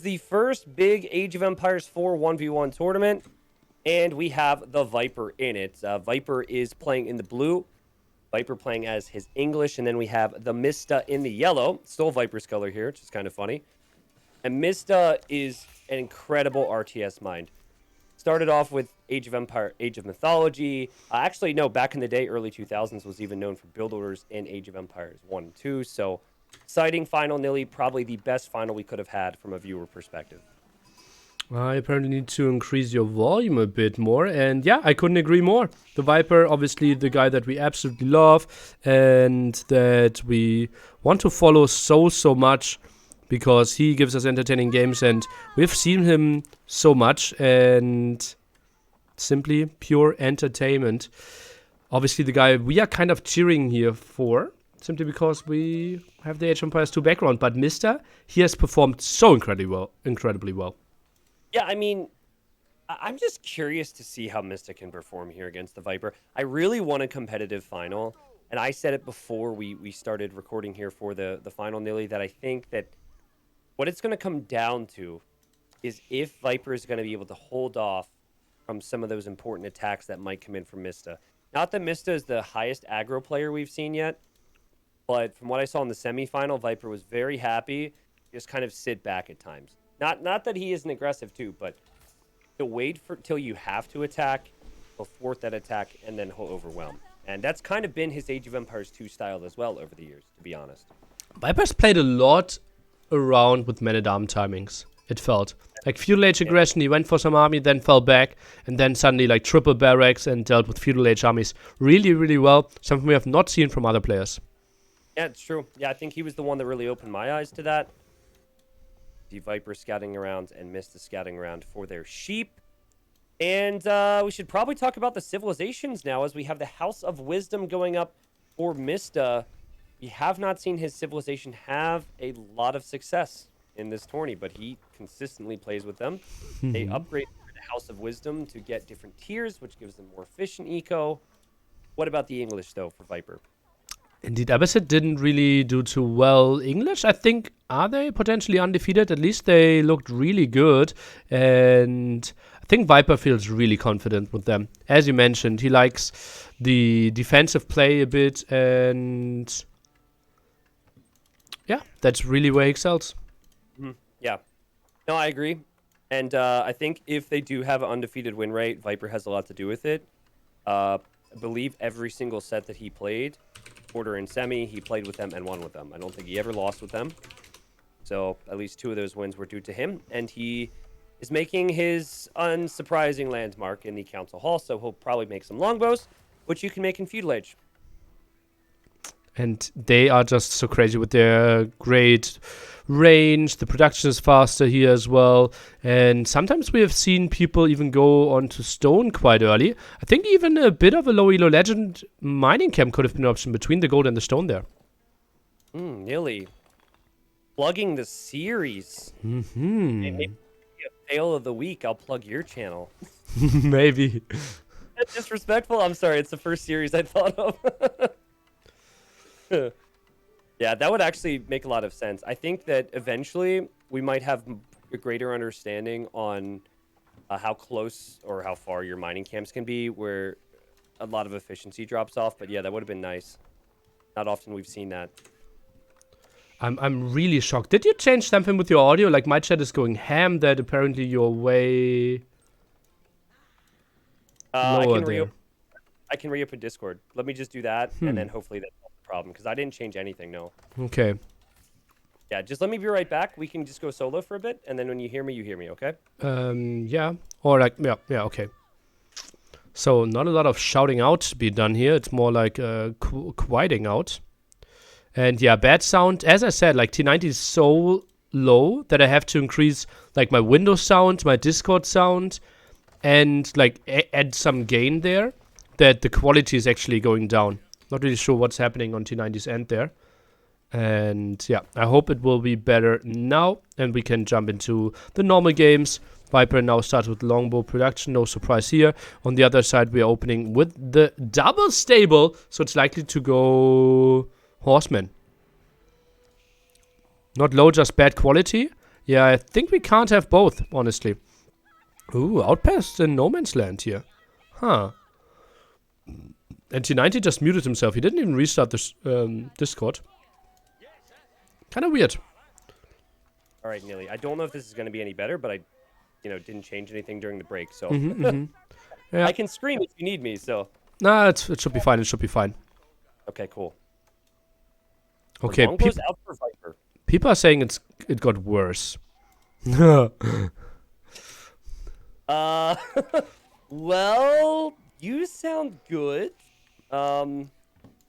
the first big Age of Empires 4 1v1 tournament, and we have the Viper in it. Viper is playing in the blue, Viper playing as his English, and then we have TheMista in the yellow. Still Viper's color here, which is kind of funny. And Mista is an incredible RTS mind. Started off with Age of Empire, Age of Mythology. Actually, no, back in the day, early 2000s, was even known for build orders in Age of Empires 1 and 2. So, exciting final, Nilly. Probably the best final we could have had from a viewer perspective. I apparently need to increase your volume a bit more. And yeah, I couldn't agree more. The Viper, obviously the guy that we absolutely love and that we want to follow so much because he gives us entertaining games and we've seen him so much and simply pure entertainment. Obviously the guy we are kind of cheering here for simply because we have the Age of Empires 2 background. But Mr., he has performed so incredibly well. Yeah, I mean, I'm just curious to see how Mista can perform here against the Viper. I really want a competitive final, and I said it before we started recording here for the final, Nilly, that I think that what it's going to come down to is if Viper is going to be able to hold off from some of those important attacks that might come in from Mista. Not that Mista is the highest aggro player we've seen yet, but from what I saw in the semifinal, Viper was very happy, just kind of sit back at times. Not that he isn't aggressive too, but he'll wait till you have to attack, he'll thwart that attack, and then he'll overwhelm. And that's kind of been his Age of Empires 2 style as well over the years, to be honest. Viper's played a lot around with man-at-arm timings, it felt. Like feudal age aggression, he went for some army, then fell back, and then suddenly like triple barracks and dealt with feudal age armies really well. Something we have not seen from other players. Yeah, it's true. Yeah, I think he was the one that really opened my eyes to that. The Viper scouting around and Mista scouting around for their sheep. And we should probably talk about the civilizations now as we have the House of Wisdom going up for Mista. We have not seen his civilization have a lot of success in this tourney, but he consistently plays with them. They upgrade the House of Wisdom to get different tiers, which gives them more efficient eco. What about the English, though, for Viper? Indeed, Abbasid didn't really do too well. English, I think, are they potentially undefeated? At least they looked really good. And I think Viper feels really confident with them. As you mentioned, he likes the defensive play a bit. And yeah, that's really where he excels. Yeah. No, I agree. And I think if they do have an undefeated win rate, Viper has a lot to do with it. I believe every single set that he played, quarter and semi, he played with them and won with them. I don't think he ever lost with them. So at least 2 of those wins were due to him. And he is making his unsurprising landmark in the Council Hall. So he'll probably make some longbows, which you can make in Feudal Age. And they are just so crazy with their great range. The production is faster here as well. And sometimes we have seen people even go onto stone quite early. I think even a bit of a low elo legend mining camp could have been an option between the gold and the stone there. Nearly. Plugging the series. Maybe a fail of the week, I'll plug your channel. Maybe. That's disrespectful? I'm sorry, it's the first series I thought of. Yeah, that would actually make a lot of sense. I think that eventually we might have a greater understanding on how close or how far your mining camps can be, where a lot of efficiency drops off. But yeah, that would have been nice. Not often we've seen that. I'm really shocked. Did you change something with your audio? Like my chat is going ham that apparently you're way lower there. I can re-open Discord. Let me just do that, and then hopefully that's not the problem, because I didn't change anything, no. Okay. Yeah, just let me be right back. We can just go solo for a bit, and then when you hear me, okay? Yeah. Or like, yeah, okay. So not a lot of shouting out to be done here. It's more like quieting out. And yeah, bad sound. As I said, like T90 is so low that I have to increase like my Windows sound, my Discord sound, and like add some gain there. That the quality is actually going down. Not really sure what's happening on T90's end there. And yeah, I hope it will be better now. And we can jump into the normal games. Viper now starts with longbow production. No surprise here. On the other side, we are opening with the double stable. So it's likely to go horsemen. Not low, just bad quality. Yeah, I think we can't have both, honestly. Ooh, Outpost in no man's land here. Huh. And T90 just muted himself. He didn't even restart this Discord. Kind of weird. All right, Nilly. I don't know if this is going to be any better, but I, didn't change anything during the break, so Yeah. I can scream if you need me. So Nah, it should be fine. It should be fine. okay, cool. Okay, Longbow's out for Viper. people are saying it got worse. Well, you sound good.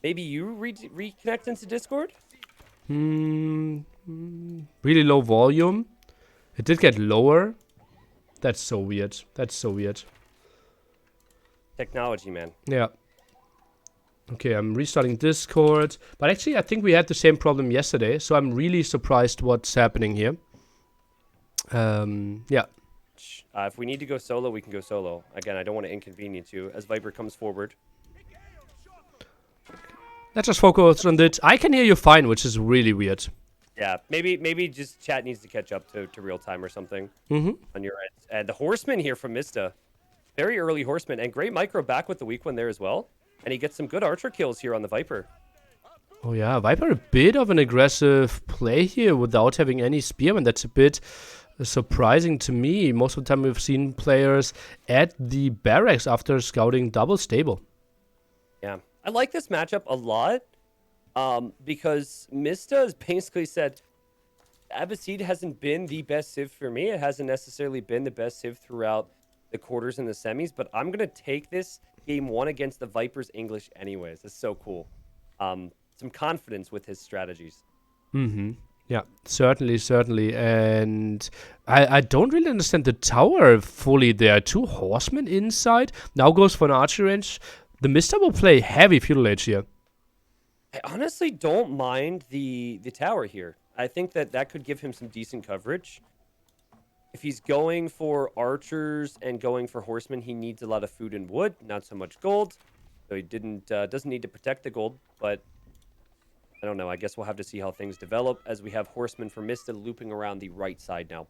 Maybe you reconnect into Discord. Really low volume. It did get lower. That's so weird. That's so weird. Technology, man. Yeah. Okay, I'm restarting Discord. But actually, I think we had the same problem yesterday. So I'm really surprised what's happening here. Yeah. If we need to go solo, we can go solo. Again, I don't want to inconvenience you as Viper comes forward. Let's just focus on it. I can hear you fine, which is really weird. Yeah, maybe just chat needs to catch up to real time or something on your end. And the Horseman here from Mista. Very early Horseman. And great micro back with the weak one there as well. And he gets some good archer kills here on the Viper. Oh yeah, Viper a bit of an aggressive play here without having any spearmen. That's a bit surprising to me. Most of the time we've seen players at the barracks after scouting double stable. Yeah, I like this matchup a lot because Mista has basically said, Abbasid hasn't been the best Civ for me. It hasn't necessarily been the best Civ throughout the quarters and the semis, but I'm going to take this game one against the Vipers English anyways. It's so cool. Some confidence with his strategies. Yeah, certainly. And I don't really understand the tower fully. There are two horsemen inside. Now goes for an archer range. The Mista will play heavy feudal age here. I honestly don't mind the tower here. I think that could give him some decent coverage. If he's going for archers and going for horsemen, he needs a lot of food and wood, not so much gold. So he doesn't need to protect the gold, but I don't know. I guess we'll have to see how things develop as we have horsemen for Mista looping around the right side now.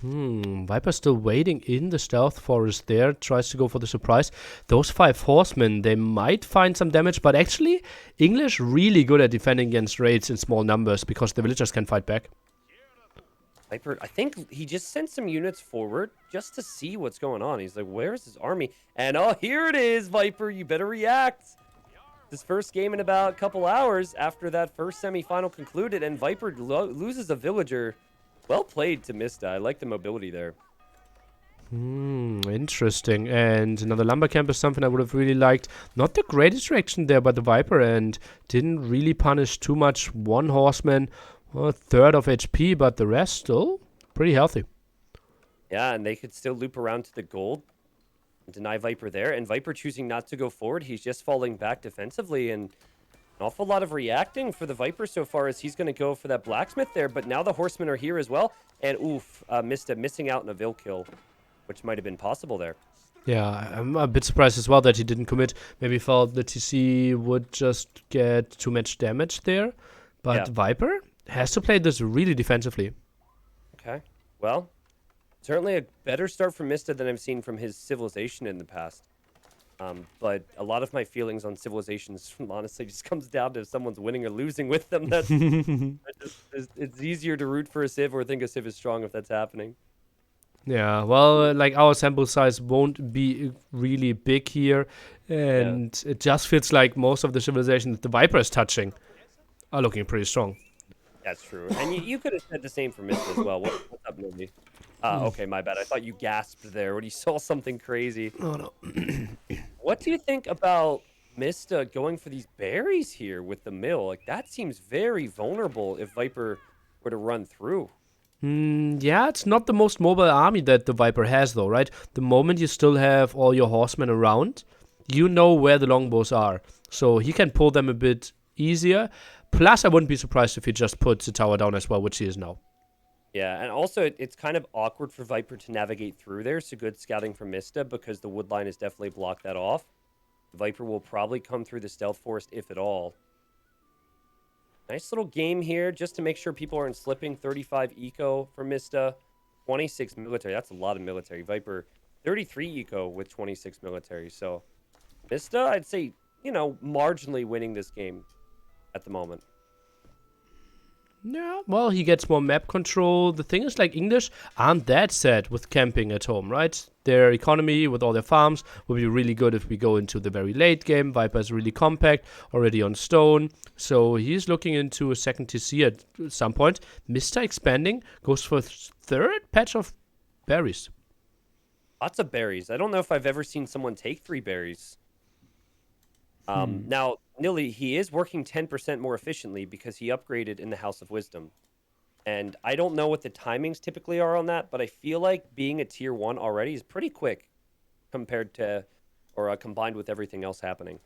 Viper still waiting in the stealth forest there. Tries to go for the surprise. Those 5 horsemen, they might find some damage, but actually, English really good at defending against raids in small numbers because the villagers can fight back. Viper, I think he just sent some units forward just to see what's going on. He's like, where's his army? And oh, here it is, Viper. You better react. This first game in about a couple hours after that first semifinal concluded, and Viper loses a villager. Well played to Mista. I like the mobility there. Interesting. And another lumber camp is something I would have really liked. Not the greatest reaction there by the Viper, and didn't really punish too much. One horseman, a third of HP, but the rest still pretty healthy. Yeah, and they could still loop around to the gold. Deny Viper there, and Viper choosing not to go forward. He's just falling back defensively, and an awful lot of reacting for the Viper so far as he's going to go for that blacksmith there, but now the horsemen are here as well, and oof, missing out on a Vil kill, which might have been possible there. Yeah, I'm a bit surprised as well that he didn't commit. Maybe thought the TC would just get too much damage there, but Yeah. Viper has to play this really defensively. Okay, well, certainly a better start from Mista than I've seen from his Civilization in the past. But a lot of my feelings on Civilizations honestly just comes down to if someone's winning or losing with them. It's easier to root for a Civ or think a Civ is strong if that's happening. Yeah, well, like our sample size won't be really big here, and it just feels like most of the civilizations that the Viper is touching are looking pretty strong. That's true. And you could have said the same for Mista as well. What's up, Nilly? Okay, my bad. I thought you gasped there when you saw something crazy. Oh, no. What do you think about Mista going for these berries here with the mill? Like, that seems very vulnerable if Viper were to run through. Yeah, it's not the most mobile army that the Viper has, though, right? The moment you still have all your horsemen around, you know where the longbows are. So he can pull them a bit easier. Plus, I wouldn't be surprised if he just puts the tower down as well, which he is now. Yeah, and also it's kind of awkward for Viper to navigate through there, so good scouting from Mista because the wood line has definitely blocked that off. Viper will probably come through the stealth forest, if at all. Nice little game here just to make sure people aren't slipping. 35 eco for Mista, 26 military. That's a lot of military. Viper, 33 eco with 26 military. So Mista, I'd say, marginally winning this game at the moment. Yeah, well, he gets more map control. The thing is, like, English aren't that sad with camping at home, right? Their economy with all their farms will be really good if we go into the very late game. Viper is really compact, already on stone. So he's looking into a second TC at some point. Mista expanding, goes for third patch of berries. Lots of berries. I don't know if I've ever seen someone take 3 berries. Now, Nilly, he is working 10% more efficiently because he upgraded in the House of Wisdom. And I don't know what the timings typically are on that, but I feel like being a tier 1 already is pretty quick compared to, or combined with everything else happening.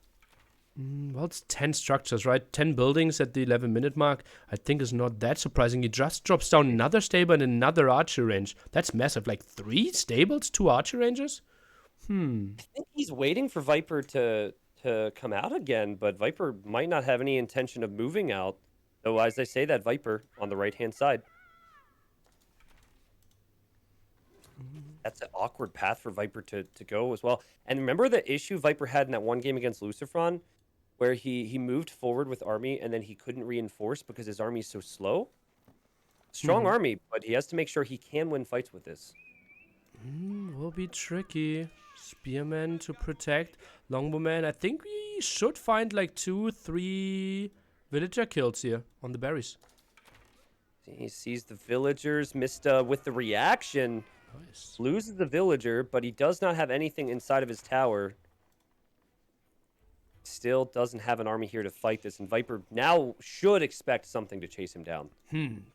Well, it's 10 structures, right? 10 buildings at the 11-minute mark. I think is not that surprising. He just drops down another stable and another archer range. That's massive. Like 3 stables, 2 archer ranges? I think he's waiting for Viper to come out again, but Viper might not have any intention of moving out. Though, as I say, that Viper on the right-hand side. That's an awkward path for Viper to go as well. And remember the issue Viper had in that one game against Lucifron, where he moved forward with army and then he couldn't reinforce because his army is so slow? Strong army, but he has to make sure he can win fights with this. Will be tricky. Spearman to protect. Longbowman. I think we should find like 2, 3 villager kills here on the berries. He sees the villagers. Mista with the reaction. Nice. Loses the villager, but he does not have anything inside of his tower. Still doesn't have an army here to fight this, and Viper now should expect something to chase him down.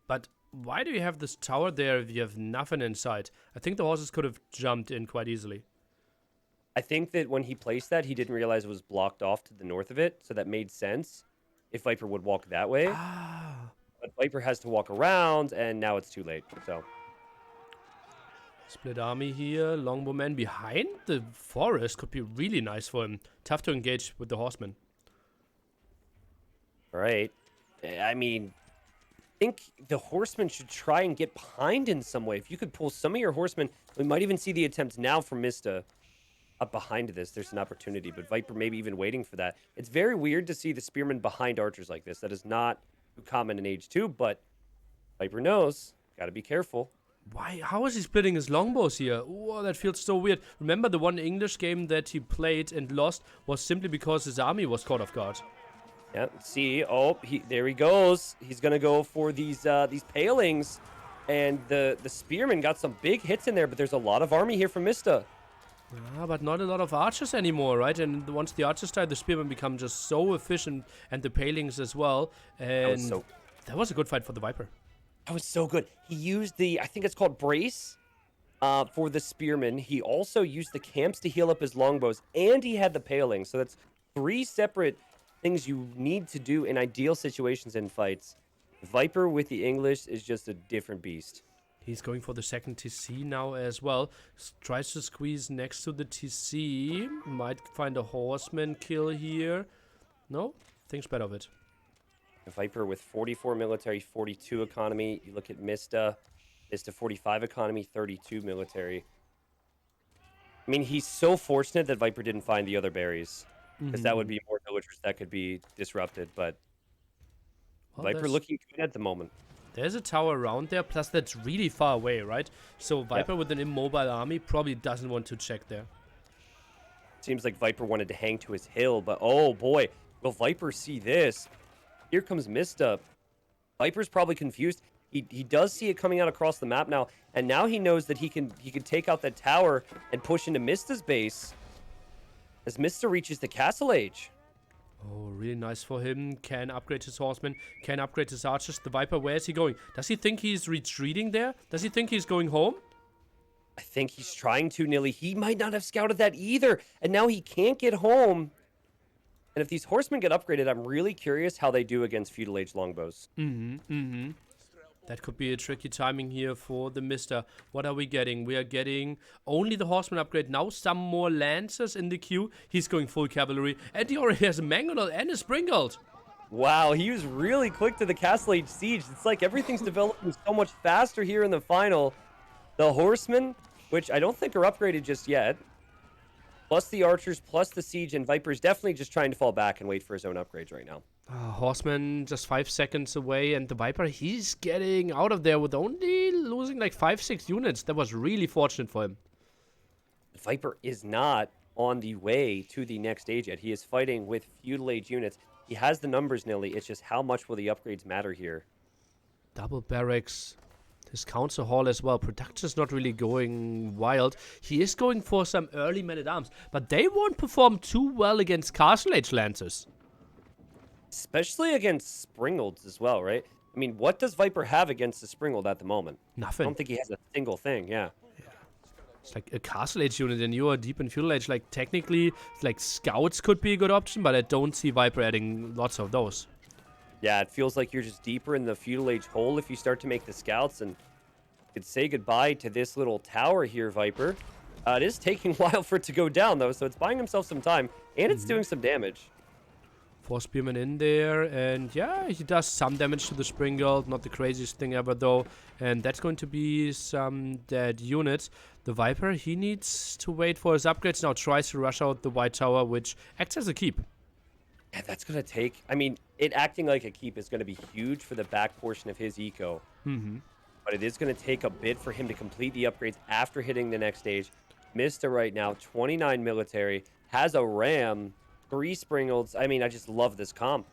But why do you have this tower there if you have nothing inside? I think the horses could have jumped in quite easily. I think that when he placed that, he didn't realize it was blocked off to the north of it, so that made sense if Viper would walk that way. But Viper has to walk around, and now it's too late, so... Split army here. Longbowman behind the forest could be really nice for him. Tough to engage with the horsemen. All right. I mean, I think the horsemen should try and get behind in some way. If you could pull some of your horsemen, we might even see the attempts now from Mista. Up behind this, there's an opportunity, but Viper maybe even waiting for that. It's very weird to see the spearmen behind archers like this. That is not common in Age 2, but Viper knows. Got to be careful. Why? How is he splitting his longbows here? Whoa, that feels so weird. Remember the one English game that he played and lost was simply because his army was caught off guard. Yeah, see, there he goes. He's gonna go for these palings, and the spearmen got some big hits in there, but there's a lot of army here from Mista. But not a lot of archers anymore, right? And once the archers die, the spearmen become just so efficient, and the palings as well. And that was a good fight for the Viper. That was so good. He used I think it's called brace, for the spearmen. He also used the camps to heal up his longbows, and he had the paling. So that's 3 separate things you need to do in ideal situations in fights. Viper with the English is just a different beast. He's going for the second TC now as well. Tries to squeeze next to the TC. Might find a horseman kill here. No? Thinks better of it. Viper with 44 military, 42 economy. You look at Mista. Mista 45 economy, 32 military. I mean, he's so fortunate that Viper didn't find the other berries. Because that would be more villagers that could be disrupted. But Viper looking good at the moment. There's a tower around there, plus that's really far away, right? So Viper with an immobile army probably doesn't want to check there. Seems like Viper wanted to hang to his hill, but oh boy, will Viper see this? Here comes Mista. Viper's probably confused. He does see it coming out across the map now, and now he knows that he can take out that tower and push into Mista's base as Mista reaches the castle age. Oh, really nice for him. Can upgrade his horsemen, can upgrade his archers. The Viper, where is he going? Does he think he's retreating there? Does he think he's going home? I think he's trying to, Nilly. He might not have scouted that either, and now he can't get home. And if these horsemen get upgraded, I'm really curious how they do against feudal age longbows. That could be a tricky timing here for the Mista. What are we getting? We are getting only the horseman upgrade. Now some more lancers in the queue. He's going full cavalry. And he already has a mangonel and a springald. Wow, he was really quick to the Castle Age Siege. It's like everything's developing so much faster here in the final. The Horsemen, which I don't think are upgraded just yet, plus the Archers, plus the Siege, and Viper's definitely just trying to fall back and wait for his own upgrades right now. Horseman just 5 seconds away, and the Viper, he's getting out of there with only losing like 5-6 units. That was really fortunate for him. Viper is not on the way to the next stage yet. He is fighting with Feudal Age units. He has the numbers, Nilly. It's just how much will the upgrades matter here? Double barracks. His council hall as well. Production's not really going wild. He is going for some early men-at-arms, but they won't perform too well against Castle Age Lancers. Especially against Springolds as well, right? I mean, what does Viper have against the Springold at the moment? I Nothing. don't think he has a single thing, yeah. It's like a Castle Age unit, and you are deep in Feudal Age. Like, technically, like, Scouts could be a good option, but I don't see Viper adding lots of those. Yeah, it feels like you're just deeper in the Feudal Age hole if you start to make the Scouts, and you could say goodbye to this little tower here, Viper. It is taking a while for it to go down, though, so it's buying himself some time, and it's doing some damage. 4 spearmen in there, and yeah, he does some damage to the Springald. Not the craziest thing ever, though. And that's going to be some dead units. The Viper, he needs to wait for his upgrades now. Tries to rush out the White Tower, which acts as a keep. Yeah, that's going to take... I mean, it acting like a keep is going to be huge for the back portion of his eco. But it is going to take a bit for him to complete the upgrades after hitting the next stage. Mista right now, 29 military, has a ram... 3 Springolds. I mean, I just love this comp.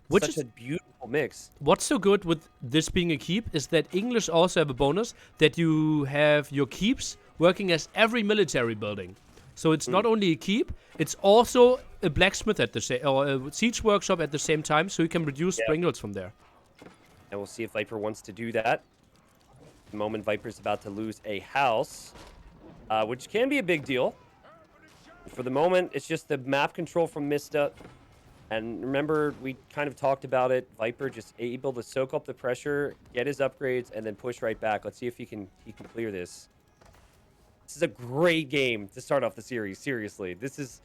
Which Such is a beautiful mix. What's so good with this being a keep is that English also have a bonus that you have your keeps working as every military building. So it's not only a keep, it's also a blacksmith at the same, or a siege workshop at the same time, so you can reduce Springolds from there. And we'll see if Viper wants to do that. The moment Viper's about to lose a house, which can be a big deal. For the moment, it's just the map control from Mista. And remember, we kind of talked about it. Viper just able to soak up the pressure, get his upgrades, and then push right back. Let's see if he can clear this. This is a great game to start off the series. Seriously, this is.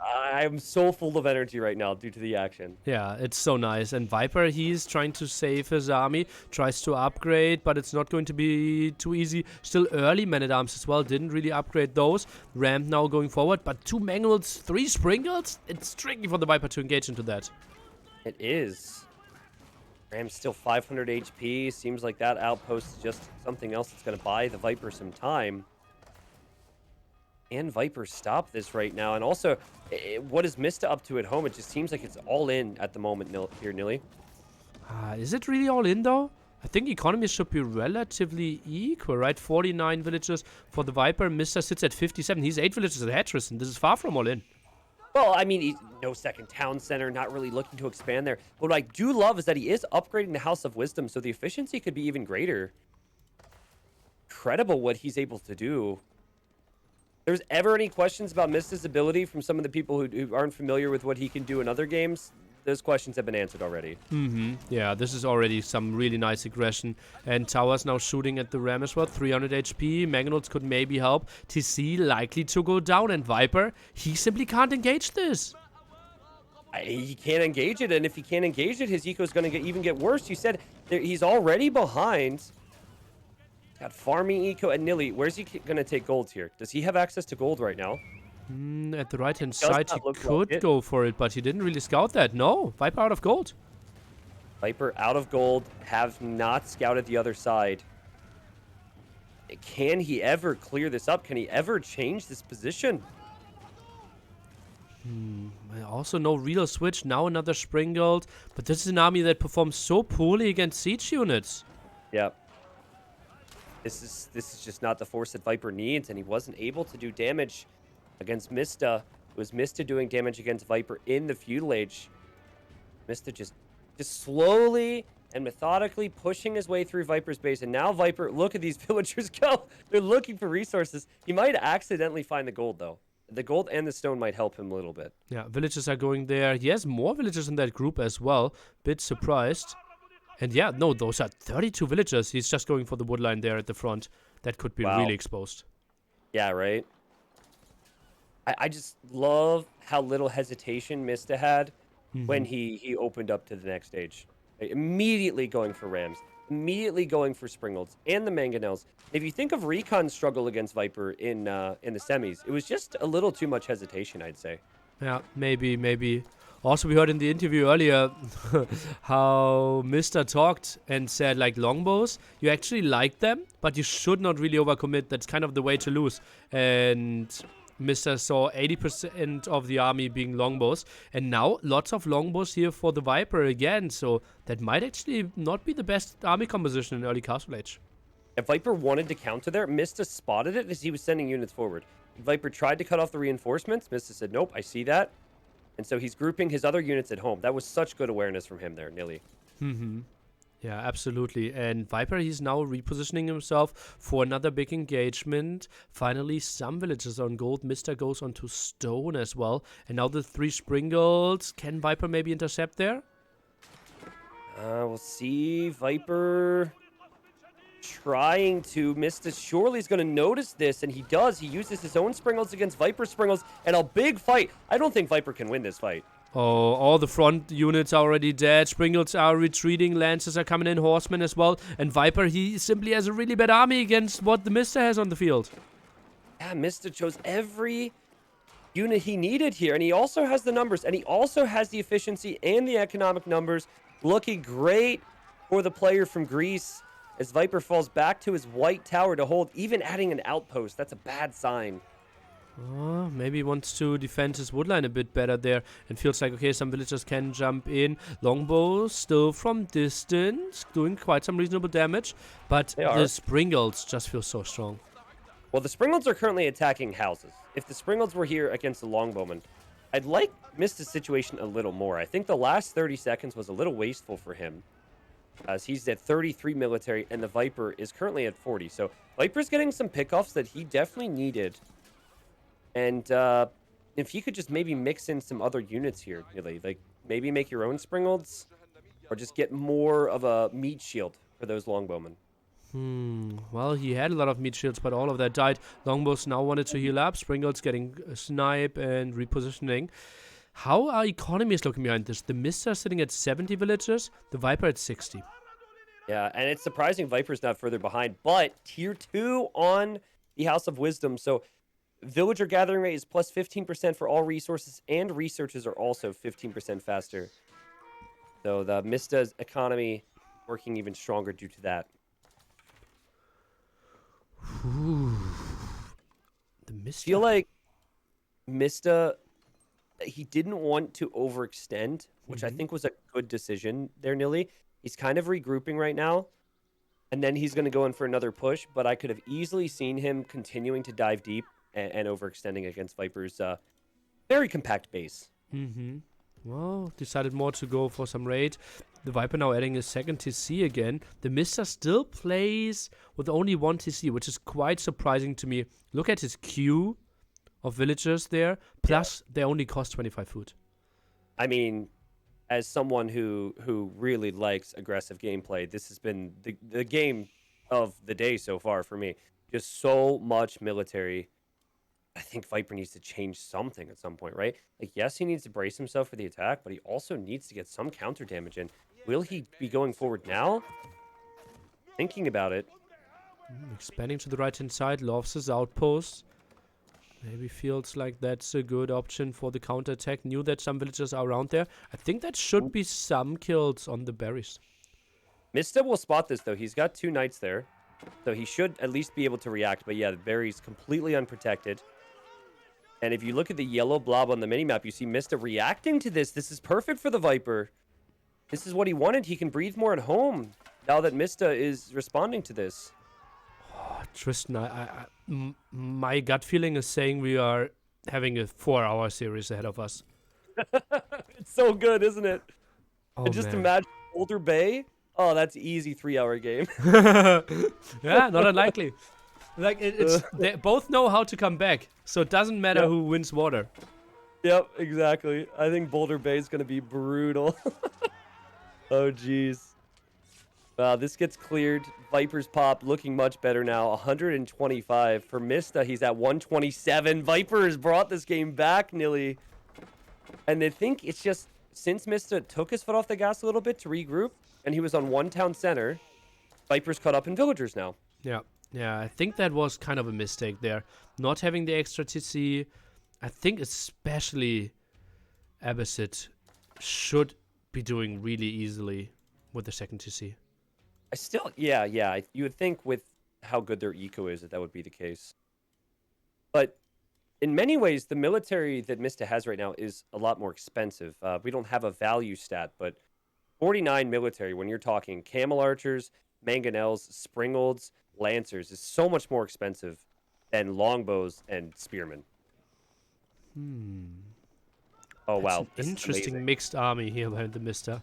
I'm so full of energy right now due to the action. Yeah, it's so nice. And Viper, he's trying to save his army, tries to upgrade, but it's not going to be too easy. Still early men-at-arms as well, didn't really upgrade those. Ramp now going forward, but 2 Mangles, 3 Springolds? It's tricky for the Viper to engage into that. It is. Ram's still 500 HP. Seems like that outpost is just something else that's going to buy the Viper some time. And Viper stop this right now. And also, what is Mista up to at home? It just seems like it's all in at the moment here, Nilly. Is it really all in, though? I think economies should be relatively equal, right? 49 villages for the Viper. Mista sits at 57. He's 8 villages ahead, Tristan. This is far from all in. Well, I mean, he's no second town center, not really looking to expand there. But what I do love is that he is upgrading the House of Wisdom, so the efficiency could be even greater. Incredible what he's able to do. There's ever any questions about Mista's ability from some of the people who aren't familiar with what he can do in other games, those questions have been answered already. Yeah, this is already some really nice aggression. And Tower's now shooting at the Ram as well. 300 HP. Magnolds could maybe help. TC likely to go down. And Viper, he simply can't engage this. He can't engage it. And if he can't engage it, his eco is going to even get worse. You said he's already behind. Got farming eco. And Nilly, where's he going to take gold here? Does he have access to gold right now? At the right-hand side, he could go for it, but he didn't really scout that. No, Viper out of gold. Viper out of gold, have not scouted the other side. Can he ever clear this up? Can he ever change this position? Also, no real switch. Now another Springald. But this is an army that performs so poorly against siege units. Yep. This is just not the force that Viper needs, and he wasn't able to do damage against Mista. It was Mista doing damage against Viper in the Feudal Age. Mista just slowly and methodically pushing his way through Viper's base, and now Viper, look at these villagers go. They're looking for resources. He might accidentally find the gold, though. The gold and the stone might help him a little bit. Yeah, villagers are going there. He has more villagers in that group as well. Bit surprised. And yeah, no, those are 32 villagers. He's just going for the woodline there at the front. That could be really exposed. Yeah, right? I just love how little hesitation Mista had when he opened up to the next stage. Immediately going for Rams, immediately going for Springles and the Mangonels. If you think of Recon's struggle against Viper in the semis, it was just a little too much hesitation, I'd say. Yeah, maybe. Also, we heard in the interview earlier how Mr. talked and said, like, longbows, you actually like them, but you should not really overcommit. That's kind of the way to lose. And Mr. saw 80% of the army being longbows. And now, lots of longbows here for the Viper again. So that might actually not be the best army composition in early Castle Age. If Viper wanted to counter there, Mista spotted it as he was sending units forward. Viper tried to cut off the reinforcements. Mista said, nope, I see that. And so he's grouping his other units at home. That was such good awareness from him there, Nilly. Yeah, absolutely. And Viper, he's now repositioning himself for another big engagement. Finally, some villages on gold. Mista goes onto stone as well. And now the 3 Springles. Can Viper maybe intercept there? We'll see. Viper trying to. Mista surely is going to notice this, and he does. He uses his own Springles against Viper Springles, and a big fight. I don't think Viper can win this fight. Oh, all the front units are already dead. Springles are retreating. Lancers are coming in. Horsemen as well. And Viper, he simply has a really bad army against what the Mista has on the field. Yeah, Mista chose every unit he needed here, and he also has the numbers, and he also has the efficiency and the economic numbers. Looking great for the player from Greece as Viper falls back to his white tower to hold, even adding an outpost. That's a bad sign. Maybe he wants to defend his woodline a bit better there and feels like, okay, some villagers can jump in. Longbows still from distance, doing quite some reasonable damage, but the Springles just feel so strong. Well, the Springles are currently attacking houses. If the Springles were here against the Longbowmen, I'd like Mista's situation a little more. I think the last 30 seconds was a little wasteful for him, as he's at 33 military, and the Viper is currently at 40. So Viper's getting some pickoffs that he definitely needed. And if he could just maybe mix in some other units here, really, like maybe make your own Springles, or just get more of a meat shield for those Longbowmen. Well, he had a lot of meat shields, but all of that died. Longbows now wanted to heal up. Springles getting a snipe and repositioning. How are economies looking behind this? The Mista sitting at 70 villagers, the Viper at 60. Yeah, and it's surprising Viper's not further behind, but tier 2 on the House of Wisdom. So villager gathering rate is plus 15% for all resources, and researches are also 15% faster. So the Mista's economy working even stronger due to that. The Mista. I feel like Mista, he didn't want to overextend, which I think was a good decision there, Nilly. He's kind of regrouping right now, and then he's going to go in for another push, but I could have easily seen him continuing to dive deep and overextending against Viper's very compact base. Well, decided more to go for some raid. The Viper now adding a second TC again. The Mista still plays with only 1 TC, which is quite surprising to me. Look at his queue of villagers there, plus they only cost 25 food. I mean, as someone who really likes aggressive gameplay, this has been the game of the day so far for me. Just so much military. I think Viper needs to change something at some point, right? Like, yes, he needs to brace himself for the attack, but he also needs to get some counter damage in. Will he be going forward now? Thinking about it. Expanding to the right-hand side, loves his outposts. Maybe feels like that's a good option for the counter-attack. Knew that some villagers are around there. I think that should be some kills on the berries. Mista will spot this, though. He's got 2 knights there, so he should at least be able to react. But yeah, the berry's completely unprotected. And if you look at the yellow blob on the minimap, you see Mista reacting to this. This is perfect for the Viper. This is what he wanted. He can breathe more at home now that Mista is responding to this. Oh, Tristan, my gut feeling is saying we are having a 4-hour series ahead of us. It's so good, isn't it? Oh, and just man. imagine Boulder Bay. Oh, that's easy 3-hour game. Yeah, not unlikely. Like they both know how to come back, so it doesn't matter who wins water. Yep, exactly. I think Boulder Bay is going to be brutal. Oh, jeez. This gets cleared. Viper's pop looking much better now. 125 for Mista. He's at 127. Viper has brought this game back, Nilly. And they think it's just since Mista took his foot off the gas a little bit to regroup, and he was on one town center, Viper's caught up in villagers now. Yeah. Yeah, I think that was kind of a mistake there. Not having the extra TC. I think especially Abbasid should be doing really easily with the second TC. I still, yeah. You would think with how good their eco is that would be the case. But in many ways, the military that Mista has right now is a lot more expensive. We don't have a value stat, but 49 military, when you're talking camel archers, mangonels, springolds, lancers, is so much more expensive than longbows and spearmen. Oh, That's wow. an This is interesting amazing. mixed army here behind the Mista.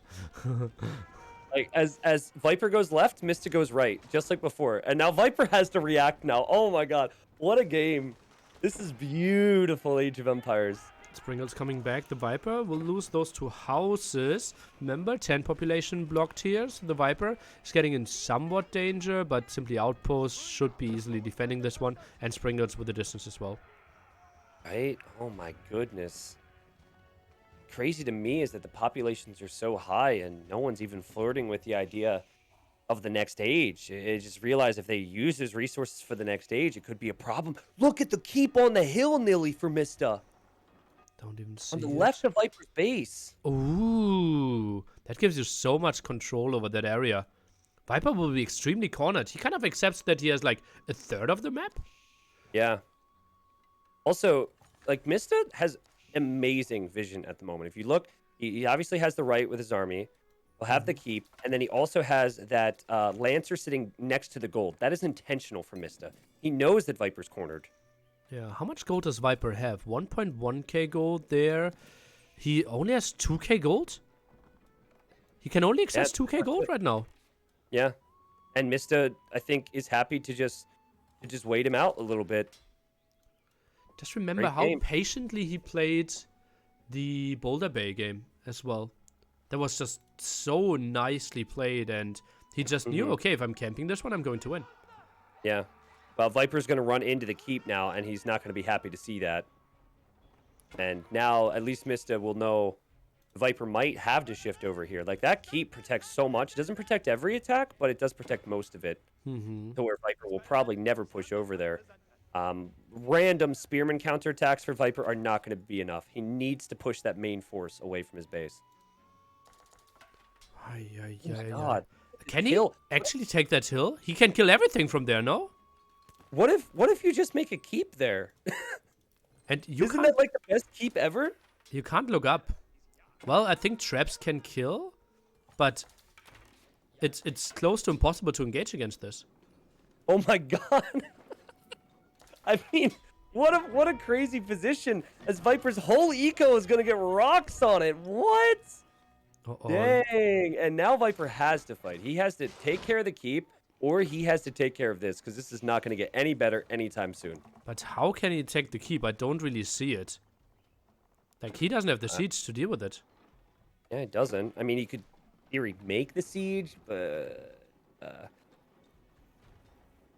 Like as Viper goes left, Mista goes right, just like before. And now Viper has to react now. Oh my god. What a game. This is beautiful Age of Empires. Springle's coming back. The Viper will lose those 2 houses. Remember, 10 population blocked here. So the Viper is getting in somewhat danger, but simply Outpost should be easily defending this one. And Springle's with the distance as well. Right? Oh my goodness. Crazy to me is that the populations are so high and no one's even flirting with the idea of the next age. I just realized if they use his resources for the next age, it could be a problem. Look at the keep on the hill, Nilly, for Mista. Don't even see On the it. left of Viper's base. Ooh, that gives you so much control over that area. Viper will be extremely cornered. He kind of accepts that he has like a third of the map. Yeah. Also, like, Mista has amazing vision at the moment. If you look, he obviously has the right with his army. He'll have the keep, and then he also has that Lancer sitting next to the gold. That is intentional for Mista. He knows that Viper's cornered. Yeah, how much gold does Viper have? 1.1k gold there. He only has 2k gold? He can only access 2k gold right now. Yeah. And Mista, I think, is happy to just wait him out a little bit. Just remember Great how game. patiently he played the Boulder Bay game as well. That was just so nicely played, and he just knew, okay, if I'm camping this one, I'm going to win. Yeah. Well, Viper's going to run into the keep now, and he's not going to be happy to see that. And now, at least Mista will know Viper might have to shift over here. Like, that keep protects so much. It doesn't protect every attack, but it does protect most of it. To where Viper will probably never push over there. Random spearman counterattacks for Viper are not going to be enough. He needs to push that main force away from his base. Ay, ay, Oh my ay, ay. god. Can he Kill. actually take that hill? He can kill everything from there, no? What if you just make a keep there? And you Isn't can't, that like the best keep ever? you can't look up. Well, I think traps can kill, but it's close to impossible to engage against this. Oh my god. I mean, what a crazy position, as Viper's whole eco is going to get rocks on it. What? Uh-oh. Dang. And now Viper has to fight. He has to take care of the keep, or he has to take care of this, because this is not going to get any better anytime soon. But how can he take the keep? I don't really see it. Like, he doesn't have the siege to deal with it. Yeah, it doesn't. I mean, he could, in theory, make the siege, but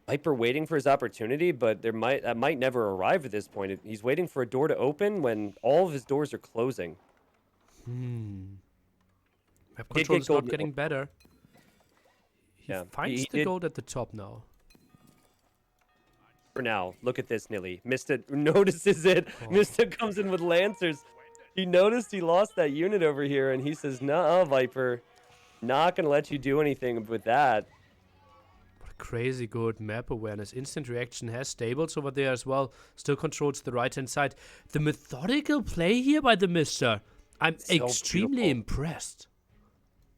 Viper waiting for his opportunity, but that might never arrive at this point. He's waiting for a door to open when all of his doors are closing. Map Did control get is gold not getting better. He Yeah, finds he the did. gold at the top now. For now, look at this, Nilly. Mista notices it. Mista comes in with Lancers. He noticed he lost that unit over here, and he says, "Nuh-uh, Viper. Not gonna let you do anything with that." What a crazy good map awareness. Instant reaction has stables over there as well. Still controls the right-hand side. The methodical play here by the Mister. I'm So extremely beautiful. impressed.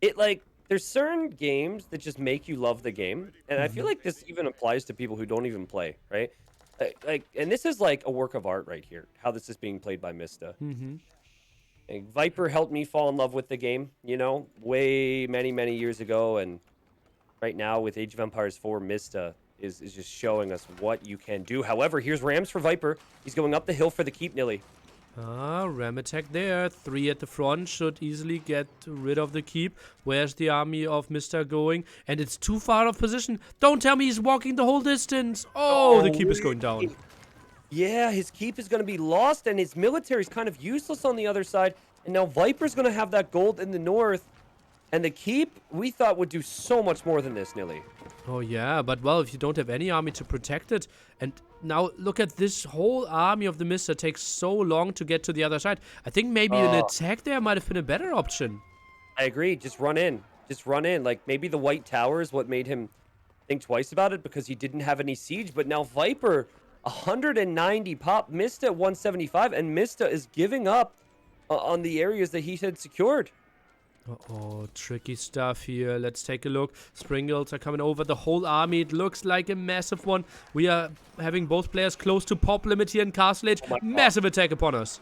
It, like, there's certain games that just make you love the game, and I feel like this even applies to people who don't even play, right? And this is like a work of art right here, how this is being played by Mista. And Viper helped me fall in love with the game, you know, way many years ago, and right now with Age of Empires 4, Mista is just showing us what you can do. However, here's Rams for Viper. He's going up the hill for the keep, Nilly. Ram attack there. 3 at the front should easily get rid of the keep. Where's the army of Mister going? And it's too far of position. Don't tell me he's walking the whole distance. Oh, the keep is going down. Yeah, his keep is going to be lost, and his military is kind of useless on the other side. And now Viper's going to have that gold in the north. And the keep, we thought would do so much more than this, Nilly. Oh yeah, but well, if you don't have any army to protect it, and now look at this whole army of the Mista takes so long to get to the other side. I think maybe an attack there might have been a better option. I agree. Just run in. Just run in. Like, maybe the White Tower is what made him think twice about it because he didn't have any siege. But now Viper, 190 pop, Mista 175, and Mista is giving up on the areas that he had secured. Uh-oh, tricky stuff here. Let's take a look. Springles are coming over the whole army. It looks like a massive one. We are having both players close to pop limit here in Castle Age. Massive attack upon us.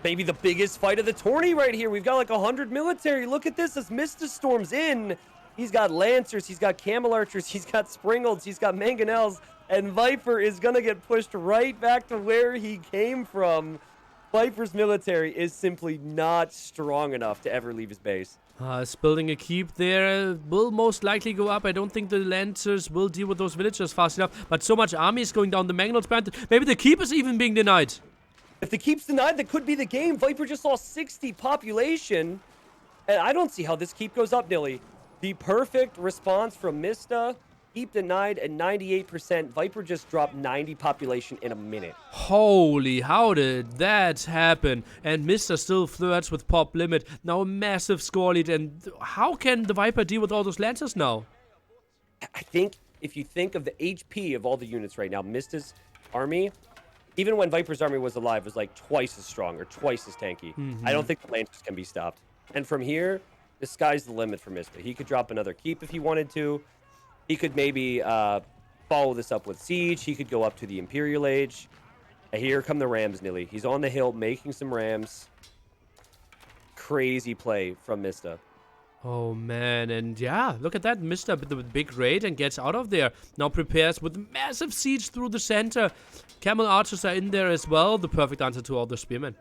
Maybe the biggest fight of the tourney right here. We've got like 100 military. Look at this as Mista storms in. He's got Lancers, he's got Camel Archers, he's got Springles, he's got Mangonels, and Viper is going to get pushed right back to where he came from. Viper's military is simply not strong enough to ever leave his base. It's building a keep there. Will most likely go up. I don't think the Lancers will deal with those villagers fast enough. But so much army is going down. The Mangonels planted. Maybe the keep is even being denied. If the keep's denied, that could be the game. Viper just lost 60 population. And I don't see how this keep goes up, Nilly. The perfect response from Mista. Keep denied at 98%. Viper just dropped 90 population in a minute. Holy, how did that happen? And Mista still flirts with pop limit. Now a massive score lead. And how can the Viper deal with all those Lancers now? I think if you think of the HP of all the units right now, Mista's army, even when Viper's army was alive, was like twice as strong or twice as tanky. I don't think the Lancers can be stopped. And from here, the sky's the limit for Mista. He could drop another keep if he wanted to. He could maybe follow this up with siege. He could go up to the Imperial Age. Here come the Rams, Nilly. He's on the hill making some Rams. Crazy play from Mista. Oh man, and yeah, look at that. Mista with the big raid and gets out of there. Now prepares with massive siege through the center. Camel Archers are in there as well. The perfect answer to all the spearmen.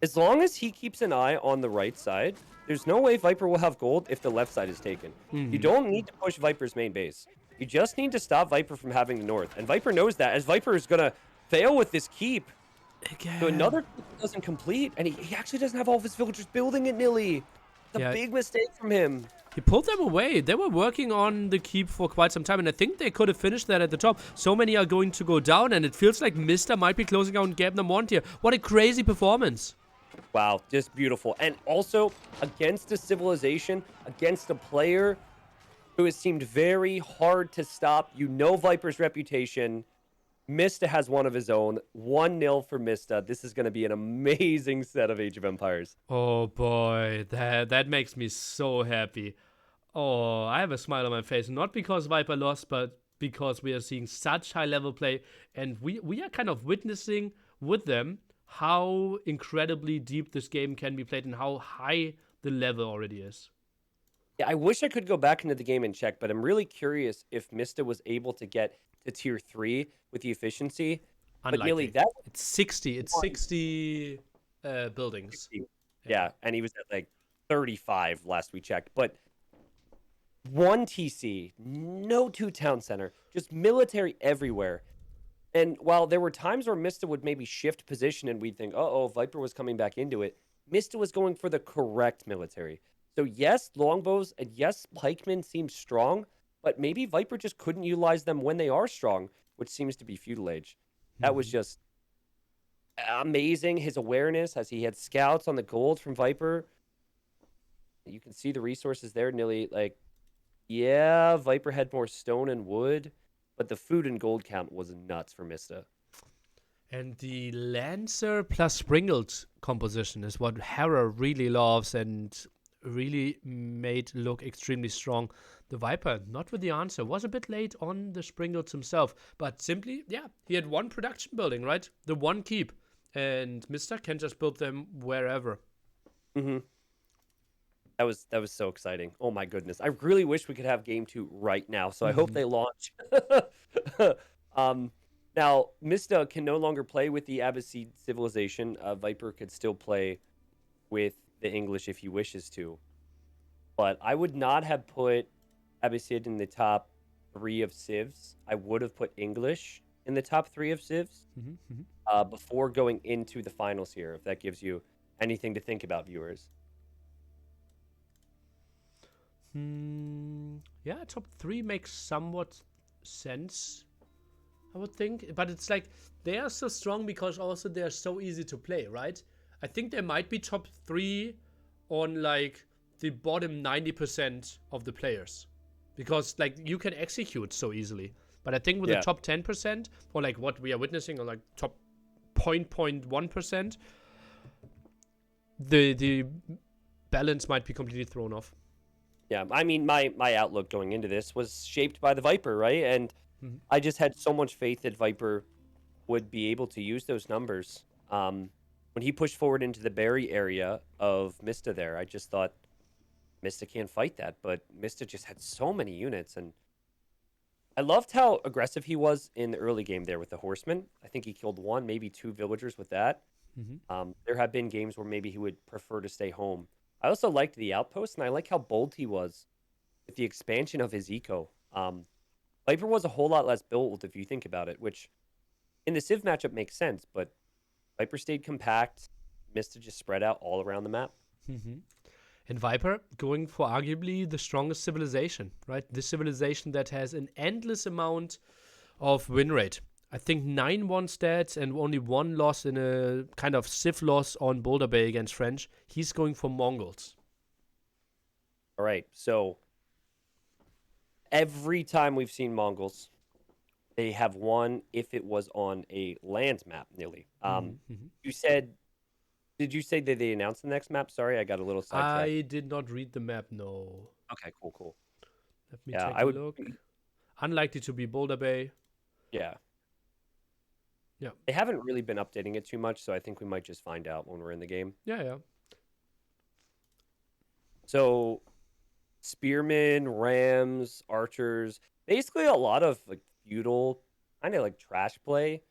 As long as he keeps an eye on the right side, there's no way Viper will have gold if the left side is taken. You don't need to push Viper's main base. You just need to stop Viper from having the north. And Viper knows that, as Viper is going to fail with this keep. Again. So another keep doesn't complete, and he actually doesn't have all of his villagers building it, Nilly. It's a big mistake from him. He pulled them away. They were working on the keep for quite some time, and I think they could have finished that at the top. So many are going to go down, and it feels like Mista might be closing out Gap number 1 here. What a crazy performance. Wow, just beautiful. And also, against a civilization, against a player who has seemed very hard to stop. You know Viper's reputation. Mista has one of his own. 1-0 for Mista. This is going to be an amazing set of Age of Empires. Oh boy, that makes me so happy. Oh, I have a smile on my face. Not because Viper lost, but because we are seeing such high level play. And we are kind of witnessing with them how incredibly deep this game can be played and how high the level already is. Yeah, I wish I could go back into the game and check, but I'm really curious if Mista was able to get to tier 3 with the efficiency. Unlikely. But nearly that. It's 60. It's 60 buildings. Yeah, and he was at like 35 last we checked. But 1 TC, no 2 town center, just military everywhere. And while there were times where Mista would maybe shift position and we'd think, uh-oh, Viper was coming back into it, Mista was going for the correct military. So yes, longbows and yes, pikemen seem strong, but maybe Viper just couldn't utilize them when they are strong, which seems to be feudal age. That was just amazing. His awareness as he had scouts on the gold from Viper. You can see the resources there, Nilly. Like, yeah, Viper had more stone and wood, but the food and gold count was nuts for Mista. And the Lancer plus Springled composition is what Hera really loves and really made look extremely strong. The Viper, not with the answer, was a bit late on the Springled himself, but simply, yeah, he had 1 production building, right? The 1 keep, and Mista can just build them wherever. That was so exciting. Oh my goodness. I really wish we could have game 2 right now. So I hope they launch. Now, Mista can no longer play with the Abbasid civilization. Viper could still play with the English if he wishes to. But I would not have put Abbasid in the top 3 of civs. I would have put English in the top 3 of civs before going into the finals here, if that gives you anything to think about, viewers. Yeah, top 3 makes somewhat sense, I would think. But it's like, they are so strong because also they are so easy to play, right? I think they might be top 3 on like the bottom 90% of the players. Because like you can execute so easily. But I think with the Yeah. top 10%, or like what we are witnessing, or like top 0.1%, the balance might be completely thrown off. Yeah, I mean, my outlook going into this was shaped by the Viper, right? And I just had so much faith that Viper would be able to use those numbers. When he pushed forward into the berry area of Mista there, I just thought Mista can't fight that, but Mista just had so many units, and I loved how aggressive he was in the early game there with the horsemen. I think he killed one, maybe two villagers with that. There have been games where maybe he would prefer to stay home. I also liked the outpost, and I like how bold he was with the expansion of his eco. Viper was a whole lot less built if you think about it, which in the Civ matchup makes sense, but Viper stayed compact, Mista just spread out all around the map. And Viper going for arguably the strongest civilization, right? This civilization that has an endless amount of win rate. I think 9-1 stats and only one loss in a kind of Civ loss on Boulder Bay against French. He's going for Mongols. All right, so every time we've seen Mongols, they have won if it was on a land map, nearly. You said, did you say that they announced the next map? Sorry, I got a little sidetracked. I did not read the map, no. Okay, cool. Let me Yeah, take I a would. look. Unlikely to be Boulder Bay. Yeah. Yeah. They haven't really been updating it too much, so I think we might just find out when we're in the game. Yeah. So, spearmen, rams, archers, basically a lot of like feudal, kind of like trash play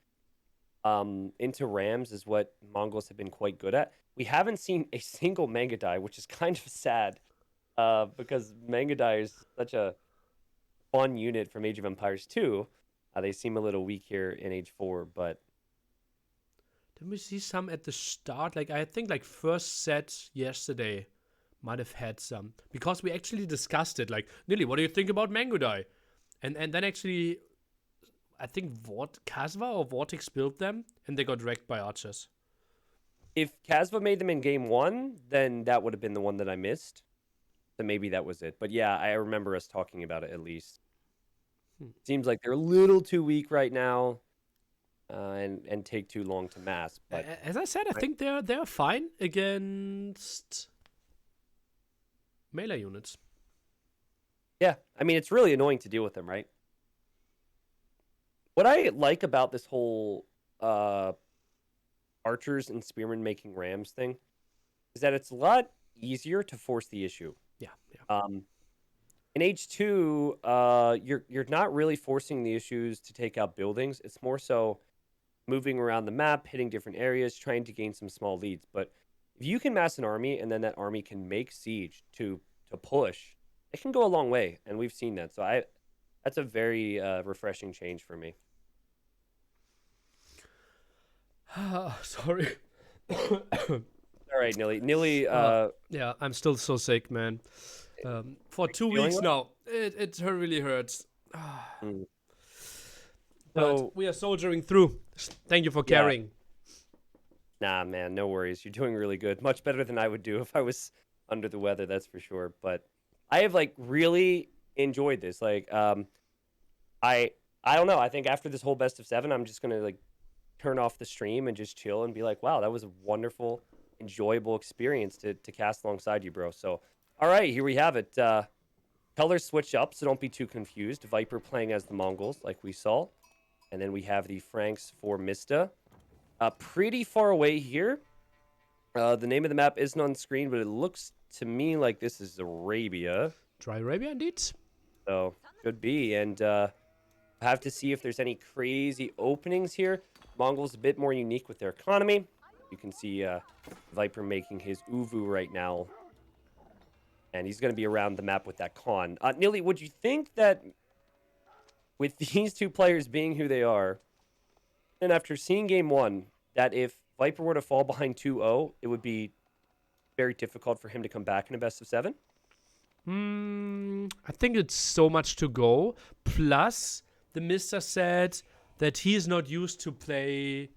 into rams is what Mongols have been quite good at. We haven't seen a single Mangadai, which is kind of sad because Mangadai is such a fun unit from Age of Empires 2. They seem a little weak here in Age 4, but Didn't we see some at the start? Like, I think like first set yesterday might have had some. Because we actually discussed it. Like, Nilly, what do you think about Mangodai? And then actually, I think Kasva or Vortex built them, and they got wrecked by archers. if Kasva made them in game 1, then that would have been the one that I missed. So maybe that was it. But yeah, I remember us talking about it at least. Seems like they're a little too weak right now, and take too long to mass. But As I said, I think they're fine against melee units. yeah, I mean it's really annoying to deal with them, right? What I like about this whole archers and spearmen making rams thing is that it's a lot easier to force the issue. Yeah. In H2, you're not really forcing the issues to take out buildings. It's more so moving around the map, hitting different areas, trying to gain some small leads. But if you can mass an army and then that army can make siege to push, it can go a long way, and we've seen that. So that's a very refreshing change for me. Sorry. All right, Nilly. Yeah, I'm still so sick, man. For 2 weeks well? now, it really hurts. Mm. But So we are soldiering through. Thank you for Yeah. carrying. Nah, man, no worries. You're doing really good. Much better than I would do if I was under the weather, that's for sure. But I have like really enjoyed this. Like, I don't know. I think after this whole best of 7, I'm just gonna like turn off the stream and just chill and be like, wow, that was a wonderful, enjoyable experience to cast alongside you, bro. So, all right, here we have it. Colors switch up, so don't be too confused. Viper playing as the Mongols, like we saw. And then we have the Franks for Mista. Pretty far away here. The name of the map isn't on screen, but it looks to me like this is Arabia. Dry Arabia, indeed. So, could be. And I have to see if there's any crazy openings here. Mongols a bit more unique with their economy. You can see Viper making his Uvu right now. And he's going to be around the map with that Khan. Nilly, would you think that with these two players being who they are, and after seeing game 1, that if Viper were to fall behind 2-0, it would be very difficult for him to come back in a best of 7. I think it's so much to go. Plus, the Mister said that he is not used to play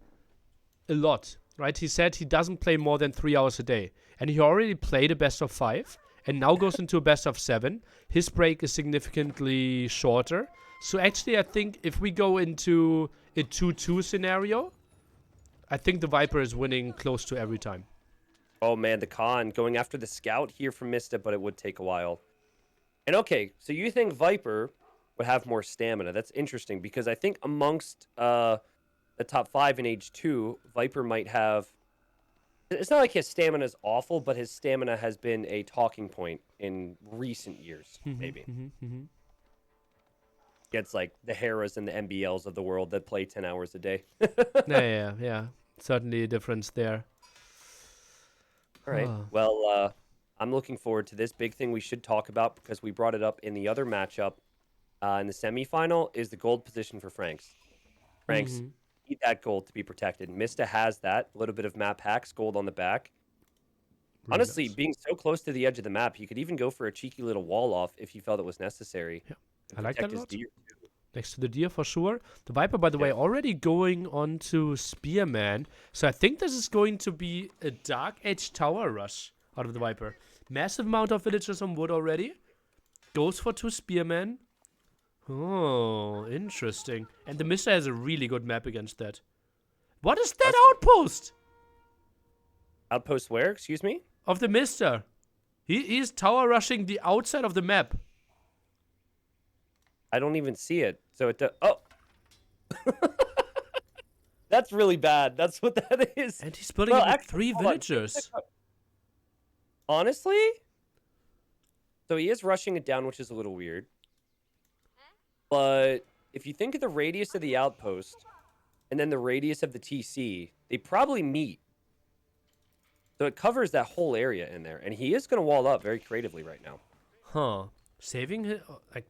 a lot, right? He said he doesn't play more than 3 hours a day. And he already played a best of 5 and now goes into a best of 7. His break is significantly shorter. So actually, I think if we go into a 2-2 scenario, I think the Viper is winning close to every time. Oh man, the con going after the scout here from Mista, but it would take a while. And okay, so you think Viper would have more stamina. That's interesting because I think amongst the top 5 in age 2, Viper might have... It's not like his stamina is awful, but his stamina has been a talking point in recent years, maybe. It's like the Heras and the MBLs of the world that play 10 hours a day. Yeah. Certainly a difference there. All right. Well, I'm looking forward to this. Big thing we should talk about because we brought it up in the other matchup in the semifinal is the gold position for Franks. Franks need that gold to be protected. Mista has that. A little bit of map hacks, gold on the back. Really Honestly, nice. being so close to the edge of the map, he could even go for a cheeky little wall off if he felt it was necessary. Yeah, To I like that protect a his lot. deer. Next to the deer for sure. The Viper, by the way, already going on to Spearman. So I think this is going to be a Dark Age tower rush out of the Viper. Massive amount of villagers on wood already. Goes for 2 Spearmen. Oh, interesting. And the Mister has a really good map against that. What is that outpost? Outpost where? Excuse me? Of the Mister. He's tower rushing the outside of the map. I don't even see it. So it does. Oh. That's really bad. That's what that is. And he's building it with 3 hold on. villagers. Honestly? So he is rushing it down, which is a little weird. But if you think of the radius of the outpost and then the radius of the TC, they probably meet. So it covers that whole area in there. And he is going to wall up very creatively right now. Huh. Saving his, like,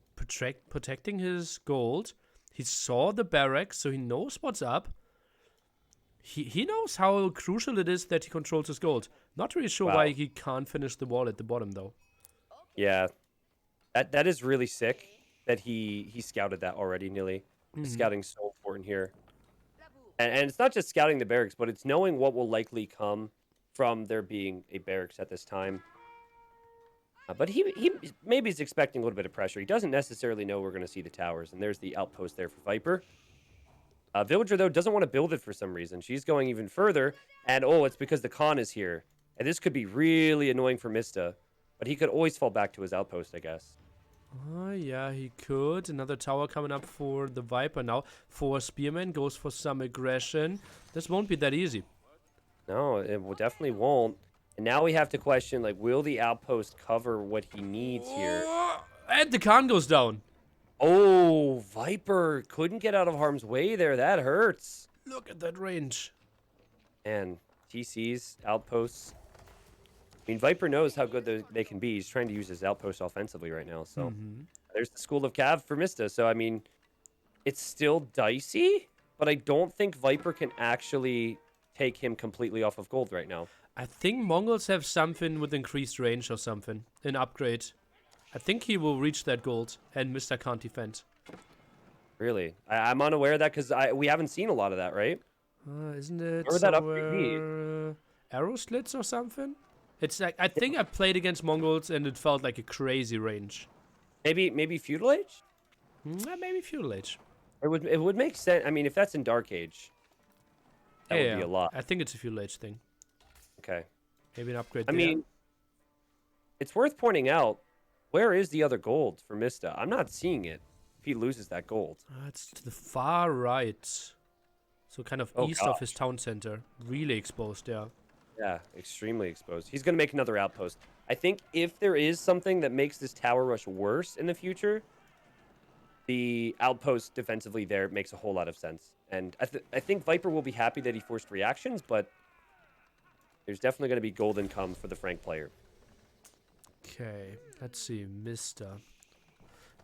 protecting his gold. He saw the barracks, so he knows what's up. He knows how crucial it is that he controls his gold. Not really sure why he can't finish the wall at the bottom, though. Yeah. That is really sick that he scouted that already, nearly. Scouting's so important here. And it's not just scouting the barracks, but it's knowing what will likely come from there being a barracks at this time. But he maybe is expecting a little bit of pressure. He doesn't necessarily know we're going to see the towers. And there's the outpost there for Viper. Villager, though, doesn't want to build it for some reason. She's going even further. And, oh, it's because the Khan is here. And this could be really annoying for Mista. But he could always fall back to his outpost, I guess. Oh, yeah, he could. Another tower coming up for the Viper now. 4 Spearmen goes for some aggression. This won't be that easy. No, it definitely won't. And now we have to question, like, will the outpost cover what he needs here? And the Khan goes down. Oh, Viper couldn't get out of harm's way there. That hurts. Look at that range. And TCs, outposts. I mean, Viper knows how good they can be. He's trying to use his outpost offensively right now. So there's the School of Cav for Mista. So, I mean, it's still dicey, but I don't think Viper can actually take him completely off of gold right now. I think Mongols have something with increased range or something. An upgrade. I think he will reach that gold, and Mr. can't defend. Really? I'm unaware of that because we haven't seen a lot of that, right? Isn't it Where would that upgrade be? arrow slits or something? It's like, I think I played against Mongols and it felt like a crazy range. Maybe Feudal Age? Maybe Feudal Age. It would make sense. I mean, if that's in Dark Age, that would be a lot. I think it's a Feudal Age thing. Okay. Maybe an upgrade I there. mean, it's worth pointing out, where is the other gold for Mista? I'm not seeing it if he loses that gold. It's to the far right. So kind of east of his town center. Really exposed, yeah. Yeah, extremely exposed. He's going to make another outpost. I think if there is something that makes this tower rush worse in the future, the outpost defensively there makes a whole lot of sense. And I think Viper will be happy that he forced reactions, but there's definitely going to be golden come for the Frank player. Okay, let's see. Mista.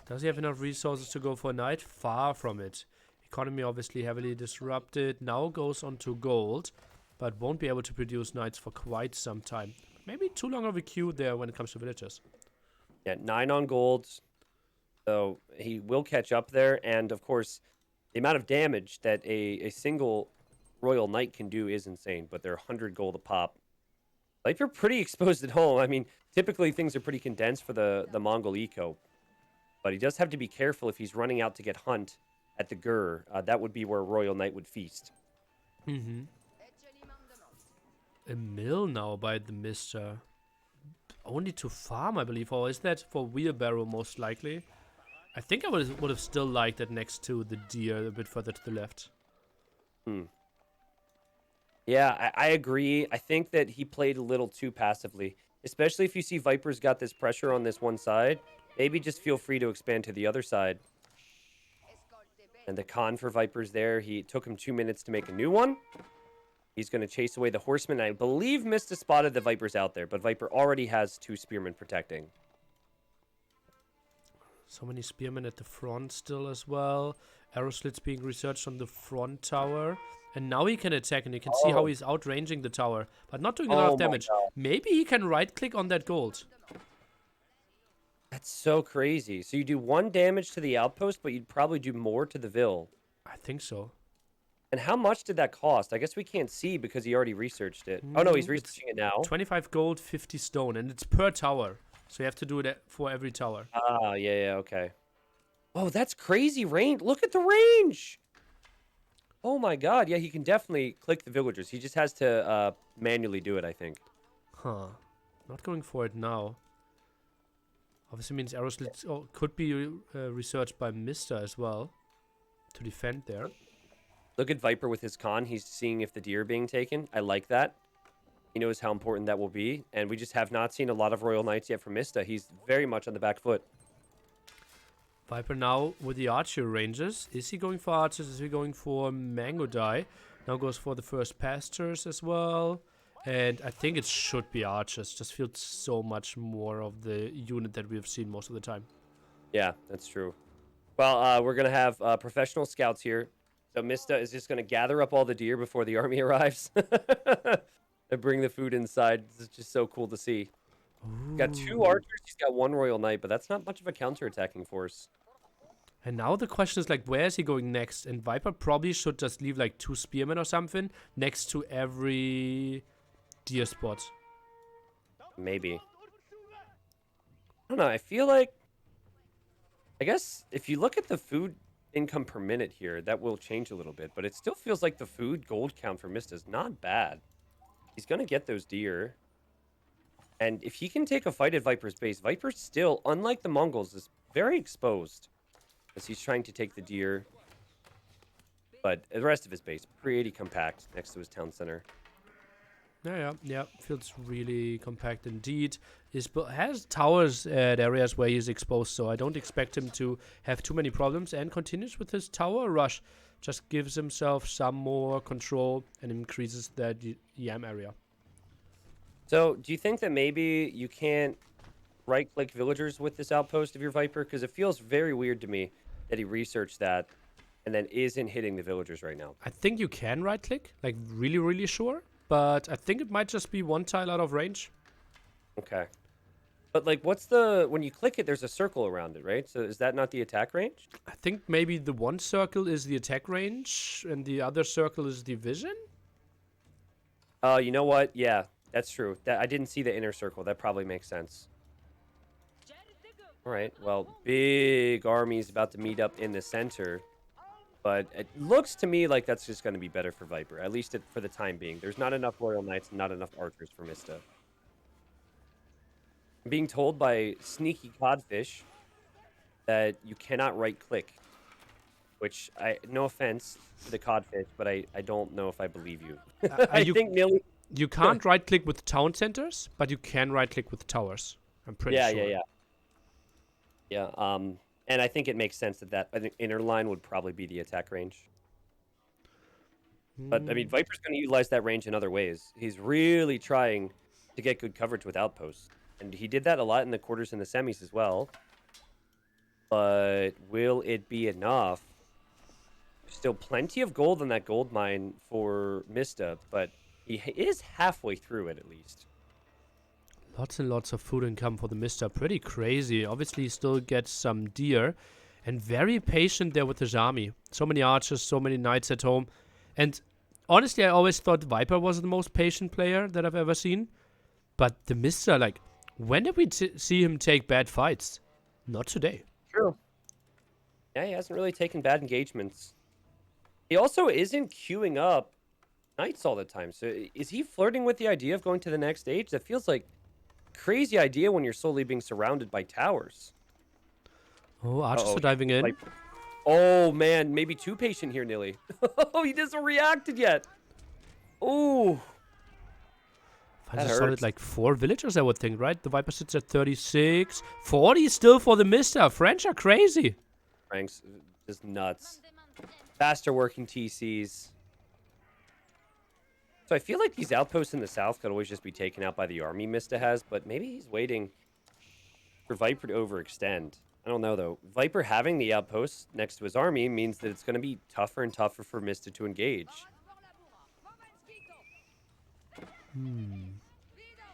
Does he have enough resources to go for a knight? Far from it. Economy obviously heavily disrupted. Now goes on to gold. but won't be able to produce knights for quite some time. Maybe too long of a queue there when it comes to villagers. Yeah, 9 on gold. So he will catch up there. And of course, the amount of damage that a single Royal Knight can do is insane, but they're 100 gold a pop. Like, you're pretty exposed at home. I mean, typically things are pretty condensed for the Mongol eco. But he does have to be careful if he's running out to get hunt at the Gur. That would be where Royal Knight would feast. Mm-hmm. A mill now by TheMista. Only to farm, I believe. Or is that for wheelbarrow most likely? I think I would have still liked that next to the deer a bit further to the left. Yeah, I agree. I think that he played a little too passively, especially if you see Viper's got this pressure on this one side. Maybe just feel free to expand to the other side. And the con for Viper's there. He took him 2 minutes to make a new one. He's going to chase away the horseman. I believe Mista spotted the Vipers out there, but Viper already has 2 spearmen protecting. So many spearmen at the front still as well. Arrow slits being researched on the front tower. And now he can attack, and you can see how he's outranging the tower, but not doing a lot of damage. Maybe he can right-click on that gold. That's so crazy. So you do 1 damage to the outpost, but you'd probably do more to the Vil. I think so. And how much did that cost? I guess we can't see because he already researched it. Oh, no, he's researching it now. 25 gold, 50 stone, and it's per tower. So you have to do it for every tower. Ah, yeah, okay. Oh, that's crazy range. Look at the range. Oh my god. Yeah, he can definitely click the villagers. He just has to manually do it, I think. Huh. Not going for it now. Obviously means arrow slits could be researched by Mista as well. To defend there. Look at Viper with his con. He's seeing if the deer are being taken. I like that. He knows how important that will be. And we just have not seen a lot of Royal Knights yet from Mista. He's very much on the back foot. Viper now with the archer ranges. Is he going for archers? Is he going for mango dye? Now goes for the first pastures as well. And I think it should be archers. Just feels so much more of the unit that we've seen most of the time. Yeah, that's true. Well, we're going to have professional scouts here. So Mista is just going to gather up all the deer before the army arrives. And bring the food inside. It's just so cool to see. He's got 2 archers. He's got 1 Royal Knight, but that's not much of a counter-attacking force. And now the question is, like, where is he going next? And Viper probably should just leave, like, 2 spearmen or something next to every deer spot. Maybe. I don't know. I feel like... I guess if you look at the food income per minute here, that will change a little bit. But it still feels like the food gold count for Mista is not bad. He's going to get those deer. And if he can take a fight at Viper's base, Viper still, unlike the Mongols, is very exposed. As he's trying to take the deer. But the rest of his base, pretty compact next to his town center. Yeah. Feels really compact indeed. Has towers at areas where he's exposed, so I don't expect him to have too many problems. And continues with his tower rush. Just gives himself some more control and increases that yam area. So, do you think that maybe you can't right-click villagers with this outpost of your Viper? Because it feels very weird to me that he researched that and then isn't hitting the villagers right now. I think you can right-click, like really, really sure. But I think it might just be 1 tile out of range. Okay. But, like, what's the... When you click it, there's a circle around it, right? So is that not the attack range? I think maybe the 1 circle is the attack range, and the other circle is the vision? You know what? Yeah, that's true. I didn't see the inner circle. That probably makes sense. All right. Well, big armies about to meet up in the center. But it looks to me like that's just going to be better for Viper, at least for the time being. There's not enough Royal Knights, not enough archers for Mista. I'm being told by Sneaky Codfish that you cannot right-click. Which, no offense to the Codfish, but I don't know if I believe you. I think nearly... You can't right-click with town centers, but you can right-click with towers. I'm pretty sure. Yeah, and I think it makes sense that inner line would probably be the attack range. But, I mean, Viper's going to utilize that range in other ways. He's really trying to get good coverage with outposts. And he did that a lot in the quarters and the semis as well. But will it be enough? There's still plenty of gold in that gold mine for Mista, but He is halfway through it, at least. Lots and lots of food income for the Mister. Pretty crazy. Obviously, he still gets some deer. And very patient there with his army. So many archers, so many knights at home. And honestly, I always thought Viper was the most patient player that I've ever seen. But the Mister, like, when did we see him take bad fights? Not today. True. Yeah, he hasn't really taken bad engagements. He also isn't queuing up knights all the time. So is he flirting with the idea of going to the next stage? That feels like a crazy idea when you're slowly being surrounded by towers. Oh, archers Uh-oh, are diving in. Viper. Oh, man. Maybe too patient here, Nilly. Oh, he hasn't reacted yet. Oh. Finds a solid, like, 4 villagers, I would think, right? The Viper sits at 36. 40 still for the Mister. French are crazy. Frank's just nuts. Faster working TCs. So I feel like these outposts in the south could always just be taken out by the army Mista has, but maybe he's waiting for Viper to overextend. I don't know, though. Viper having the outposts next to his army means that it's going to be tougher and tougher for Mista to engage.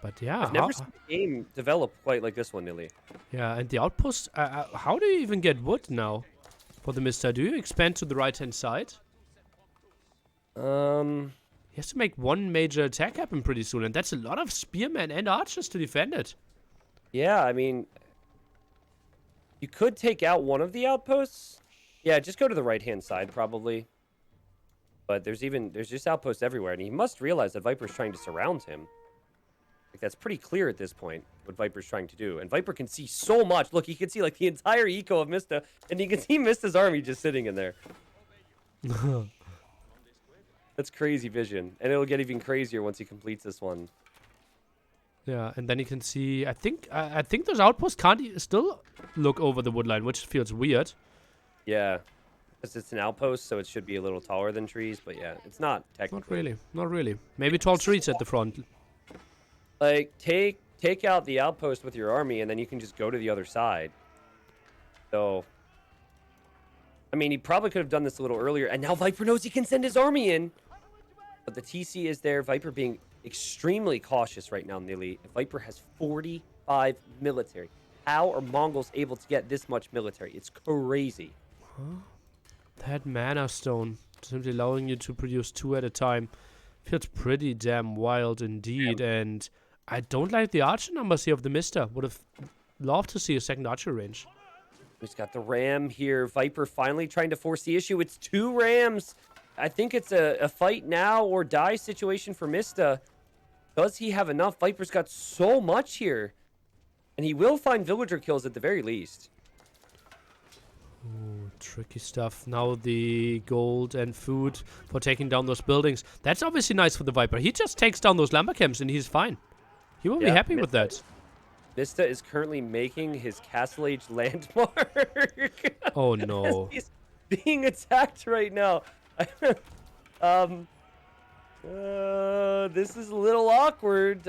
But yeah, I've never seen the game develop quite like this one, Nilly. yeah, and the outpost, how do you even get wood now for the Mister? Do you expand to the right-hand side? He has to make one major attack happen pretty soon, and that's a lot of spearmen and archers to defend it. Yeah, I mean, you could take out one of the outposts. Yeah, just go to the right-hand side, probably. But there's just outposts everywhere, and he must realize that Viper's trying to surround him. Like, that's pretty clear at this point, what Viper's trying to do. And Viper can see so much. Look, he can see, like, the entire eco of Mista, and he can see Mista's army just sitting in there. That's crazy vision. And it'll get even crazier once he completes this one. Yeah, and then you can see, I think those outposts can't still look over the wood line, which feels weird. Yeah. Because it's an outpost, so it should be a little taller than trees, but yeah, it's not technically. Not really. Maybe tall trees at the front. Like, take out the outpost with your army, and then you can just go to the other side. So, I mean, he probably could have done this a little earlier, and now Viper knows he can send his army in. But the TC is there. Viper being extremely cautious right now, Nilly. Viper has 45 military. How are Mongols able to get this much military? It's crazy. Huh? That mana stone, simply allowing you to produce 2 at a time, feels pretty damn wild indeed. And I don't like the archer numbers here of the Mister. Would have loved to see a second archer range. He's got the ram here. Viper finally trying to force the issue. It's 2 rams. I think it's a fight now or die situation for Mista. Does he have enough? Viper's got so much here. And he will find villager kills at the very least. Ooh, tricky stuff. Now the gold and food for taking down those buildings. That's obviously nice for the Viper. He just takes down those lumber camps and he's fine. He will be happy with that. Mista is currently making his Castle Age landmark. Oh no. He's being attacked right now. This is a little awkward.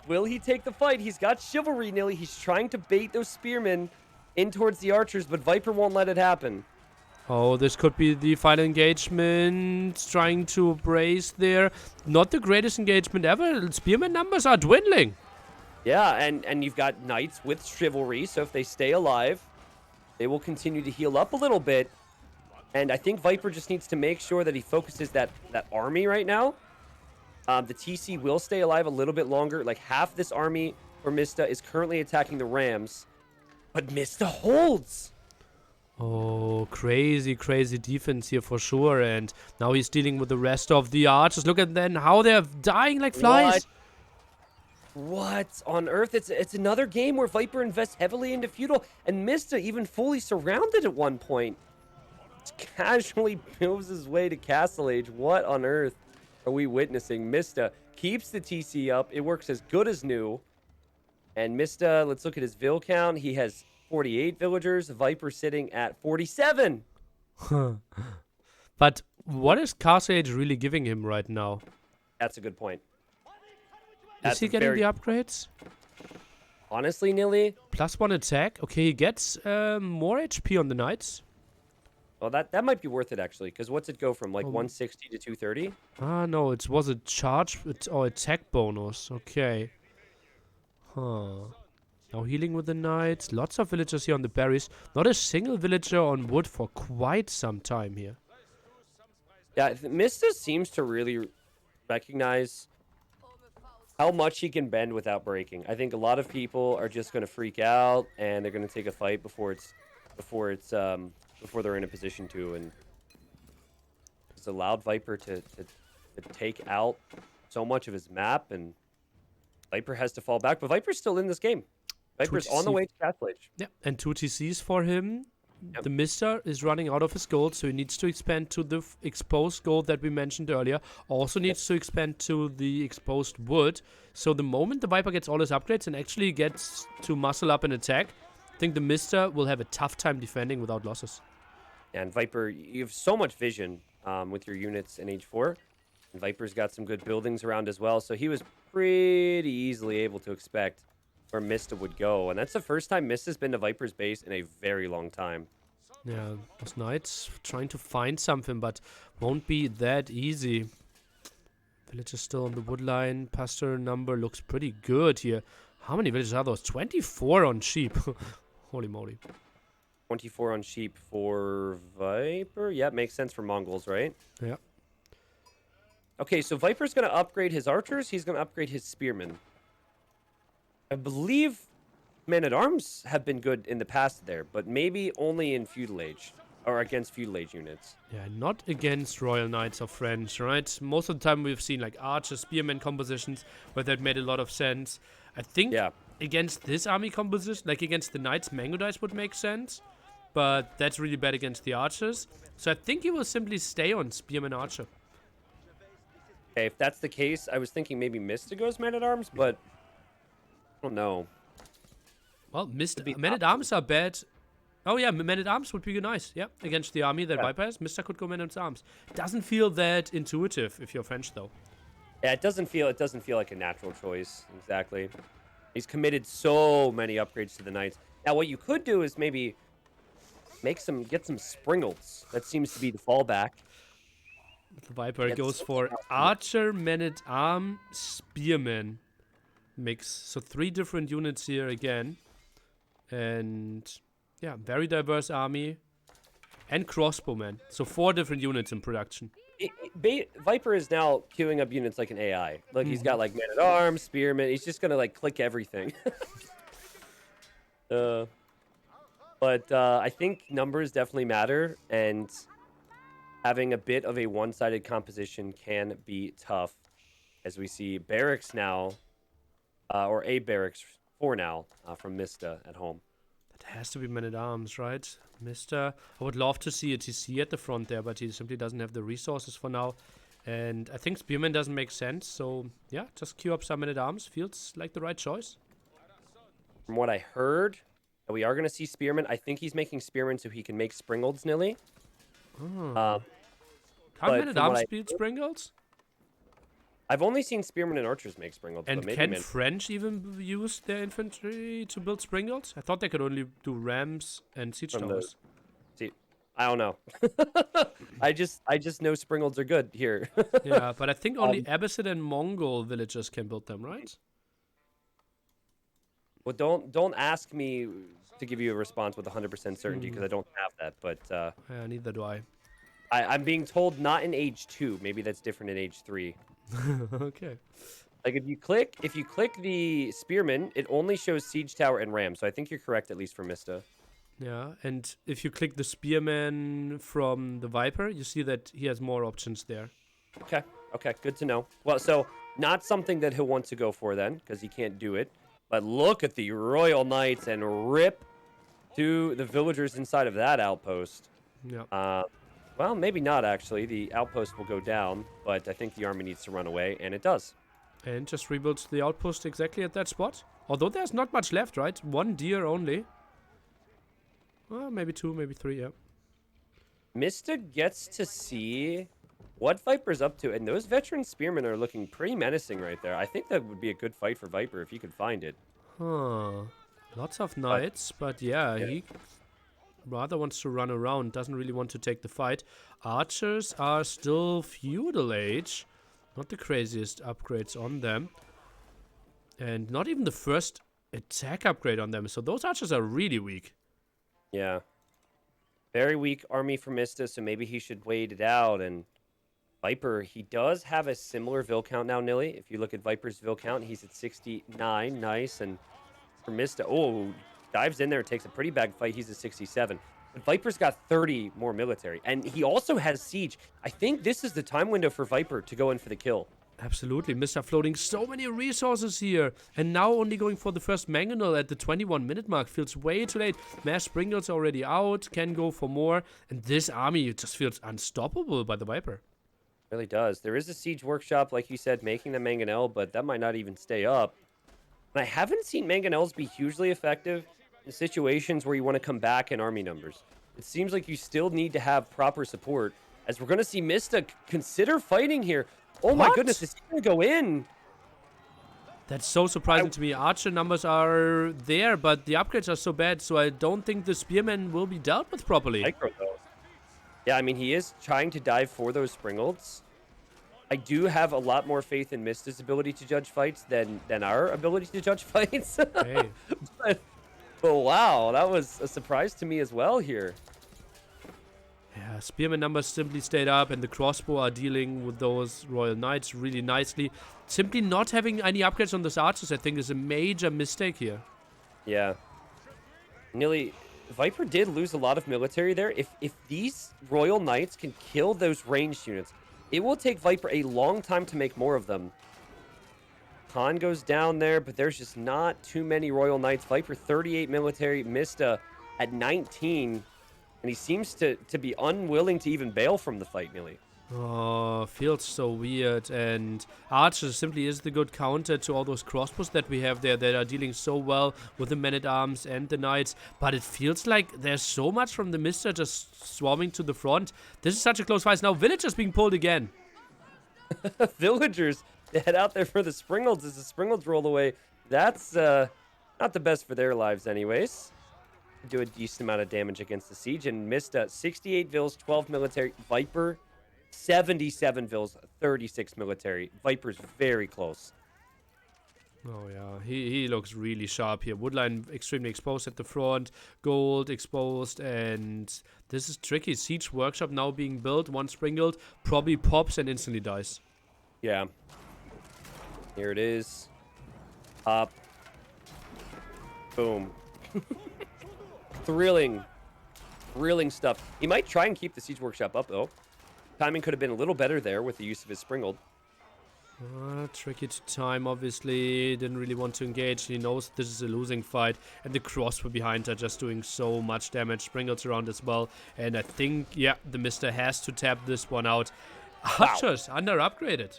Will he take the fight? He's got chivalry, Nilly. He's trying to bait those spearmen in towards the archers, but Viper won't let it happen. Oh, this could be the final engagement. Trying to brace there. Not the greatest engagement ever. Spearman numbers are dwindling. Yeah, and you've got knights with chivalry, so if they stay alive, they will continue to heal up a little bit. And I think Viper just needs to make sure that he focuses that army right now. The TC will stay alive a little bit longer. Like, half this army for Mista is currently attacking the rams. But Mista holds. Oh, crazy, crazy defense here for sure. And now he's dealing with the rest of the archers. Look at then how they're dying like flies. What on earth? It's another game where Viper invests heavily into feudal. And Mista even fully surrounded at one point. Just casually moves his way to Castle Age. What on earth are we witnessing? Mista keeps the TC up. It works as good as new. And Mista, let's look at his vill count. He has 48 villagers. Viper sitting at 47. But what is Castle Age really giving him right now? That's a good point. Is he getting the upgrades? Honestly, Nilly? +1 attack. Okay, he gets more HP on the knights. Well, that might be worth it actually, because what's it go from like Um, 160 to 230? no, it was a charge or attack bonus. Okay. Huh. Now healing with the knights. Lots of villagers here on the berries. Not a single villager on wood for quite some time here. Yeah, Mista seems to really recognize how much he can bend without breaking. I think a lot of people are just going to freak out and they're going to take a fight before they're in a position to, and it's allowed Viper to take out so much of his map, and Viper has to fall back. But Viper's still in this game. Two Viper's on the TC. way to Castle Age. Yeah, and 2 TCs for him. Yep. The Mister is running out of his gold, so he needs to expand to the exposed gold that we mentioned earlier. Also needs to expand to the exposed wood. So the moment the Viper gets all his upgrades and actually gets to muscle up and attack, I think the Mister will have a tough time defending without losses. And Viper, you have so much vision with your units in Age 4. And Viper's got some good buildings around as well, so he was pretty easily able to expect where Mista would go. And that's the first time Mista's been to Viper's base in a very long time. Yeah, those knights trying to find something, but won't be that easy. Village is still on the wood line. Pastor number looks pretty good here. How many villages are those? 24 on sheep. Holy moly. 24 on sheep for Viper. Yeah, makes sense for Mongols, right? Yeah. Okay, so Viper's going to upgrade his archers. He's going to upgrade his spearmen. I believe men-at-arms have been good in the past there, but maybe only in Feudal Age, or against Feudal Age units. Yeah, not against Royal Knights of French, right? Most of the time we've seen like archer, spearman compositions where that made a lot of sense. I think against this army composition, like against the Knights, Mango Dice would make sense, but that's really bad against the archers. So I think he will simply stay on spearman archer. Okay, if that's the case, I was thinking maybe Mista goes men-at-arms, but I don't know. Well, men-at-arms are bad. Oh yeah, men-at-arms would be nice. Yeah, against the army that Viper has, Mista could go men-at-arms. Doesn't feel that intuitive if you're French though. Yeah, it doesn't feel like a natural choice exactly. He's committed so many upgrades to the Knights. Now, what you could do is maybe get some Springles. That seems to be the fallback. The Viper goes for archer, men-at-arm, spearman mix. So 3 different units here again. And yeah, very diverse army. And crossbowmen. So 4 different units in production. Viper is now queuing up units like an AI. Look, he's got like men-at-arms, spearmen. He's just gonna like click everything. But I think numbers definitely matter, and having a bit of a one-sided composition can be tough, as we see barracks now, or a barracks for now from Mista at home. That has to be men-at-arms, right? Mista. I would love to see a TC at the front there, but he simply doesn't have the resources for now. And I think spearman doesn't make sense, so yeah, just queue up some men-at-arms. Feels like the right choice. From what I heard, we are going to see spearmen. I think he's making spearmen so he can make springolds, Nilly. Can't men-at-arms build springolds? I've only seen spearmen and archers make springolds. And can French even use their infantry to build springolds? I thought they could only do rams and siege towers. See, I don't know. I just know springolds are good here. Yeah, but I think only Abbasid and Mongol villagers can build them, right? Well, don't ask me to give you a response with 100% certainty because I don't have that. But yeah, neither do I. I'm being told not in Age 2. Maybe that's different in Age 3. Okay. Like if you click the spearman, it only shows siege tower and ram. So I think you're correct, at least for Mista. Yeah, and if you click the spearman from the Viper, you see that he has more options there. Okay, good to know. Well, so not something that he'll want to go for then, because he can't do it. But look at the Royal Knights and rip to the villagers inside of that outpost. Yeah. Well, maybe not, actually. The outpost will go down, but I think the army needs to run away, and it does. And just rebuilds the outpost exactly at that spot. Although there's not much left, right? 1 deer only. Well, maybe 2, maybe 3, yeah. Mista gets to see what Viper's up to, and those veteran spearmen are looking pretty menacing right there. I think that would be a good fight for Viper if he could find it. Huh. Lots of knights, but yeah, he rather wants to run around, doesn't really want to take the fight. Archers are still feudal age. Not the craziest upgrades on them. And not even the first attack upgrade on them. So those archers are really weak. Yeah. Very weak army for Mista, so maybe he should wait it out. And Viper, he does have a similar Vil count now, Nilly. If you look at Viper's Vil count, he's at 69. Nice. And for Mista, dives in there and takes a pretty bad fight. He's at 67. But Viper's got 30 more military. And he also has siege. I think this is the time window for Viper to go in for the kill. Absolutely. Mr. floating so many resources here. And now only going for the first mangonel at the 21-minute mark. Feels way too late. Mass Springles already out. Can go for more. And this army just feels unstoppable by the Viper. Really does. There is a siege workshop, like you said, making the mangonel, but that might not even stay up. And I haven't seen mangonels be hugely effective in situations where you want to come back in army numbers. It seems like you still need to have proper support, as we're going to see Mista consider fighting here. Oh my goodness, is he going to go in? That's so surprising to me. Archer numbers are there, but the upgrades are so bad, so I don't think the Spearman will be dealt with properly. Micro, though. Yeah, I mean, he is trying to dive for those Springolds. I do have a lot more faith in Mista's ability to judge fights than our ability to judge fights. Hey. but wow, that was a surprise to me as well here. Yeah, Spearman numbers simply stayed up, and the crossbow are dealing with those Royal Knights really nicely. Simply not having any upgrades on those archers, I think, is a major mistake here. Yeah. Nearly, Viper did lose a lot of military there. If these Royal Knights can kill those ranged units, it will take Viper a long time to make more of them. Khan goes down there, but there's just not too many Royal Knights. Viper 38 military, Mista at 19. And he seems to be unwilling to even bail from the fight, Millie. Oh, feels so weird. And Archer simply is the good counter to all those crossbows that we have there that are dealing so well with the men-at-arms and the knights. But it feels like there's so much from the Mista just swarming to the front. This is such a close fight. Now villagers being pulled again. Villagers, they head out there for the Springolds as the Springolds roll away. That's not the best for their lives anyways. Do a decent amount of damage against the siege. And Mista, 68 Vils, 12 military. Viper, 77 Vils, 36 military. Viper's very close. Oh, yeah. He looks really sharp here. Woodline extremely exposed at the front. Gold exposed. And this is tricky. Siege Workshop now being built. One Springald probably pops and instantly dies. Yeah. Here it is. Up. Boom. Thrilling stuff. He might try and keep the Siege Workshop up, though. Timing could have been a little better there with the use of his Springald. Tricky to time, obviously. Didn't really want to engage. He knows this is a losing fight. And the crossbow behind are just doing so much damage. Springalds around as well. And I think, yeah, the Mista has to tap this one out. Archers under-upgraded.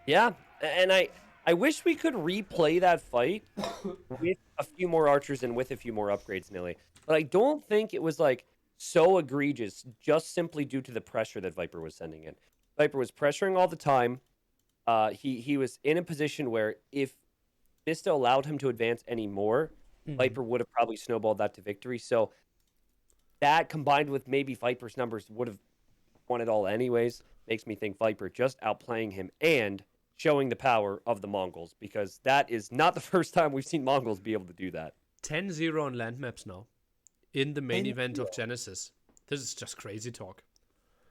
Yeah, and I wish we could replay that fight with a few more archers and with a few more upgrades, Nilly. But I don't think it was, like, so egregious just simply due to the pressure that Viper was sending in. Viper was pressuring all the time. He was in a position where if Mista allowed him to advance anymore, Viper would have probably snowballed that to victory. So that combined with maybe Viper's numbers would have won it all anyways, makes me think Viper just outplaying him and showing the power of the Mongols, because that is not the first time we've seen Mongols be able to do that. 10-0 on land maps now in the main event of Genesis. This is just crazy talk.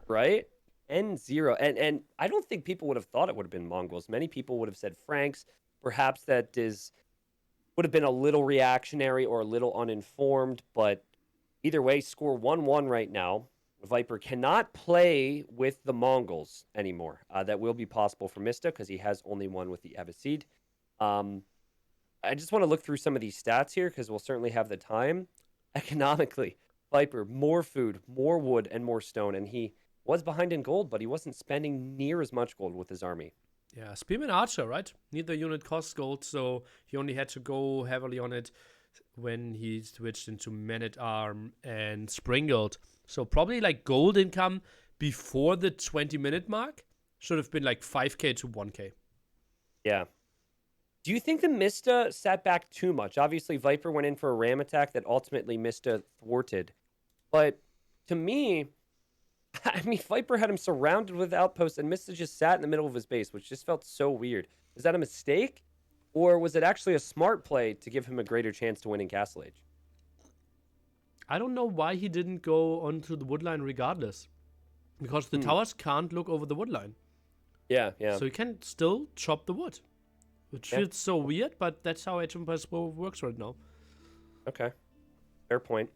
Right? N0. And I don't think people would have thought it would have been Mongols. Many people would have said Franks. Perhaps that would have been a little reactionary or a little uninformed, but either way, score 1-1 right now. Viper cannot play with the Mongols anymore. That will be possible for Mista because he has only one with the Abbasid. I just want to look through some of these stats here because we'll certainly have the time. Economically, Viper, more food, more wood, and more stone. And he was behind in gold, but he wasn't spending near as much gold with his army. Yeah, Spearman Archer, right? Neither unit costs gold, so he only had to go heavily on it when he switched into Man-at-Arm and Springald. So probably like gold income before the 20-minute mark should have been like 5k to 1k. Yeah. Do you think the Mista sat back too much? Obviously, Viper went in for a ram attack that ultimately Mista thwarted. But to me, I mean, Viper had him surrounded with outposts, and Mista just sat in the middle of his base, which just felt so weird. Was that a mistake? Or was it actually a smart play to give him a greater chance to win in Castle Age? I don't know why he didn't go onto the woodline regardless. Because the Hmm. towers can't look over the woodline. Yeah, yeah, So he can still chop the wood. Which yeah. feels so weird, but that's how Age of Empires works right now. Okay, fair point.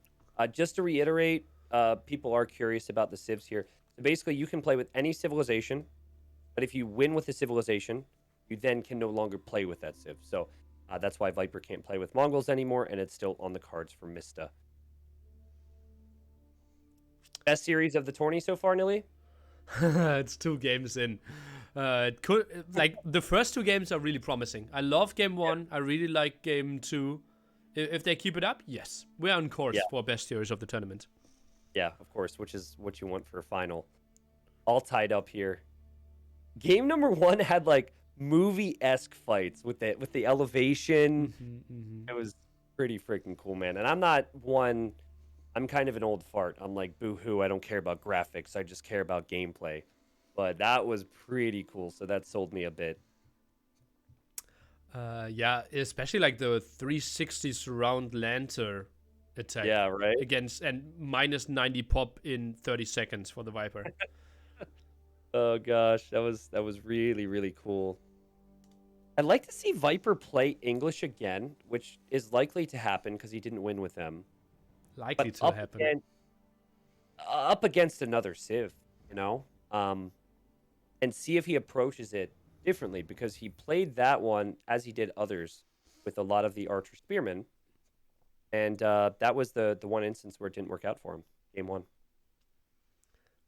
Just to reiterate, people are curious about the civs here. So basically, you can play with any civilization, but if you win with the civilization, you then can no longer play with that civ. So that's why Viper can't play with Mongols anymore, and it's still on the cards for Mista. Best series of the tourney so far, Nilly? It's 2 games in. It could like the first 2 games are really promising. I love game Yeah. one. I really like game two. If they keep it up, yes, we're on course Yeah, for best series of the tournament. yeah, of course, which is what you want for a final. All tied up here. Game number one had like movie-esque fights with the elevation. It was pretty freaking cool, man. And I'm not one. I'm kind of an old fart. I'm like, boo-hoo, I don't care about graphics. I just care about gameplay. But that was pretty cool, so that sold me a bit. Yeah, especially like the 360 surround lancer attack Yeah, right? against and minus 90 pop in 30 seconds for the Viper. Oh gosh, that was really, really cool. I'd like to see Viper play English again, which is likely to happen because he didn't win with them. Likely But to happen. up against another Civ, you know? And see if he approaches it differently because he played that one as he did others with a lot of the Archer Spearmen. And that was the one instance where it didn't work out for him, game one.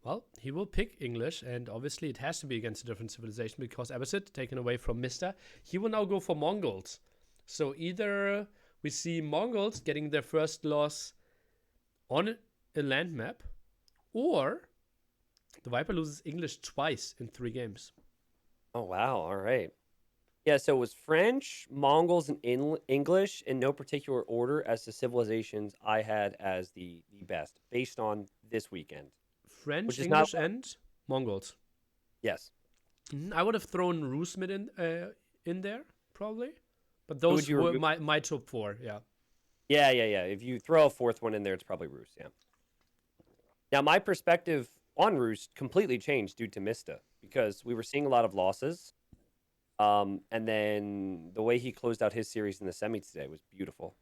Well, he will pick English, and obviously it has to be against a different civilization because Abbasid taken away from Mista. He will now go for Mongols. So either we see Mongols getting their first loss on a land map, or the Viper loses English twice in 3 games. Oh, wow. All right. Yeah, so it was French, Mongols, and English in no particular order as the civilizations I had as the best based on this weekend, which French, is not. English, and Mongols. Yes. I would have thrown Rusmid in there probably, but Who would those you were remove? my top four. Yeah. Yeah, yeah, yeah. If you throw a fourth one in there, it's probably Rus. Yeah. Now, my perspective on Rus completely changed due to Mista because we were seeing a lot of losses. And then the way he closed out his series in the semis today was beautiful.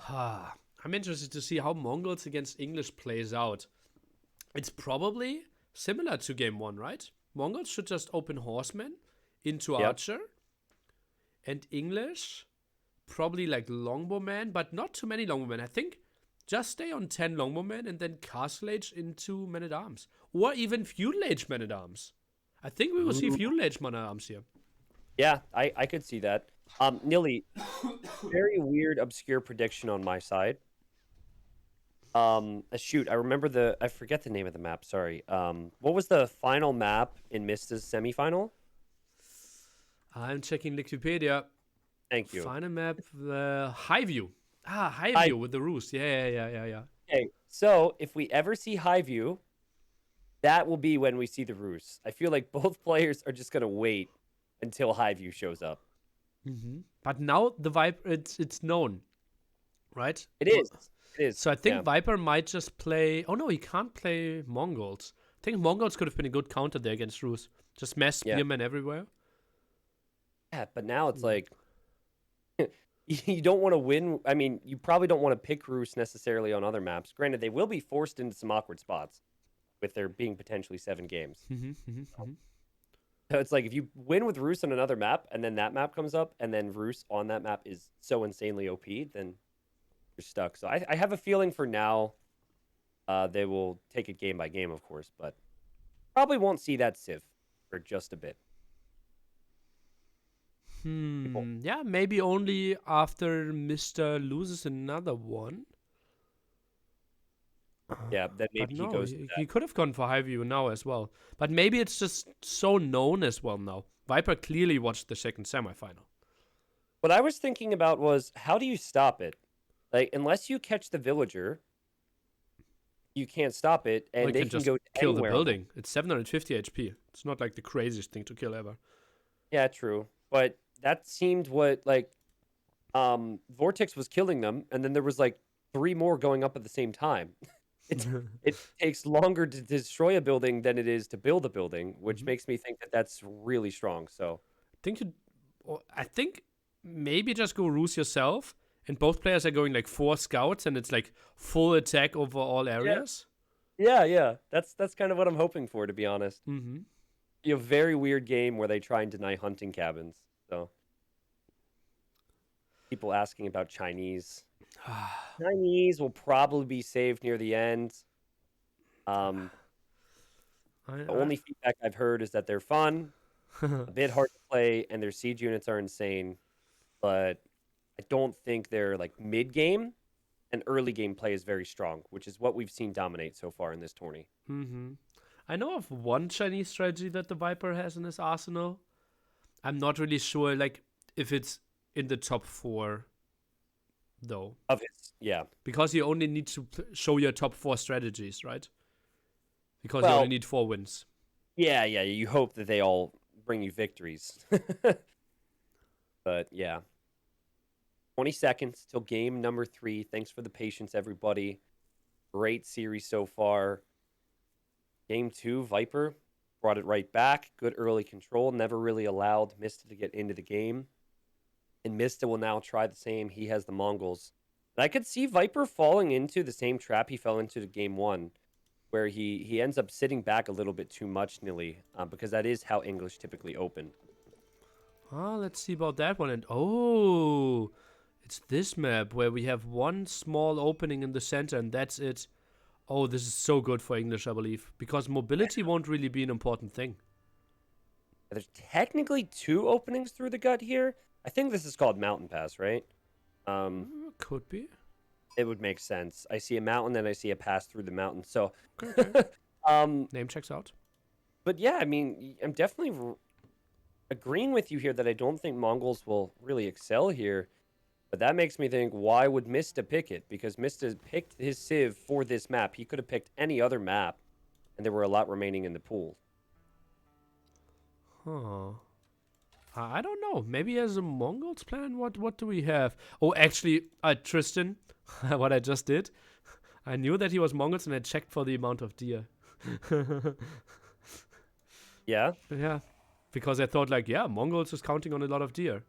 I'm interested to see how Mongols against English plays out. It's probably similar to game one, right? Mongols should just open horsemen into Yep. archer, and English probably like longbowmen, but not too many longbowmen. I think just stay on 10 longbowmen and then castle age into men at arms, or even feudal age men at arms. I think we will see Ooh. feudal age men at arms here. Yeah, I could see that. Nilly, very weird, obscure prediction on my side. Shoot, I forget the name of the map. Sorry. What was the final map in Mista's semifinal? I'm checking Wikipedia. Thank you. Final map, Highview. I Highview with the roost. Yeah. Okay, so if we ever see High View, that will be when we see the Roos. I feel like both players are just gonna wait until High View shows up. But now the Viper, it's known, right? It is. It is. So I think Yeah. Viper might just play. Oh no, he can't play Mongols. I think Mongols could have been a good counter there against Rus. Just mass Yeah. spearmen everywhere. Yeah, but now it's like you don't want to win. I mean, you probably don't want to pick Roos necessarily on other maps. Granted, they will be forced into some awkward spots with there being potentially 7 games. So it's like if you win with Roos on another map and then that map comes up and then Roos on that map is so insanely OP, then you're stuck. So I have a feeling for now they will take it game by game, of course, but probably won't see that Civ for just a bit. People, Yeah, maybe only after Mister loses another one. yeah, then But maybe he no, goes to he that. could have gone for Highview now as well. But maybe it's just so known as well now. Viper clearly watched the second semifinal. What I was thinking about was, how do you stop it? Like, unless you catch the villager, you can't stop it, Or and you they can can just go kill the anywhere on the. building. It's 750 HP. It's not like the craziest thing to kill ever. Yeah, true. But that seemed what, like, Vortex was killing them, and then there was like 3 more going up at the same time. It takes longer to destroy a building than it is to build a building, which makes me think that that's really strong. So I think maybe just go Ruse yourself, and both players are going like 4 scouts, and it's like full attack over all areas. yeah, that's kind of what I'm hoping for, to be honest. Mm-hmm. Be a very weird game where they try and deny hunting cabins. So people asking about Chinese. Chinese will probably be saved near the end. The only feedback I've heard is that they're fun, a bit hard to play, and their siege units are insane. But I don't think they're like mid game, and early game play is very strong, which is what we've seen dominate so far in this tourney. Mm-hmm. I know of one Chinese strategy that the Viper has in his arsenal. I'm not really sure, like, if it's in the top 4, though. Of his, yeah. Because you only need to show your top 4 strategies, right? Because you Well, only need 4 wins. yeah. You hope that they all bring you victories. But yeah. 20 seconds till game number 3. Thanks for the patience, everybody. Great series so far. Game 2, Viper brought it right back. Good early control. Never really allowed Mista to get into the game. And Mista will now try the same. He has the Mongols. And I could see Viper falling into the same trap he fell into game 1, where he ends up sitting back a little bit too much, Nilly, because that is how English typically open. Let's see about that one. And oh, it's this map where we have one small opening in the center, and that's it. Oh, this is so good for English, I believe, because mobility won't really be an important thing. There's technically 2 openings through the gut here. I think this is called Mountain Pass, right? Could be. It would make sense. I see a mountain, and I see a pass through the mountain. So, Okay. Name checks out. But yeah, I mean, I'm definitely agreeing with you here that I don't think Mongols will really excel here. But that makes me think, why would Mista pick it? Because Mista picked his Civ for this map. He could have picked any other map, and there were a lot remaining in the pool. Huh. I don't know. Maybe as a Mongols plan, what do we have? Oh, actually, Tristan, what I just did, I knew that he was Mongols, and I checked for the amount of deer. Yeah? Yeah. Because I thought, like, yeah, Mongols is counting on a lot of deer.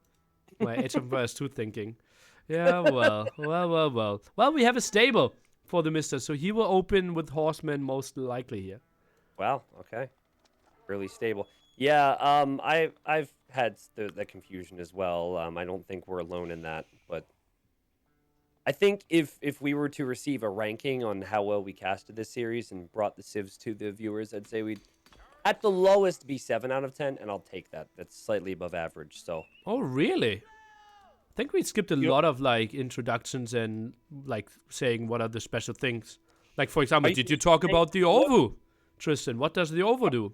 My Age of Empires 2 thinking. Yeah, well. Well, we have a stable for the Mister, so he will open with horsemen most likely here. Wow, okay. Really stable. Yeah, I've had the confusion as well. I don't think we're alone in that, but I think if we were to receive a ranking on how well we casted this series and brought the civs to the viewers, I'd say we'd at the lowest be 7 out of 10, and I'll take that. That's slightly above average. So. Oh, really? I think we skipped a lot of like introductions and like saying what are the special things. Like, for example, did you talk about the OVU, Tristan? What does the OVU do?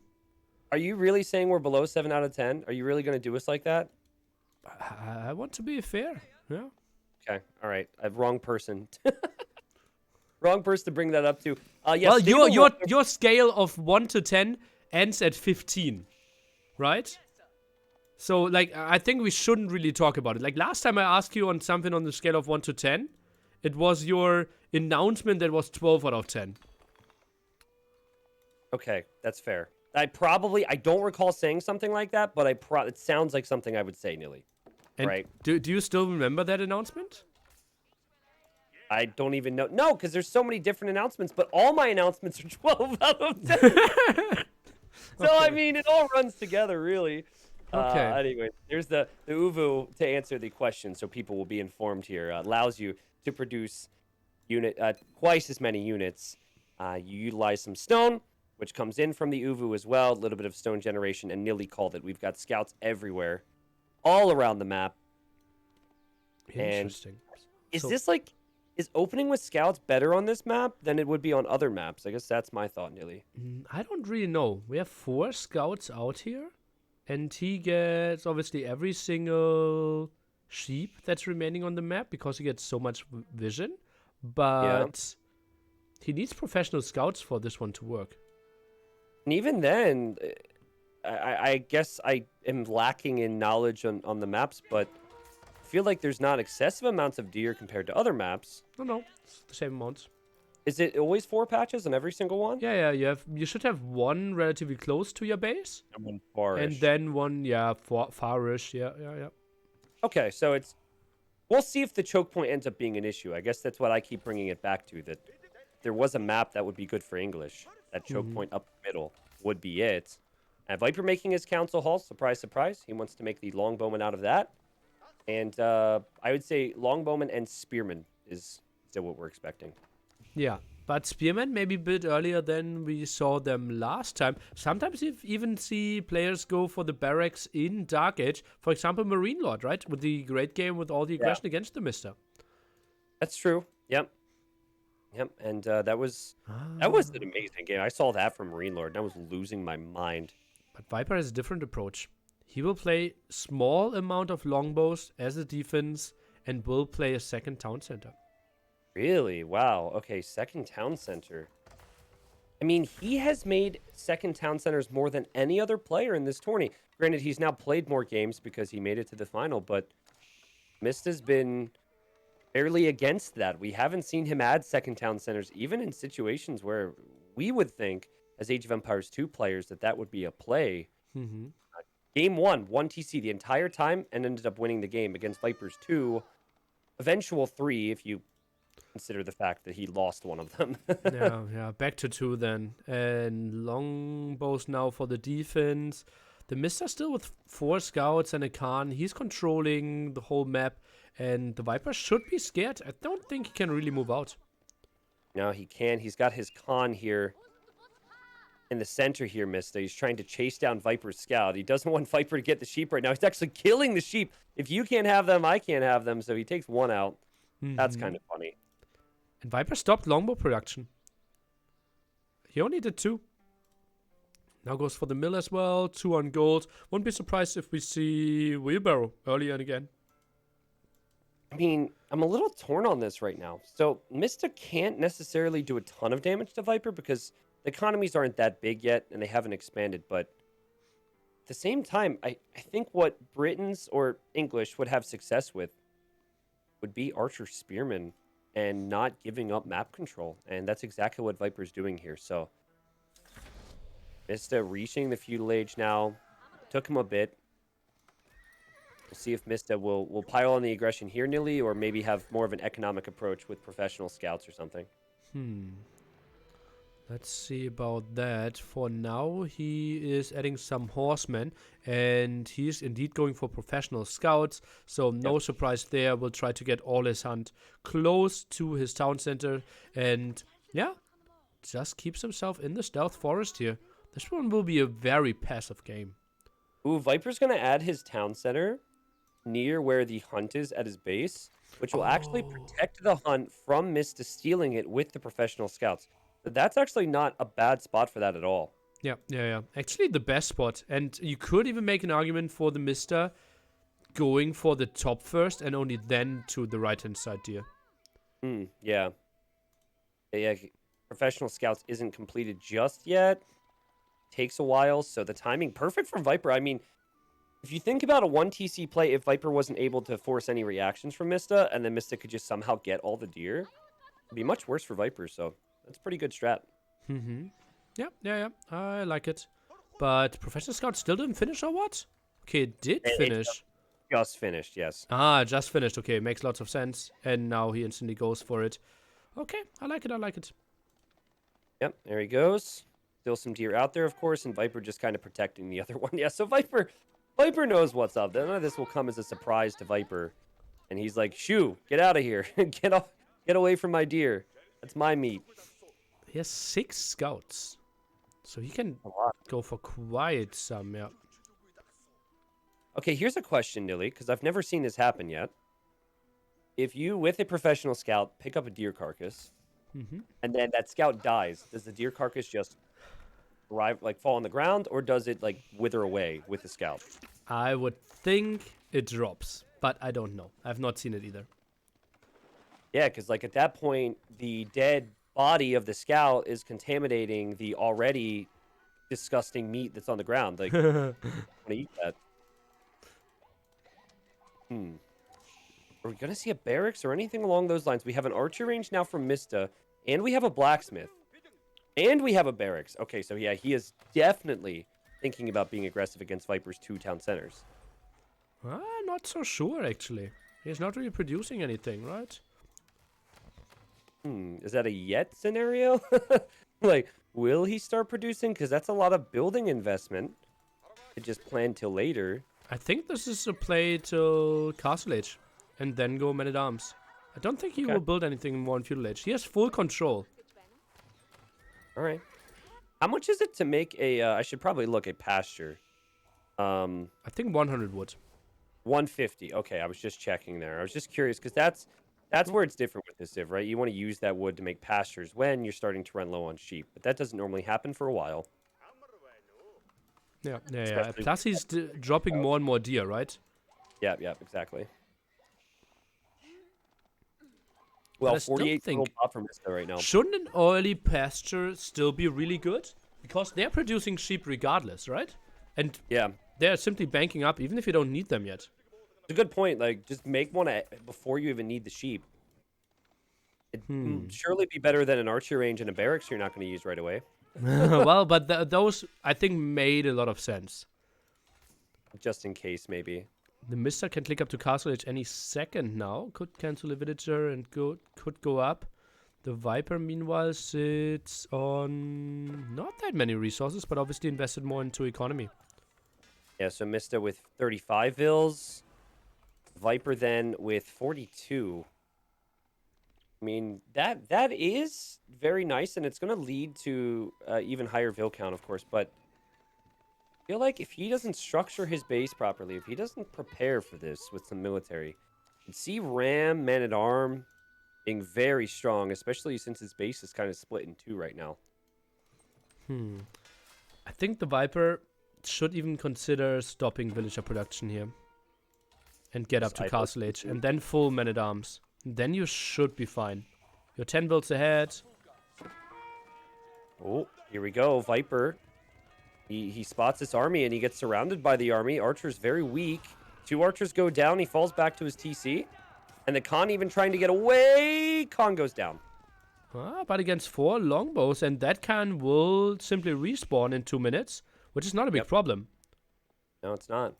Are you really saying we're below 7 out of 10? Are you really going to do us like that? I want to be fair. Yeah. Okay. All right. I've wrong person. Wrong person to bring that up to. Well, your scale of 1 to 10 ends at 15, right? So, like, I think we shouldn't really talk about it. Like, last time I asked you on something on the scale of 1 to 10, it was your announcement that was 12 out of 10. Okay, that's fair. I don't recall saying something like that, but it sounds like something I would say, Nilly. And right? Do you still remember that announcement? I don't even know. No, because there's so many different announcements, but all my announcements are 12 out of 10. So, okay. I mean, it all runs together, really. Okay. Anyway, there's the UVU to answer the question, so people will be informed here. Allows you to produce twice as many units. You utilize some stone, which comes in from the UVU as well. A little bit of stone generation, and Nilly called it. We've got scouts everywhere, all around the map. Interesting. And is opening with scouts better on this map than it would be on other maps? I guess that's my thought, Nilly. I don't really know. We have 4 scouts out here. And he gets obviously every single sheep that's remaining on the map because he gets so much vision. Yeah. But he needs professional scouts for this one to work. And even then, I guess I am lacking in knowledge on the maps, but I feel like there's not excessive amounts of deer compared to other maps. No, it's the same amount. Is it always 4 patches on every single one? Yeah, you should have one relatively close to your base, And one and farish. then one farish. Yeah. Okay, so we'll see if the choke point ends up being an issue. I guess that's what I keep bringing it back to, that there was a map that would be good for English. That choke point up the middle would be it. And Viper making his council hall, surprise, surprise. He wants to make the longbowman out of that. And I would say longbowman and spearman is still what we're expecting. Yeah, but Spearmen maybe a bit earlier than we saw them last time. Sometimes you even see players go for the barracks in Dark Age. For example, Marine Lord, right? With the great game with all the aggression against the Mister. That's true. Yep. And that was an amazing game. I saw that from Marine Lord, and I was losing my mind. But Viper has a different approach. He will play small amount of longbows as a defense and will play a second town center. Really? Wow. Okay, second town center. I mean, he has made second town centers more than any other player in this tourney. Granted, he's now played more games because he made it to the final, but Mista's been fairly against that. We haven't seen him add second town centers, even in situations where we would think, as Age of Empires 2 players, that would be a play. Game 1 TC the entire time, and ended up winning the game against Vipers 2. Eventual 3, if you consider the fact that he lost one of them. yeah. Back to 2 then. And longbows now for the defense. The Mister still with 4 scouts and a Khan. He's controlling the whole map. And the Viper should be scared. I don't think he can really move out. No, he can. He's got his Khan here in the center here, Mista. He's trying to chase down Viper's scout. He doesn't want Viper to get the sheep right now. He's actually killing the sheep. If you can't have them, I can't have them. So he takes one out. That's kind of funny. And Viper stopped longbow production. He only did 2. Now goes for the mill as well. 2 on gold. Won't be surprised if we see wheelbarrow earlier and again. I mean, I'm a little torn on this right now. So Mista can't necessarily do a ton of damage to Viper because the economies aren't that big yet and they haven't expanded. But at the same time, I think what Britons or English would have success with would be Archer Spearman and not giving up map control. And that's exactly what Viper's doing here. So Mista reaching the feudal age now. Took him a bit. We'll see if Mista will pile on the aggression here, Nilly, or maybe have more of an economic approach with professional scouts or something. Let's see about that. For now, he is adding some horsemen, and he's indeed going for professional scouts. So no surprise there. We'll try to get all his hunt close to his town center, and yeah, just keeps himself in the stealth forest here. This one will be a very passive game. Ooh, Viper's going to add his town center near where the hunt is at his base, which will actually protect the hunt from Mista stealing it with the professional scouts. But that's actually not a bad spot for that at all. Yeah. Actually, the best spot. And you could even make an argument for the Mister going for the top first and only then to the right-hand side here. Yeah. Professional scouts isn't completed just yet. Takes a while, so the timing perfect for Viper. I mean, if you think about a 1TC play, if Viper wasn't able to force any reactions from Mista, and then Mista could just somehow get all the deer, it'd be much worse for Viper, so that's a pretty good strat. Yeah. I like it. But Professional Scout still didn't finish or what? Okay, it did finish. Just finished, yes. Just finished. Okay, makes lots of sense. And now he instantly goes for it. Okay, I like it. Yep, there he goes. Still some deer out there, of course, and Viper just kind of protecting the other one. Yeah, so Viper knows what's up. None of this will come as a surprise to Viper. And he's like, shoo, get out of here. Get away from my deer. That's my meat. He has 6 scouts. So he can go for quite some, yeah. Okay, here's a question, Nilly, because I've never seen this happen yet. If you, with a professional scout, pick up a deer carcass, and then that scout dies, does the deer carcass just arrive, like fall on the ground, or does it like wither away with the scout? I would think it drops, but I don't know. I've not seen it either. Yeah, because like at that point, the dead body of the scout is contaminating the already disgusting meat that's on the ground. Like, I want to eat that. Hmm. Are we gonna see a barracks or anything along those lines? We have an archer range now from Mista, and we have a blacksmith, and we have a barracks. Okay, so yeah, he is definitely thinking about being aggressive against Viper's 2 town centers. Not so sure, actually. He's not really producing anything, right? Is that a yet scenario? Like, will he start producing? Because that's a lot of building investment. To just plan till later. I think this is a play till Castle Age, and then go Man-at-Arms. I don't think he Okay. will build anything more in Feudal Age. He has full control. All right. How much is it to make a? I should probably look at pasture. I think 100 wood. 150. Okay, I was just checking there. I was just curious because that's where it's different with this Civ, right? You want to use that wood to make pastures when you're starting to run low on sheep, but that doesn't normally happen for a while. Yeah. Especially Plus, he's dropping more and more deer, right? Yeah, exactly. But Well, I still 48 total think- pop from this right now. Shouldn't an early pasture still be really good? Because they're producing sheep regardless, right? And Yeah, they're simply banking up even if you don't need them yet. it's a good point. Like, just make one before you even need the sheep. It'd surely be better than an archer range and a barracks you're not going to use right away. Well, but those, I think, made a lot of sense. Just in case, maybe. The Mista can click up to Castle Age any second now. Could cancel a villager and could go up. The Viper, meanwhile, sits on not that many resources, but obviously invested more into economy. Yeah, so Mista with 35 vills. Viper then with 42. I mean, that is very nice, and it's going to lead to even higher vill count, of course. But I feel like if he doesn't structure his base properly, if he doesn't prepare for this with some military, you'd see Ram, Man-at-Arm being very strong, especially since his base is kind of split in two right now. I think the Viper should even consider stopping villager production here. And get up to I Castle hope Age. so. And then full Man-at-Arms. Then you should be fine. You're 10 builds ahead. Oh, here we go. Viper. He spots this army, and he gets surrounded by the army. Archer's very weak. 2 archers go down. He falls back to his TC. And the Khan even trying to get away. Khan goes down. But against 4 longbows, and that can will simply respawn in 2 minutes, which is not a big problem. No, it's not.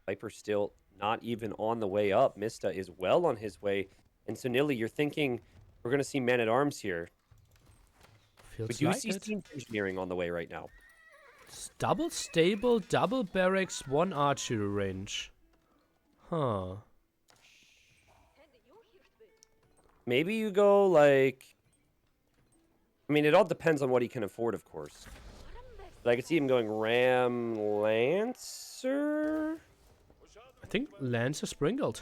Viper still not even on the way up. Mista is well on his way. And so, Nilly, you're thinking we're going to see men-at-arms here. Feels We do like see it. steam engineering on the way right now. It's double stable, double barracks, 1 archery range. Huh. Maybe you go like... I mean, it all depends on what he can afford, of course. But I could see him going Ram Lancer? I think Lancer sprinkled.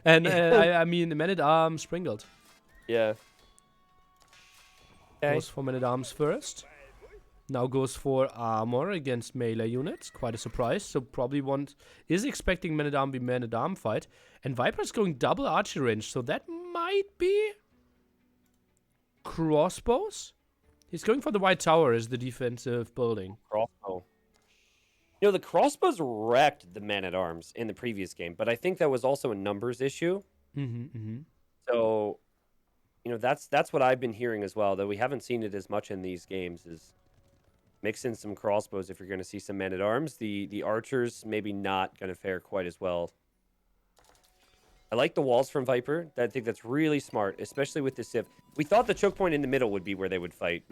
And I mean, Man-at-Arms sprinkled. Yeah. Okay. Goes for Man-at-Arms first. Now goes for armor against melee units. Quite a surprise. So probably is expecting Man-at-Arm be Man-at-Arm fight. And Viper's going double archery range. So that might be crossbows. He's going for the White Tower as the defensive building. Crossbow. You know, the crossbows wrecked the men-at-arms in the previous game, but I think that was also a numbers issue. So, you know, that's what I've been hearing as well, though we haven't seen it as much in these games, is mix in some crossbows if you're going to see some men-at-arms. The archers maybe not going to fare quite as well. I like the walls from Viper. I think that's really smart, especially with the Civ. We thought the choke point in the middle would be where they would fight,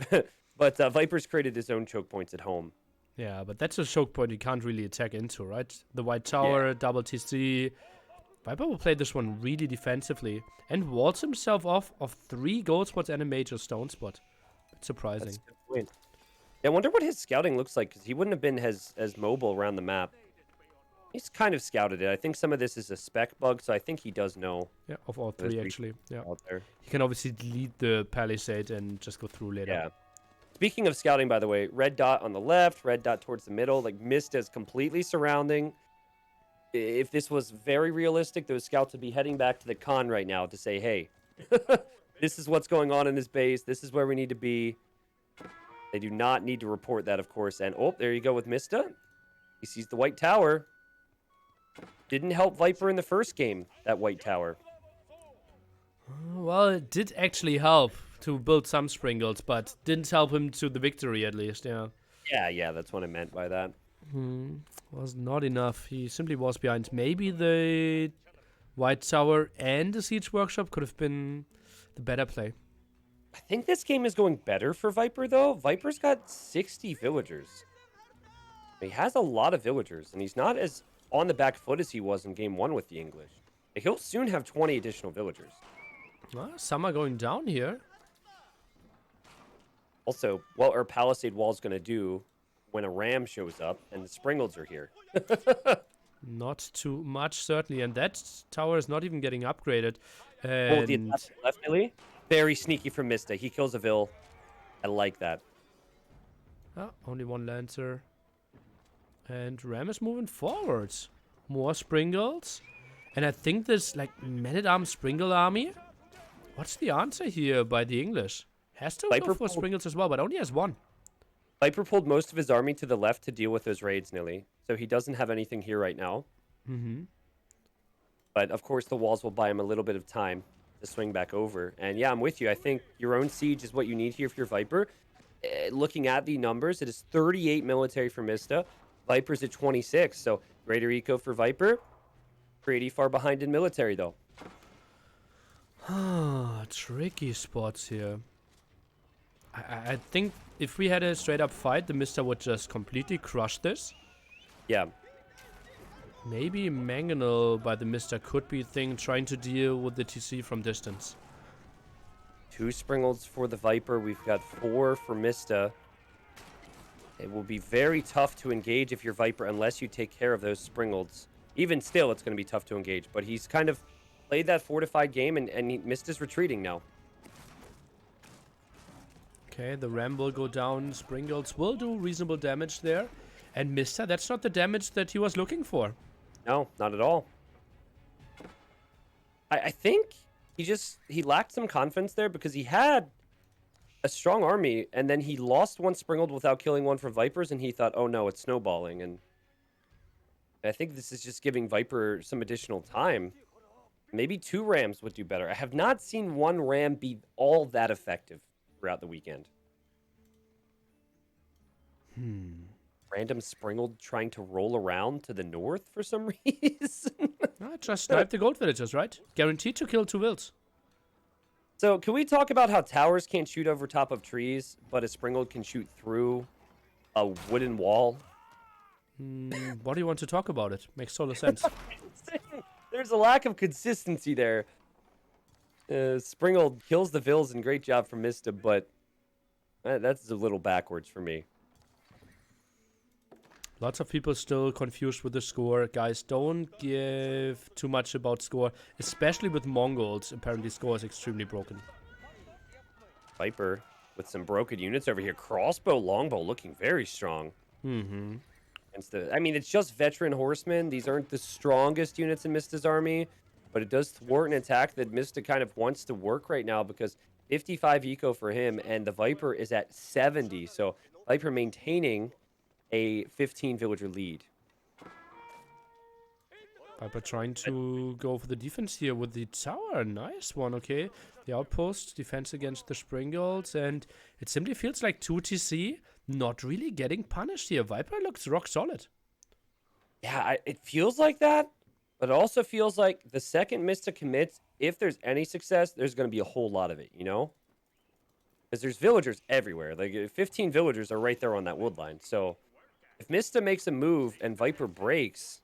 but Viper's created his own choke points at home. Yeah, but that's a choke point you can't really attack into, right? The White Tower, double TC. Viper will play this one really defensively and walls himself off of 3 gold spots and a major stone spot. It's surprising. That's a good point. Yeah, I wonder what his scouting looks like, because he wouldn't have been as mobile around the map. He's kind of scouted it. I think some of this is a spec bug, so I think he does know Yeah, of all There's 3 three actually. Yeah, out there. he can obviously delete the palisade and just go through later. Yeah. Speaking of scouting, by the way, red dot on the left, red dot towards the middle. Like, Mista is completely surrounding. If this was very realistic, those scouts would be heading back to the con right now to say, hey, this is what's going on in this base. This is where we need to be. They do not need to report that, of course. And, oh, there you go with Mista. He sees the white tower. Didn't help Viper in the first game, that white tower. Well, it did actually help to build some sprinkles, but didn't help him to the victory at least, yeah. Yeah, that's what I meant by that. Was not enough. He simply was behind. Maybe the White Tower and the Siege Workshop could have been the better play. I think this game is going better for Viper, though. Viper's got 60 villagers. He has a lot of villagers, and he's not as on the back foot as he was in Game 1 with the English. He'll soon have 20 additional villagers. Well, some are going down here. Also, what are Palisade Walls going to do when a ram shows up and the Springolds are here? Not too much, certainly. And that tower is not even getting upgraded. Oh, the And attack left, Millie. Very sneaky from Mista. He kills a Vill. I like that. only one Lancer. And Ram is moving forwards. More Springles. And I think this, like, Man-at-Arms Springle army. What's the answer here by the English? Has to Viper go for Springles as well, but only has one. Viper pulled most of his army to the left to deal with those raids, Nilly. So he doesn't have anything here right now. But, of course, the walls will buy him a little bit of time to swing back over. And, yeah, I'm with you. I think your own siege is what you need here for your Viper. Looking at the numbers, it is 38 military for Mista. Viper's at 26. So, greater eco for Viper. Pretty far behind in military, though. Tricky spots here. I think if we had a straight up fight, the Mista would just completely crush this. Yeah. Maybe Mangonel by the Mista could be a thing trying to deal with the TC from distance. 2 Springolds for the Viper. We've got 4 for Mista. It will be very tough to engage if you're Viper unless you take care of those Springolds. Even still, it's going to be tough to engage. But he's kind of played that fortified game, and Mista's retreating now. Okay, the Ram will go down. Springles will do reasonable damage there. And Mista, that's not the damage that he was looking for. No, not at all. I think he lacked some confidence there because he had a strong army, and then he lost one Springold without killing one for Vipers, and he thought, oh no, it's snowballing. And I think this is just giving Viper some additional time. Maybe 2 Rams would do better. I have not seen 1 Ram be all that effective throughout the weekend. Random Springold trying to roll around to the north for some reason. Just snipe the gold villagers, right? Guaranteed to kill 2 wills. So, can we talk about how towers can't shoot over top of trees, but a Springold can shoot through a wooden wall? What do you want to talk about it? Makes total sense. There's a lack of consistency there. Springold kills the Vills, and great job from Mista, but that's a little backwards for me. Lots of people still confused with the score. Guys, don't give too much about score. Especially with Mongols. Apparently score is extremely broken. Viper with some broken units over here. Crossbow, longbow looking very strong. I mean, it's just veteran horsemen. These aren't the strongest units in Mista's army. But it does thwart an attack that Mista kind of wants to work right now because 55 eco for him. And the Viper is at 70. So Viper maintaining a 15 villager lead. Viper trying to go for the defense here with the tower. Nice one, okay. The outpost, defense against the Springolds, and it simply feels like 2 TC not really getting punished here. Viper looks rock solid. Yeah, it feels like that, but it also feels like the second Mista commits, if there's any success, there's going to be a whole lot of it, you know? Because there's villagers everywhere. Like, 15 villagers are right there on that wood line, so if Mista makes a move and Viper breaks,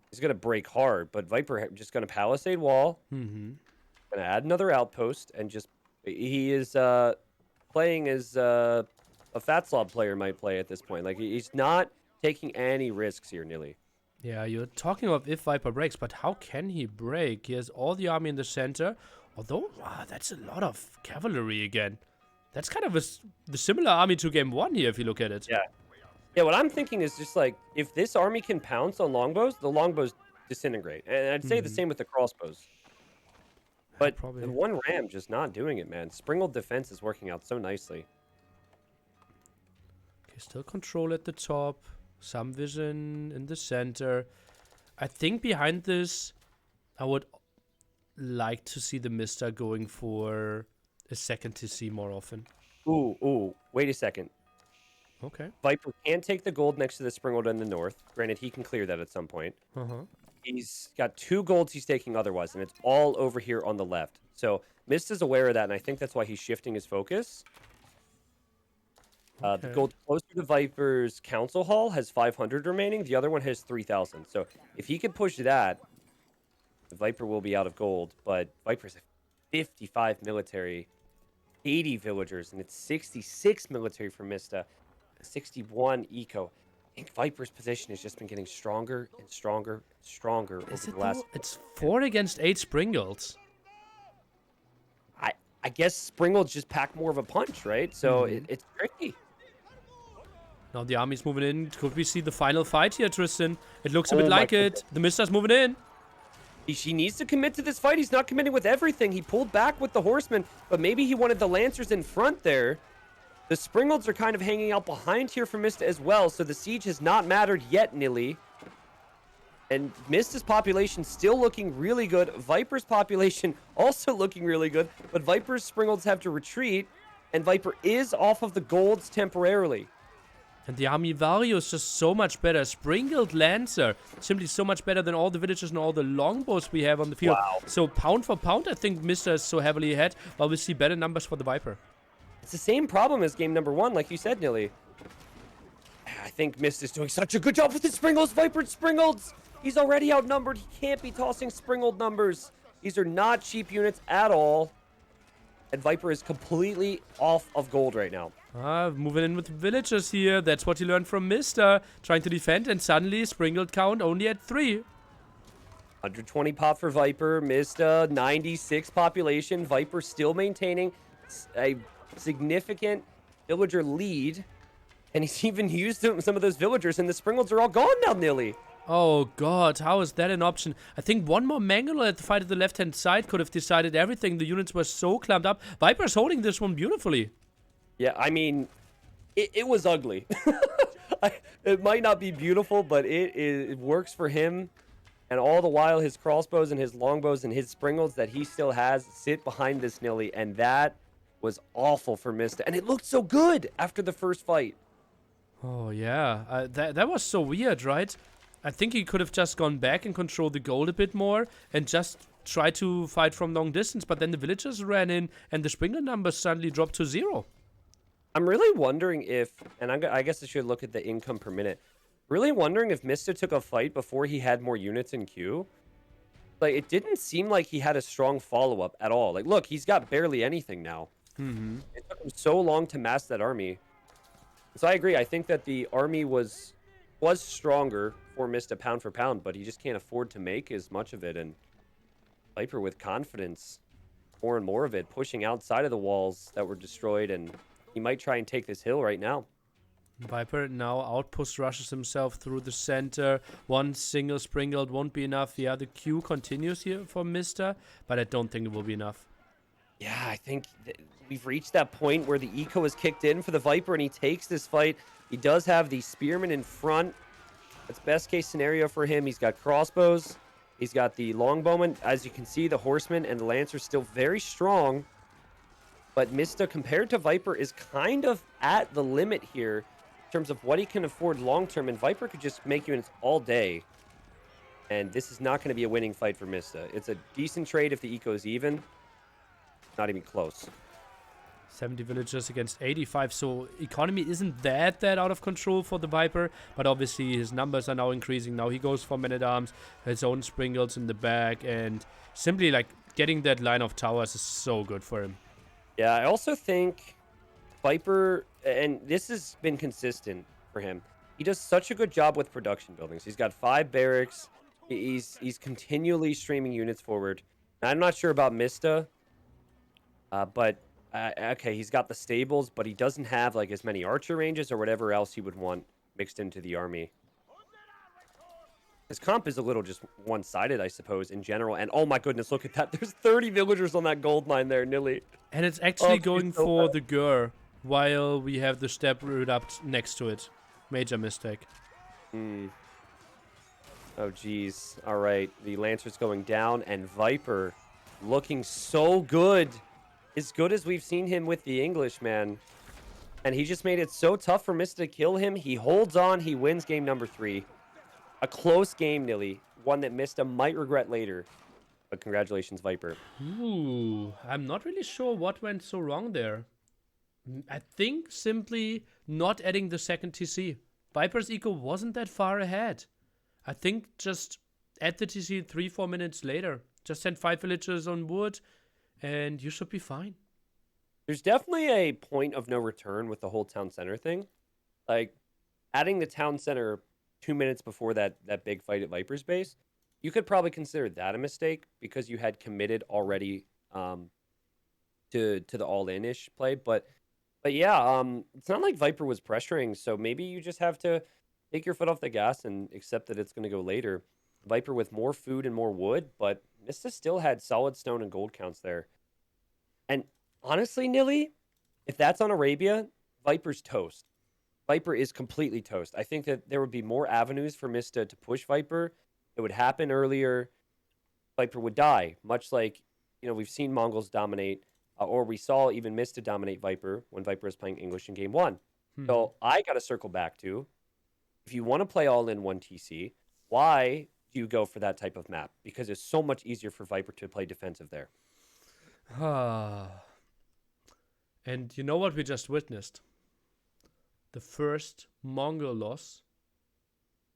he's going to break hard. But Viper just going to palisade wall. Going to add another outpost. And just, he is playing as a Fat Slob player might play at this point. Like, he's not taking any risks here, Nilly. Yeah, you're talking of if Viper breaks, but how can he break? He has all the army in the center. Although, wow, that's a lot of cavalry again. That's kind of the similar army to game 1 here, if you look at it. Yeah. Yeah, what I'm thinking is just like, if this army can pounce on longbows, the longbows disintegrate. And I'd say the same with the crossbows. Yeah, But the probably. one ram just not doing it, man. Springled defense is working out so nicely. Okay, still control at the top. Some vision in the center. I think behind this, I would like to see the TheMista going for a second TC more often. Ooh, wait a second. Okay. Viper can take the gold next to the Springled in the north. Granted, he can clear that at some point. Uh-huh. He's got 2 golds he's taking otherwise, and it's all over here on the left. So Mist is aware of that, and I think that's why he's shifting his focus. The Okay. gold closer to Viper's Council Hall has 500 remaining. The other one has 3,000. So if he could push that, the Viper will be out of gold. But Viper's a 55 military, 80 villagers, and it's 66 military for Mista, 61 eco. I think Viper's position has just been getting stronger and stronger and stronger Is over it the last. though? It's 4 against 8 Springles. I guess Springles just pack more of a punch, right? So it's tricky. Now the army's moving in. Could we see the final fight here, Tristan? It looks a bit Oh my like it. The TheMista's moving in. She needs to commit to this fight. He's not committing with everything. He pulled back with the horsemen, but maybe he wanted the lancers in front there. The Springolds are kind of hanging out behind here for Mista as well, so the siege has not mattered yet, Nilly. And Mista's population still looking really good. Viper's population also looking really good, but Viper's Springolds have to retreat, and Viper is off of the golds temporarily. And the army value is just so much better. Springled Lancer, simply so much better than all the villagers and all the longbows we have on the field. Wow. So pound for pound, I think Mista is so heavily ahead, but we see better numbers for the Viper. It's the same problem as game number 1, like you said, Nilly. I think Mist is doing such a good job with the Springolds. Viper Springolds. He's already outnumbered. He can't be tossing Springold numbers. These are not cheap units at all. And Viper is completely off of gold right now. Moving in with villagers here. That's what he learned from Mista. Trying to defend, and suddenly Springled count only at 3. 120 pop for Viper. Mista, 96 population. Viper still maintaining a significant villager lead. And he's even used some of those villagers, and the Springolds are all gone now, Nilly. Oh god, how is that an option? I think one more Mangler at the fight at the left-hand side could have decided everything. The units were so clamped up. Viper's holding this one beautifully. Yeah, I mean, it was ugly. It might not be beautiful, but it works for him. And all the while, his crossbows and his longbows and his Springolds that he still has sit behind this Nilly. And that was awful for Mista. And it looked so good after the first fight. Oh yeah, that was so weird, right? I think he could have just gone back and controlled the gold a bit more and just tried to fight from long distance, but then the villagers ran in and the Springer numbers suddenly dropped to 0. I'm really wondering if, and I guess I should look at the income per minute. Really wondering if Mista took a fight before he had more units in queue. Like, it didn't seem like he had a strong follow-up at all. Like, look, he's got barely anything now. It took him so long to mass that army. So I agree. I think that the army was stronger for Mista pound for pound, but he just can't afford to make as much of it. And Viper with confidence, more and more of it, pushing outside of the walls that were destroyed, and he might try and take this hill right now. Viper now outpost rushes himself through the center. One single Springald won't be enough. Yeah, the queue continues here for Mista, but I don't think it will be enough. Yeah, I think we've reached that point where the eco is kicked in for the Viper, and he takes this fight. He does have the Spearman in front. That's best case scenario for him. He's got crossbows. He's got the Longbowmen. As you can see, the Horsemen and the Lancers still very strong. But Mista, compared to Viper, is kind of at the limit here in terms of what he can afford long-term. And Viper could just make units all day. And this is not going to be a winning fight for Mista. It's a decent trade if the eco is even. Not even close. 70 villagers against 85, so economy isn't that out of control for the Viper, but obviously his numbers are now increasing. Now he goes for men-at-arms, his own Springles in the back, and simply like getting that line of towers is so good for him. Yeah, I also think Viper, and this has been consistent for him, he does such a good job with production buildings. He's got 5 barracks. He's continually streaming units forward. Now, I'm not sure about Mista, but Okay, he's got the stables, but he doesn't have like as many archer ranges or whatever else he would want mixed into the army. His comp is a little just one-sided, I suppose, in general. And oh my goodness, look at that. There's 30 villagers on that gold mine there, Nilly. And it's Oh, actually he's going so for bad. the Gur while we have the step root up next to it. Major mistake. Oh, geez. All right. The Lancer's going down, and Viper looking so good. As good as we've seen him with the English, man. And he just made it so tough for Mista to kill him. He holds on. He wins game number 3. A close game, Nilly. One that Mista might regret later. But congratulations, Viper. Ooh, I'm not really sure what went so wrong there. I think simply not adding the second TC. Viper's eco wasn't that far ahead. I think just add the TC 3-4 minutes later. Just send 5 villagers on wood and you should be fine. There's definitely a point of no return with the whole town center thing. Like, adding the town center 2 minutes before that big fight at Viper's base, you could probably consider that a mistake because you had committed already to the all-in-ish play. But yeah, it's not like Viper was pressuring, so maybe you just have to take your foot off the gas and accept that it's going to go later. Viper with more food and more wood, but Mista still had solid stone and gold counts there. And honestly, Nilly, if that's on Arabia, Viper's toast. Viper is completely toast. I think that there would be more avenues for Mista to push Viper. It would happen earlier. Viper would die, much like we've seen Mongols dominate, or we saw even Mista dominate Viper when Viper was playing English in game 1. So I got to circle back to, if you want to play all in one TC, why do you go for that type of map? Because it's so much easier for Viper to play defensive there. And you know what we just witnessed? The first Mongol loss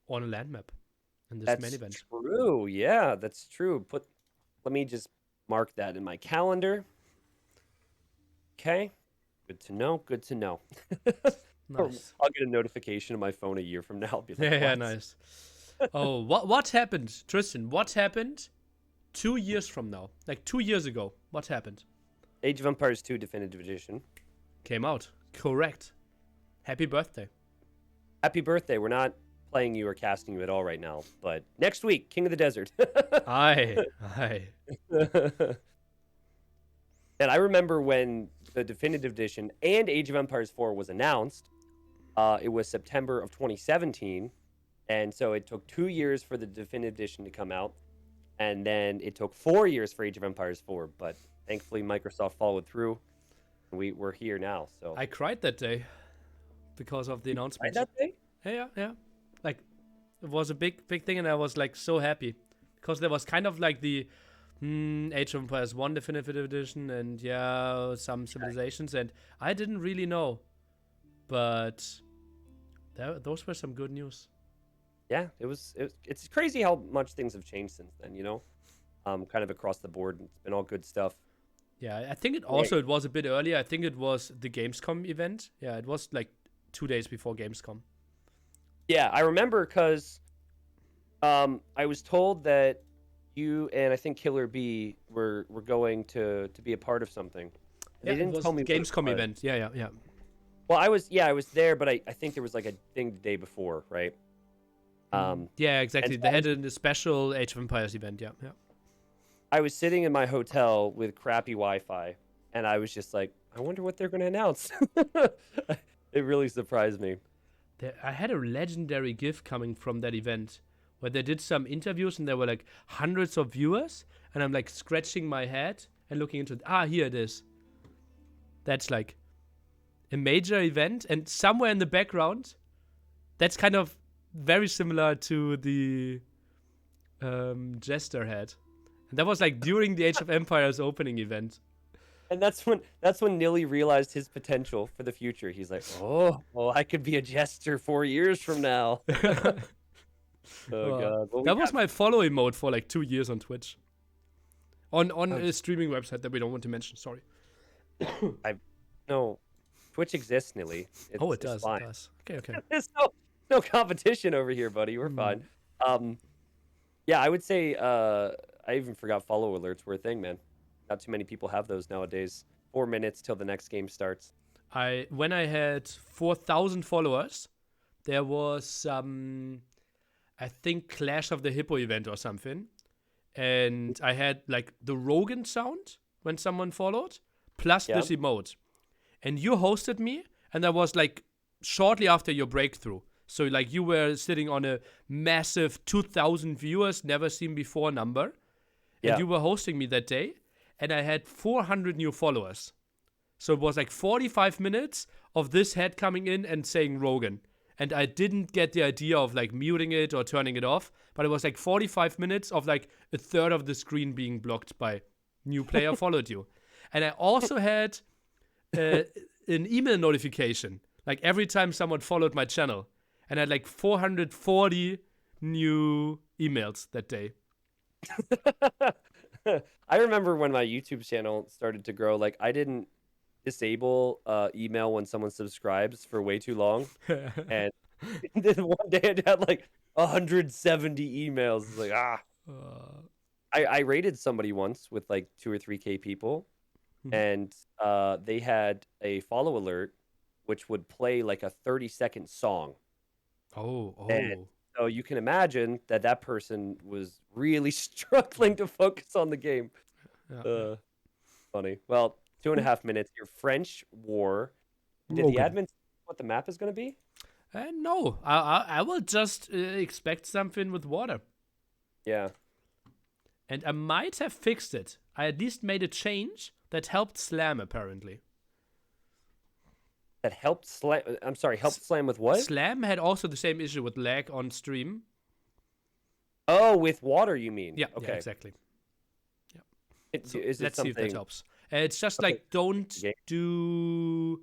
on a land map in this main event. That's true. Yeah, that's true. Let me just mark that in my calendar. Okay. Good to know. Good to know. Nice. I'll get a notification on my phone a year from now. I'll be like, Yeah, what? nice. Oh, what happened, Tristan? What happened 2 years from now? Like 2 years ago. What happened? Age of Empires 2 Definitive Edition. Came out. Correct. Happy birthday. Happy birthday. We're not playing you or casting you at all right now, but next week, King of the Desert. Aye. And I remember when the Definitive Edition and Age of Empires 4 was announced, it was September of 2017. And so it took 2 years for the Definitive Edition to come out. And then it took 4 years for Age of Empires 4. But thankfully, Microsoft followed through. And we're here now. So I cried that day because of the announcement. that day? Yeah. Like, it was a big thing, and I was like so happy because there was kind of like the Age of Empires 1 Definitive Edition and some civilizations, and I didn't really know, but those were some good news. Yeah, it's crazy how much things have changed since then, kind of across the board. It's been all good stuff. Yeah, I think it was a bit earlier. I think it was the Gamescom event. Yeah, it was like 2 days before Gamescom. Yeah, I remember because I was told that you and I think Killer B were going to be a part of something. They didn't tell me the Gamescom event. Yeah. Well, I was there, but I think there was like a thing the day before, right? Yeah, exactly. They had a special Age of Empires event. Yeah. I was sitting in my hotel with crappy Wi-Fi, and I was just like, I wonder what they're going to announce. It really surprised me. I had a legendary GIF coming from that event where they did some interviews and there were like hundreds of viewers, and I'm like scratching my head and looking into it. Here it is. That's like a major event, and somewhere in the background, that's kind of very similar to the Jester had. And that was like during the Age of Empires opening event. And that's when Nilly realized his potential for the future. He's like, oh, I could be a jester 4 years from now. Oh god. Well, that was my follow emote for like 2 years on Twitch. On a streaming website that we don't want to mention. Sorry. No, Twitch exists, Nilly. It does. Fine. It does. Okay. There's no competition over here, buddy. We're fine. Yeah, I would say I even forgot follow alerts were a thing, man. Not too many people have those nowadays. 4 minutes till the next game starts. When I had 4,000 followers, there was I think Clash of the Hippo event or something, and I had like the Rogan sound when someone followed, plus Yeah. this emote, and you hosted me, and that was like shortly after your breakthrough. So like you were sitting on a massive 2,000 viewers, never seen before number, Yeah. and you were hosting me that day, and I had 400 new followers. So it was like 45 minutes of this head coming in and saying Rogan. And I didn't get the idea of like muting it or turning it off, but it was like 45 minutes of like a third of the screen being blocked by new player followed you. And I also had an email notification, like every time someone followed my channel. And I had like 440 new emails that day. I remember when my YouTube channel started to grow, like I didn't disable email when someone subscribes for way too long. And then one day I had like 170 emails. It's like, I raided somebody once with like 2 or 3K people, and they had a follow alert, which would play like a 30-second song. And so you can imagine that that person was really struggling to focus on the game. Yeah. Funny. Well, 2.5 minutes. Your French war. Did the Rogan. admin say what the map is going to be? No, I will just expect something with water. Yeah. And I might have fixed it. I at least made a change that helped Slam, apparently. That helped slam. I'm sorry, helped slam with what? Slam had also the same issue with lag on stream. Oh, with water, you mean? Yeah, Okay. yeah, exactly. So Is it let's see if that something? helps. It's just Okay. like don't Okay. do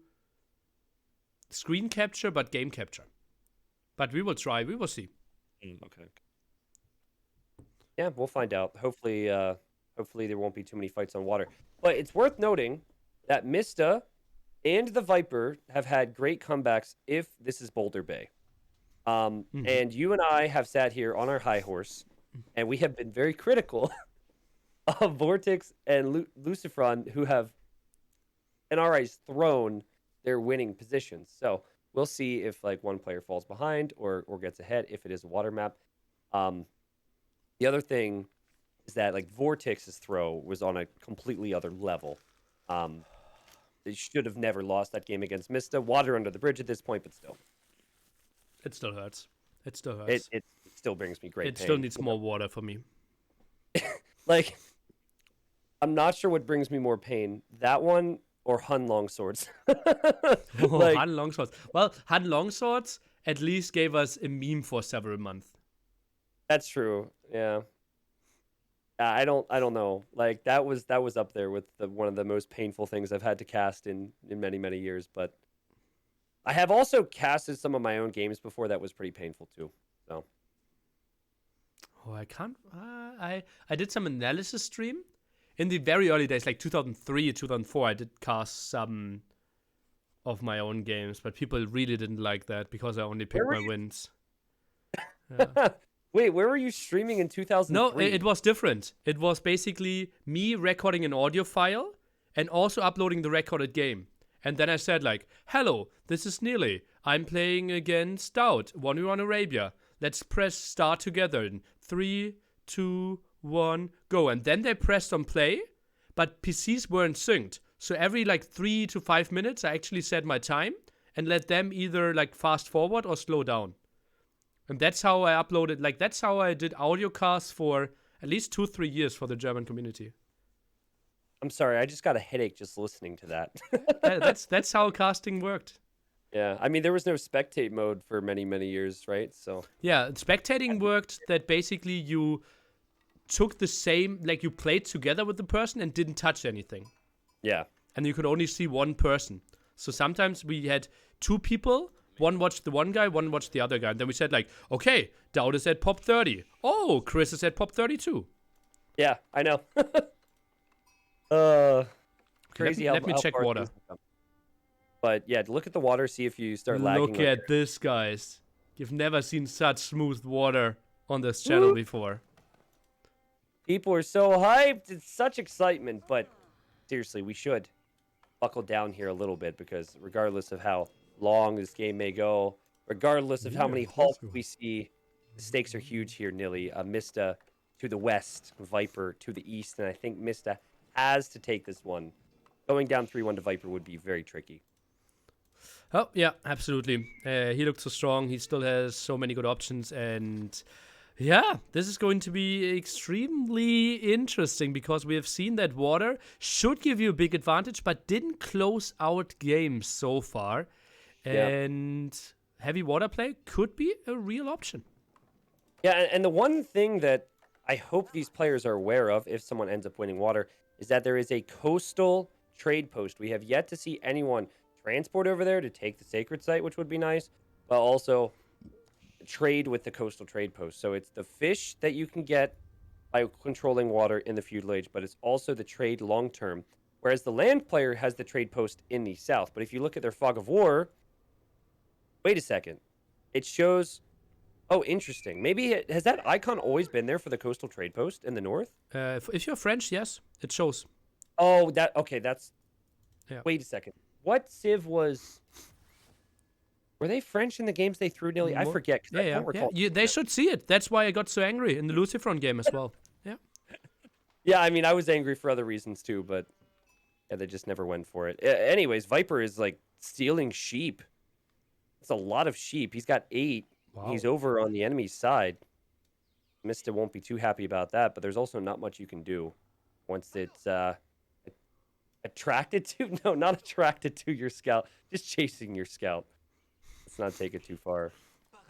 screen capture, but game capture. But we will try. We will see. Okay. Yeah, we'll find out. Hopefully, hopefully there won't be too many fights on water. But it's worth noting that Mista and TheViper have had great comebacks if this is Boulder Bay. And you and I have sat here on our high horse, and we have been very critical of Vortex and Lucifron, who have, in our eyes, thrown their winning positions. So we'll see if like one player falls behind or gets ahead if it is a water map. The other thing is that like Vortex's throw was on a completely other level. They should have never lost that game against Mista. Water under the bridge at this point, but still, It still hurts. It still hurts. it still brings me great It pain. still needs more water for me. Like, I'm not sure what brings me more pain, that one or Hun longswords. Like, Han Longswords. Well, Han Longswords at least gave us a meme for several months. that's true. Yeah. I don't know. Like that was up there with one of the most painful things I've had to cast in many years, but I have also casted some of my own games before that was pretty painful too. So, Oh, I can't. I did some analysis stream in the very early days, like 2003, 2004. I did cast some of my own games, but people really didn't like that because I only picked were my you- wins. wait, where were you streaming in 2003? No, it was different. It was basically me recording an audio file and also uploading the recorded game. And then I said like, hello, this is Neely. I'm playing against Stout, 1v1 Arabia. Let's press start together in 3, 2, 1, go. And then they pressed on play, but PCs weren't synced. So every like 3 to 5 minutes, I actually set my time and let them either like fast forward or slow down. And that's how I uploaded, like that's how I did audio casts for at least 2-3 years for the German community. I'm sorry, I just got a headache just listening to that. That's how casting worked. Yeah, I mean there was no spectate mode for many years, right? So Yeah, spectating worked that basically you took the same, like you played together with the person and didn't touch anything. yeah, And you could only see one person. So sometimes we had 2 people. One watched the one guy, one watched the other guy. And then we said like, okay, Dowd is at pop 30. Oh, Chris is at pop 32. yeah, I know. Crazy let me how check far water. things have come. But yeah, look at the water, see if you start lagging. Look at this, guys. You've never seen such smooth water on this channel before. People are so hyped. It's such excitement, but seriously, we should. buckle down here a little bit because regardless of how long this game may go, regardless of how many Hulks we see, the stakes are huge here, Nilly. Mista to the west, Viper to the east, and I think Mista has to take this one. Going down 3-1 to Viper would be very tricky. Oh, yeah, absolutely. He looked so strong. He still has so many good options. And yeah, this is going to be extremely interesting because we have seen that water should give you a big advantage, but didn't close out games so far. Yeah. And heavy water play could be a real option. Yeah, and the one thing that I hope these players are aware of if someone ends up winning water is that there is a coastal trade post. We have yet to see anyone transport over there to take the sacred site, which would be nice, but also trade with the coastal trade post. So it's the fish that you can get by controlling water in the feudal age, but it's also the trade long term. Whereas the land player has the trade post in the south. But if you look at their fog of war, wait a second, it shows. Oh, interesting. Maybe has that icon always been there for the coastal trade post in the north? If you're French, yes, it shows. Oh, that okay. That's. Yeah. Wait a second. What Civ was? Were they French in the games they threw nearly? I forget. I don't recall. They should see it. That's why I got so angry in the Lucifron game as well. Yeah. Yeah, I mean, I was angry for other reasons too, but yeah, they just never went for it. Anyways, Viper is like stealing sheep. It's a lot of sheep. He's got 8. Wow. He's over on the enemy's side. Mista won't be too happy about that, but there's also not much you can do once it's attracted to. No, not attracted to your scout. Just chasing your scout. Let's not take it too far.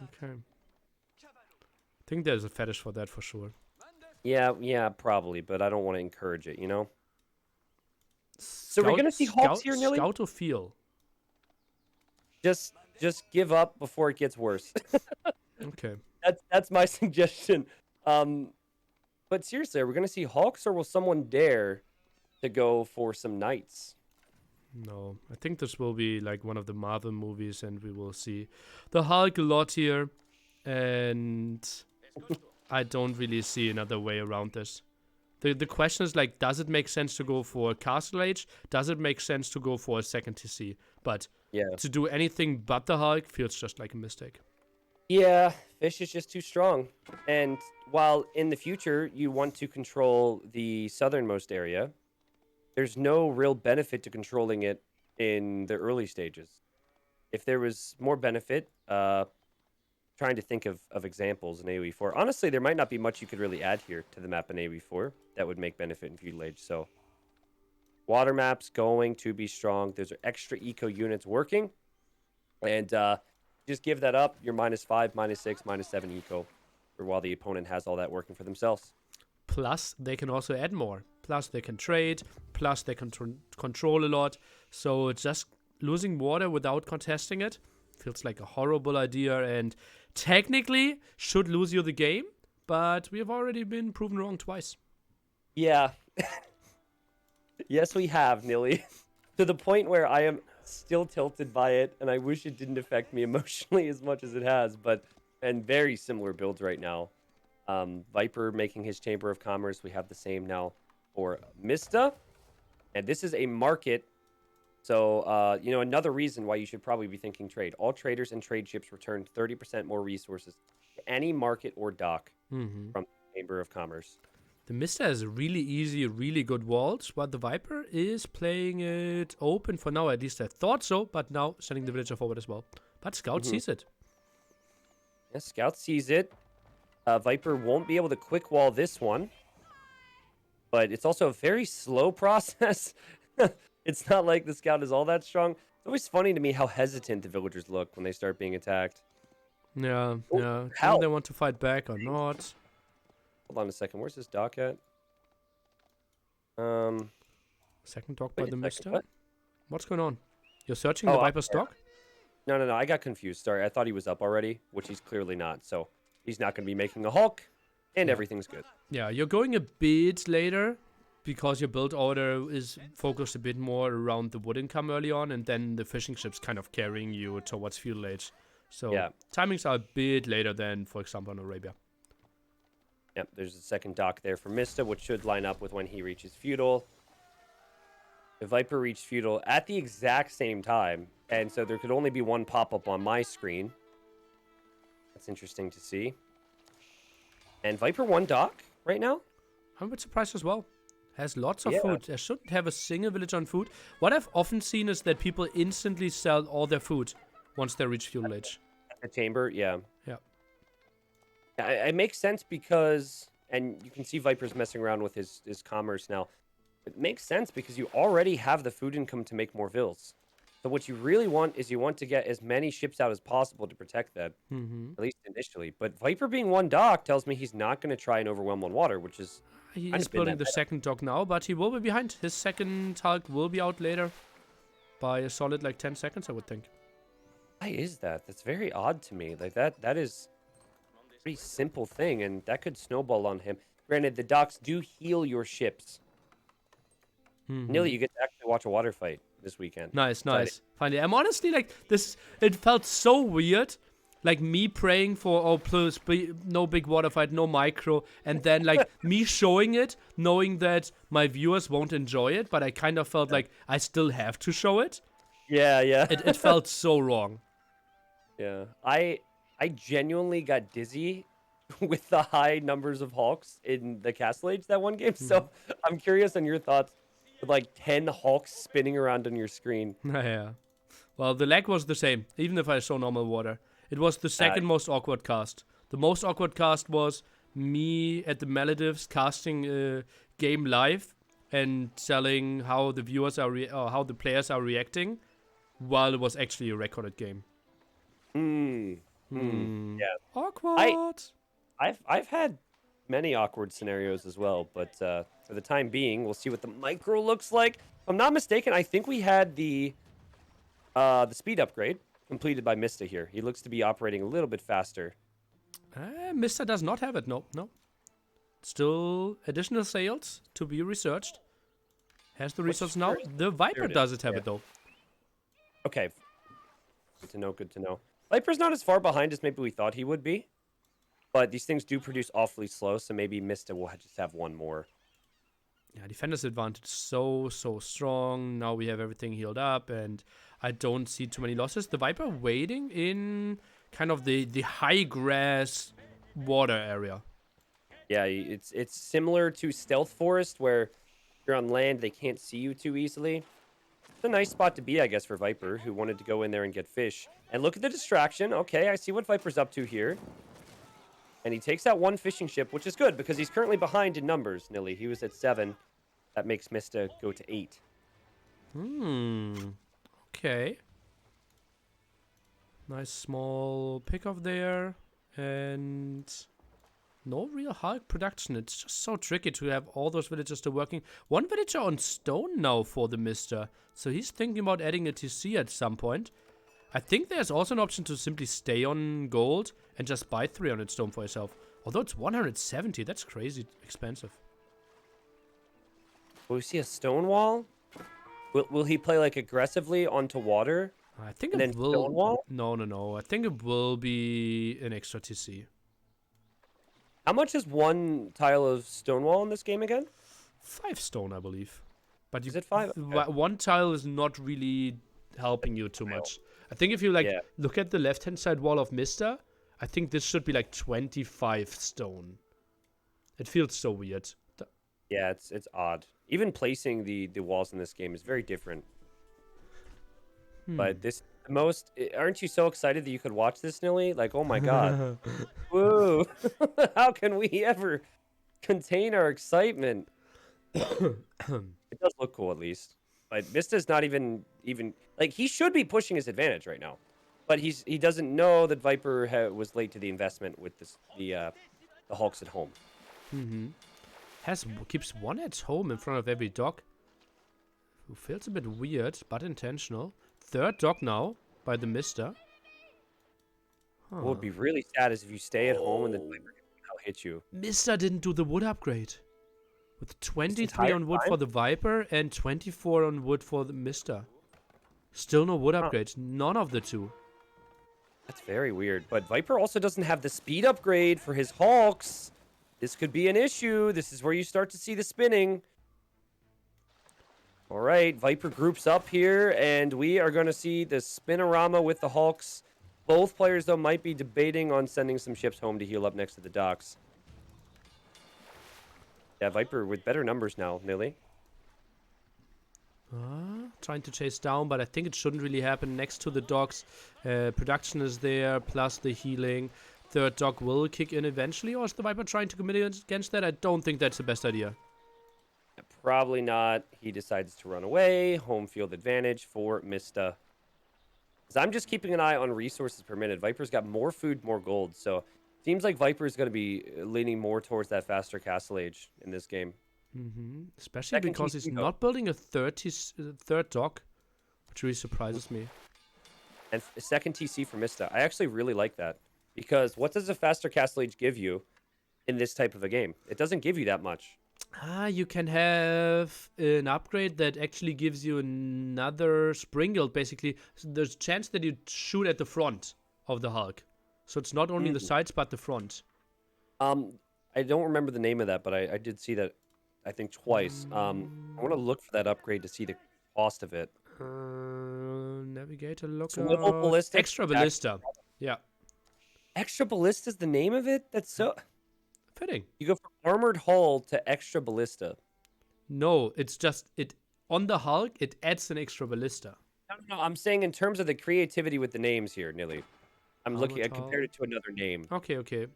Okay. I think there's a fetish for that for sure. Yeah, probably, but I don't want to encourage it, you know? So we're gonna see Hulks here, Nilly? Scout or feel? Just give up before it gets worse. Okay. That's my suggestion. But seriously, are we gonna see Hulks or will someone dare to go for some knights? No, I think this will be like one of the Marvel movies, and we will see the Hulk a lot here. And I don't really see another way around this. The question is like, does it make sense to go for Castle Age? Does it make sense to go for a second TC? But Yeah. to do anything but the Hulk feels just like a mistake. Yeah, fish is just too strong. And while in the future you want to control the southernmost area, there's no real benefit to controlling it in the early stages. If there was more benefit, trying to think of examples in AoE4. Honestly, there might not be much you could really add here to the map in AoE4 that would make benefit in Feudal Age. So, water map's going to be strong. There's extra eco units working. And just give that up. You're -5, -6, -7 eco for while the opponent has all that working for themselves. Plus, they can also add more. Plus, they can trade. Plus, they can control a lot. So, just losing water without contesting it feels like a horrible idea and technically should lose you the game. But we have already been proven wrong twice. Yeah. Yes, we have, Nilly. To the point where I am still tilted by it, and I wish it didn't affect me emotionally as much as it has. And very similar builds right now. Viper making his Chamber of Commerce. We have the same now for Mista. And this is a market. So, another reason why you should probably be thinking trade. All traders and trade ships return 30% more resources to any market or dock from the Chamber of Commerce. The Mista has really easy, really good walls, but the Viper is playing it open for now. At least I thought so, but now sending the villager forward as well. But Scout sees it. Yeah, Scout sees it. Viper won't be able to quick wall this one. But it's also a very slow process. It's not like the Scout is all that strong. It's always funny to me how hesitant the villagers look when they start being attacked. Yeah. Do they want to fight back or not? Hold on a second. Where's this dock at? Second dock by the Mista? What? What's going on? You're searching the Viper's dock? No. I got confused. Sorry. I thought he was up already, which he's clearly not. So he's not going to be making a Hulk, and everything's good. Yeah, you're going a bit later because your build order is focused a bit more around the wood income early on, and then the fishing ships kind of carrying you towards Feudal Age. So timings are a bit later than, for example, in Arabia. Yep, there's a second dock there for Mista, which should line up with when he reaches Feudal. The Viper reached Feudal at the exact same time, and so there could only be one pop-up on my screen. That's interesting to see. And Viper won Dock right now? I'm a bit surprised as well. Has lots of Yeah. food. There shouldn't have a single village on food. What I've often seen is that people instantly sell all their food once they reach Feudal Age. At the chamber, yeah. Yeah. It makes sense because, and you can see Viper's messing around with his commerce now. It makes sense because you already have the food income to make more vills. So what you really want is you want to get as many ships out as possible to protect that, Mm-hmm. at least initially. But Viper being one dock tells me he's not going to try and overwhelm on water, which is He kind is of been building that the second dock now, but he will be behind. His second Hulk will be out later by a solid like 10 seconds, I would think. Why is that? That's very odd to me. Like that is a pretty simple thing, and that could snowball on him. Granted, the docks do heal your ships. Mm-hmm. Nearly, you get to actually watch a water fight this weekend. Nice. Finally, I'm honestly like this. It felt so weird, like me praying for please no big water fight, no micro, and then like me showing it, knowing that my viewers won't enjoy it, but I kind of felt like I still have to show it. Yeah. It felt so wrong. Yeah. I genuinely got dizzy with the high numbers of Hawks in the Castle Age that one game. So I'm curious on your thoughts with like 10 Hawks spinning around on your screen. Yeah. Well, the lag was the same, even if I saw normal water. It was the second most awkward cast. The most awkward cast was me at the Maldives casting a game live and telling how the viewers are or how the players are reacting, while it was actually a recorded game. Yeah. Awkward. I've had many awkward scenarios as well, but for the time being, we'll see what the micro looks like. If I'm not mistaken, I think we had the speed upgrade completed by Mista here. He looks to be operating a little bit faster. Mr. does not have it. No. Still additional sales to be researched. Has the resource now. The Viper doesn't have it though. Okay. Good to know. Viper's not as far behind as maybe we thought he would be. But these things do produce awfully slow, so maybe Mista will just have one more. Yeah, defender's advantage so strong. Now we have everything healed up, and I don't see too many losses. The Viper waiting in kind of the high grass water area. Yeah, it's similar to Stealth Forest, where if you're on land, they can't see you too easily. It's a nice spot to be, I guess, for Viper, who wanted to go in there and get fish. And look at the distraction. Okay, I see what Viper's up to here. And he takes out one fishing ship, which is good, because he's currently behind in numbers, Nilly. He was at 7. That makes Mista go to 8. Okay. Nice small pickoff there. And no real Hulk production. It's just so tricky to have all those villagers still working. One villager on stone now for the Mista. So he's thinking about adding a TC at some point. I think there's also an option to simply stay on gold and just buy 300 stone for yourself. Although it's 170, that's crazy expensive. Will we see a stone wall? Will he play like aggressively onto water? I think And it then will. stone wall? No. I think it will be an extra TC. How much is one tile of stone wall in this game again? 5 stone, I believe. But Is it 5? Okay. One tile is not really helping you too much. I think if you look at the left-hand side wall of Mista, I think this should be like 25 stone. It feels so weird. Yeah, it's odd. Even placing the walls in this game is very different. But aren't you so excited that you could watch this, Nilly? Like, oh my god. Woo! How can we ever contain our excitement? It does look cool, at least. But Mista's not even like, he should be pushing his advantage right now, but he doesn't know that Viper was late to the investment with the Hulks at home. Keeps one at home in front of every dock. Who feels a bit weird, but intentional. Third dock now by the Mista. What would be really sad is if you stay at home and then Viper can hit you. Mista didn't do the wood upgrade. With 23 entire on wood time? for the Viper and 24 on wood for the Mista. Still no wood upgrade. None of the two. That's very weird. But Viper also doesn't have the speed upgrade for his Hulks. This could be an issue. This is where you start to see the spinning. All right, Viper groups up here, and we are going to see the spinorama with the Hulks. Both players, though, might be debating on sending some ships home to heal up next to the docks. Yeah, Viper with better numbers now, Nilly. Trying to chase down, but I think it shouldn't really happen. Next to the docks, production is there, plus the healing. Third dock will kick in eventually, or is the Viper trying to commit against that? I don't think that's the best idea. Probably not. He decides to run away. Home field advantage for Mista. I'm just keeping an eye on resources per minute. Viper's got more food, more gold. So seems like Viper is going to be leaning more towards that faster castle age in this game. Especially Second because TC he's though. not building a third dock, which really surprises me. And second TC for Mista. I actually really like that. Because what does a faster castle age give you in this type of a game? It doesn't give you that much. You can have an upgrade that actually gives you another spring guild, basically. So there's a chance that you shoot at the front of the Hulk. So it's not only the sides, but the front. I don't remember the name of that, but I did see that, I think, twice. I want to look for that upgrade to see the cost of it. Navigator lookout. Swivel ballista. Extra ballista. Yeah. Extra ballista is the name of it? That's so... Fitting. You go from armored hull to extra ballista. No, it's just it on the Hulk. It adds an extra ballista. No, I'm saying in terms of the creativity with the names here, Nilly. I'm looking. I Armored compared it to another name. Okay.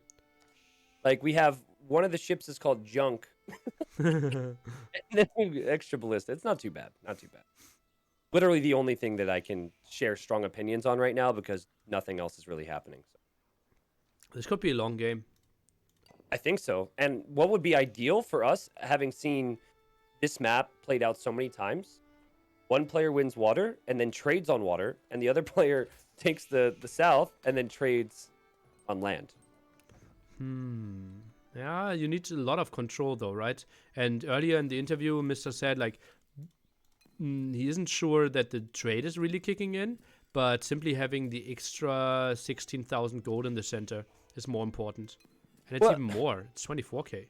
Like we have one of the ships is called Junk, and then extra ballista. It's not too bad. Not too bad. Literally the only thing that I can share strong opinions on right now because nothing else is really happening. So. This could be a long game. I think so. And what would be ideal for us, having seen this map played out so many times, one player wins water and then trades on water, and the other player takes the south and then trades on land. Yeah, you need a lot of control though, right? And earlier in the interview, Mr. said like he isn't sure that the trade is really kicking in, but simply having the extra 16,000 gold in the center is more important. And it's even more. It's 24k.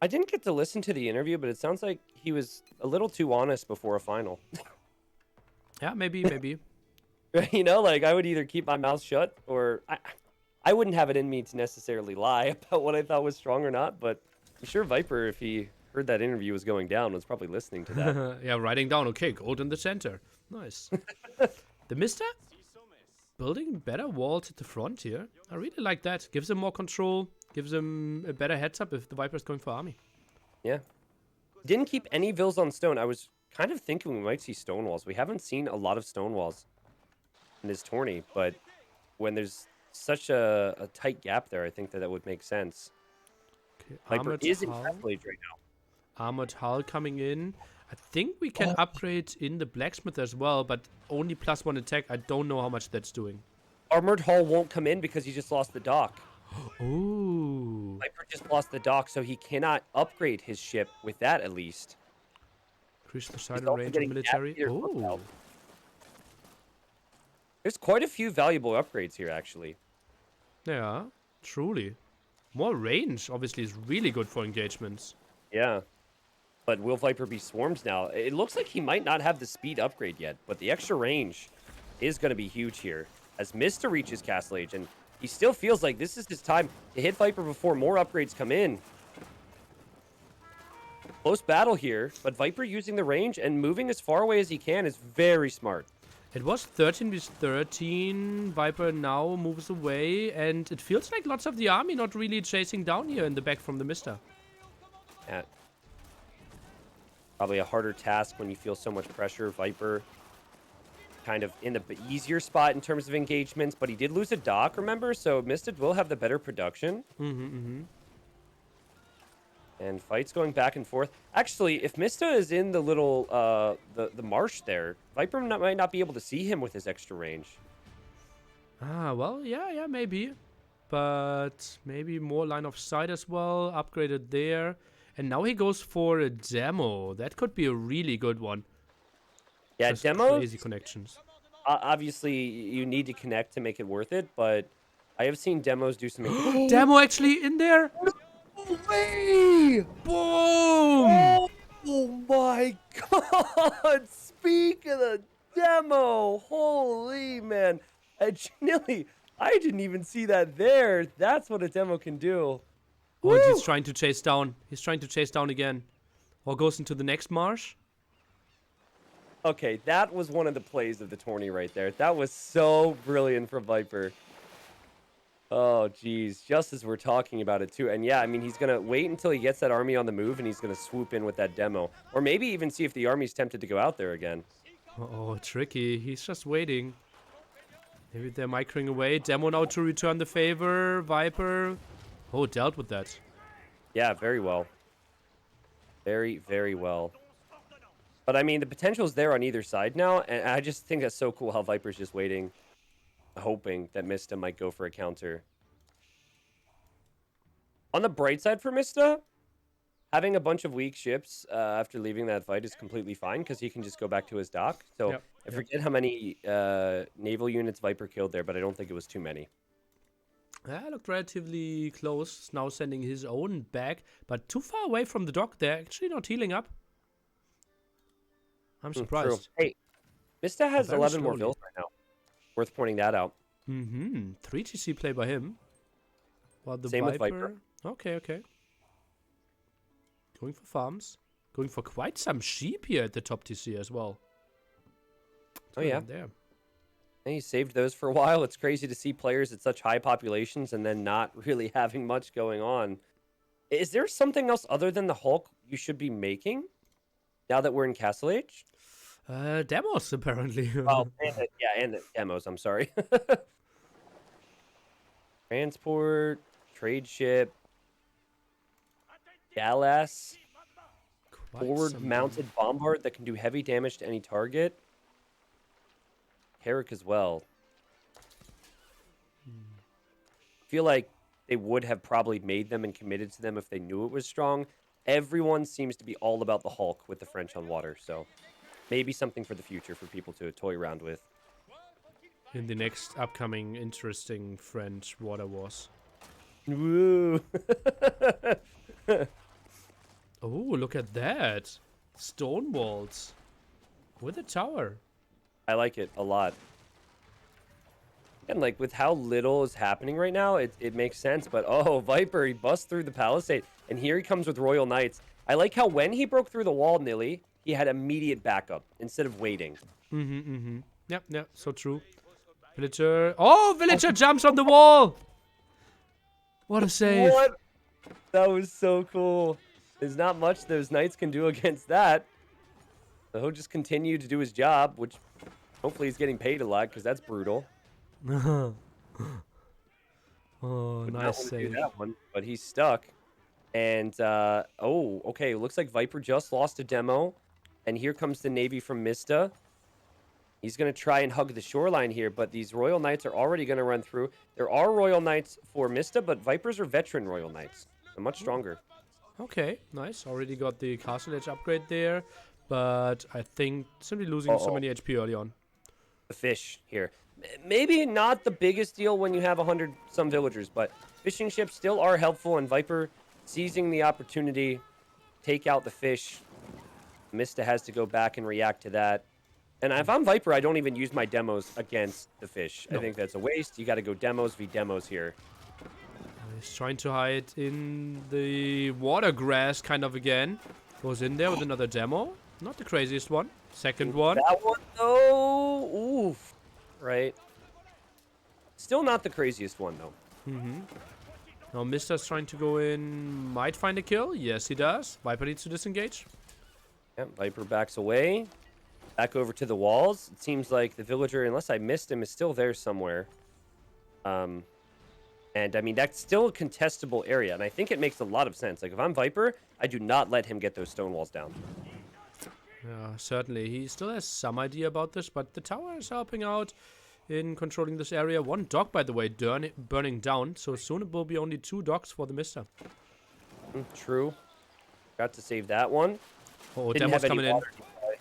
I didn't get to listen to the interview, but it sounds like he was a little too honest before a final. Yeah, maybe. You know, like I would either keep my mouth shut or I wouldn't have it in me to necessarily lie about what I thought was strong or not, but I'm sure Viper, if he heard that interview was going down, was probably listening to that. Yeah, writing down, okay, gold in the center. Nice. TheMista? Building better walls at the front here. I really like that. Gives him more control. Gives him a better heads up if the Viper's going for army. Yeah. Didn't keep any vills on stone. I was kind of thinking we might see stone walls. We haven't seen a lot of stone walls in this tourney, but when there's such a tight gap there, I think that would make sense. Okay, Viper is in Castle Age right now. Armored hull coming in. I think we can upgrade in the blacksmith as well, but only +1 attack. I don't know how much that's doing. Armored hull won't come in because he just lost the dock. Ooh. Viper just lost the dock, so he cannot upgrade his ship with that at least. Increase the He's sight also range of getting military. navigator Oh. lookout. There's quite a few valuable upgrades here, actually. Yeah, truly. More range, obviously, is really good for engagements. Yeah. But will Viper be swarmed now? It looks like he might not have the speed upgrade yet, but the extra range is going to be huge here as Mista reaches Castle Age, and he still feels like this is his time to hit Viper before more upgrades come in. Close battle here, but Viper using the range and moving as far away as he can is very smart. It was 13 vs 13. Viper now moves away, and it feels like lots of the army not really chasing down here in the back from the Mista. Yeah. Probably a harder task when you feel so much pressure. Viper kind of in the easier spot in terms of engagements, but he did lose a dock, remember? So Mista will have the better production. And fights going back and forth. Actually, if Mista is in the little, the marsh there, Viper might not be able to see him with his extra range. Ah, well, yeah, maybe. But maybe more line of sight as well. Upgraded there. And now he goes for a demo. That could be a really good one. Yeah, Just demos, crazy connections. obviously, you need to connect to make it worth it, but I have seen demos do something. Demo actually in there? No way! Boom! Oh my god! Speak of the demo! Holy man! I didn't even see that there. That's what a demo can do. Oh, and he's Woo! trying to chase down. He's trying to chase down again. Or goes into the next marsh. Okay, that was one of the plays of the tourney right there. That was so brilliant from Viper. Oh, geez. Just as we're talking about it, too. And yeah, I mean, he's going to wait until he gets that army on the move, and he's going to swoop in with that demo. Or maybe even see if the army's tempted to go out there again. Oh, tricky. He's just waiting. Maybe they're microing away. Demo now to return the favor. Viper. Oh, dealt with that. Yeah, very well. Very, very well. But, I mean, the potential's there on either side now, and I just think that's so cool how Viper's just waiting, hoping that Mista might go for a counter. On the bright side for Mista, having a bunch of weak ships after leaving that fight is completely fine, because he can just go back to his dock. So, Yep, I forget how many naval units Viper killed there, but I don't think it was too many. Yeah, looked relatively close. Now sending his own back, but too far away from the dock. They're actually not healing up. I'm surprised. True. Hey, Mista has Very 11 more slowly. fills right now. Worth pointing that out. 3 GC play by him. While the Same with Viper. Okay, okay. Going for farms. Going for quite some sheep here at the top TC as well. Oh, yeah. There. And he saved those for a while. It's crazy to see players at such high populations and then not really having much going on. Is there something else other than the Hulk you should be making now that we're in Castle Age? Demos, apparently. Oh, and the demos, I'm sorry. Transport, trade ship, Dallas, Quite forward some- mounted bombard that can do heavy damage to any target. Herrick as well. Feel like they would have probably made them and committed to them if they knew it was strong. Everyone seems to be all about the Hulk with the French on water, so maybe something for the future for people to toy around with. In the next upcoming interesting French water wars. Woo! Oh, look at that. Stone walls. With a tower. I like it a lot. And like with how little is happening right now, it makes sense. But oh, Viper, he busts through the palisade. And here he comes with Royal Knights. I like how when he broke through the wall, Nilly, he had immediate backup instead of waiting. Yep, so true. Villager. Oh, Villager jumps on the wall! What a save. What? That was so cool. There's not much those Knights can do against that. So he'll just continue to do his job, which hopefully he's getting paid a lot because that's brutal. Oh, Would not nice wanna do save. that one, but he's stuck. And, oh, okay. Looks like Viper just lost a demo. And here comes the Navy from Mista. He's going to try and hug the shoreline here, but these Royal Knights are already going to run through. There are Royal Knights for Mista, but Vipers are veteran Royal Knights. They're much stronger. Okay, nice. Already got the Castle Edge upgrade there. But I think simply losing so many HP early on. The fish here. Maybe not the biggest deal when you have 100 some villagers, but fishing ships still are helpful, and Viper seizing the opportunity, take out the fish. Mista has to go back and react to that. And if I'm Viper, I don't even use my demos against the fish. No. I think that's a waste. You got to go demos v demos here. He's trying to hide in the water grass kind of again. Goes in there with another demo. Not the craziest one. Second one. That one, though, oof. Right. Still not the craziest one, though. Now Mista's trying to go in. Might find a kill. Yes, he does. Viper needs to disengage. Yeah, Viper backs away. Back over to the walls. It seems like the villager, unless I missed him, is still there somewhere. And, I mean, that's still a contestable area, and I think it makes a lot of sense. Like, if I'm Viper, I do not let him get those stone walls down. Yeah, certainly. He still has some idea about this, but the tower is helping out in controlling this area. One dock, by the way, burning down, so soon it will be only 2 docks for the Mista. True. Got to save that one. Oh, Didn't Demo's have any coming in. water supply.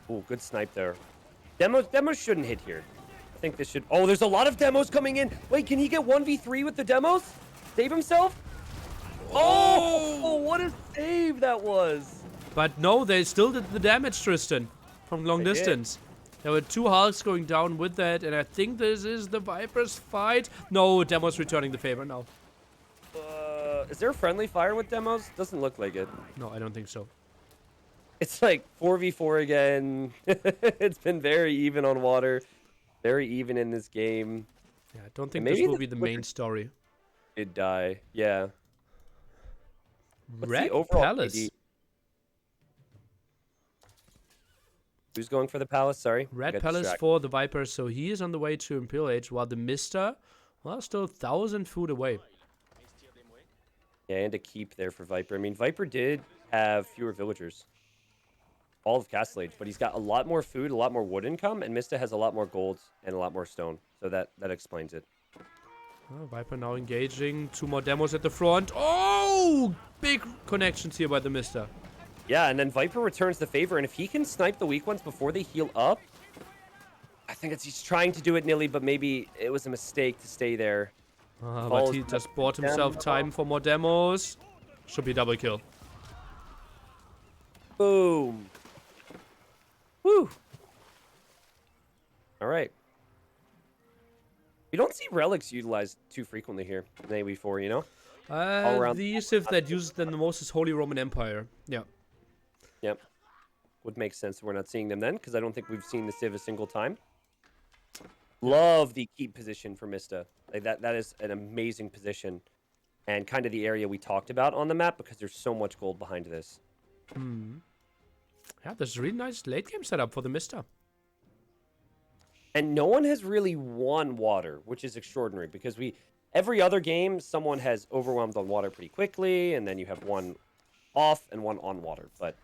Ooh, good snipe there. Demos shouldn't hit here. I think this should... Oh, there's a lot of demos coming in. Wait, can he get 1v3 with the demos? Save himself? Oh, what a save that was. But no, they still did the damage, Tristan, from long distance. There were 2 Hulks going down with that, and I think this is the Viper's fight. No, Demo's returning the favor now. Is there friendly fire with demos? Doesn't look like it. No, I don't think so. It's like 4v4 again. It's been very even on water. Very even in this game. Yeah, I don't think this will be the main story. Did die. Yeah. What's Red the overall Palace. KD? Who's going for the Palace? Sorry. Red Palace for the Viper, so he is on the way to Imperial Age, while the TheMista, well, still 1,000 food away. Yeah, and a keep there for Viper. I mean, Viper did have fewer villagers. All of Castle Age, but he's got a lot more food, a lot more wood income, and Mista has a lot more gold and a lot more stone. So that explains it. Oh, Viper now engaging. 2 more demos at the front. Oh! Big connections here by the TheMista. Yeah, and then Viper returns the favor, and if he can snipe the weak ones before they heal up, I think he's trying to do it, Nilly, but maybe it was a mistake to stay there. But he just bought himself time for more demos. Should be double kill. Boom. Woo. All right. We don't see relics utilized too frequently here in AV4, you know? The Civ that uses them the most is Holy Roman Empire. Yeah. Yep. Would make sense we're not seeing them then, because I don't think we've seen the Civ a single time. Love the keep position for Mista. Like that is an amazing position. And kind of the area we talked about on the map, because there's so much gold behind this. Yeah, there's a really nice late game setup for the TheMista. And no one has really won water, which is extraordinary, because every other game, someone has overwhelmed on water pretty quickly, and then you have one off and one on water. But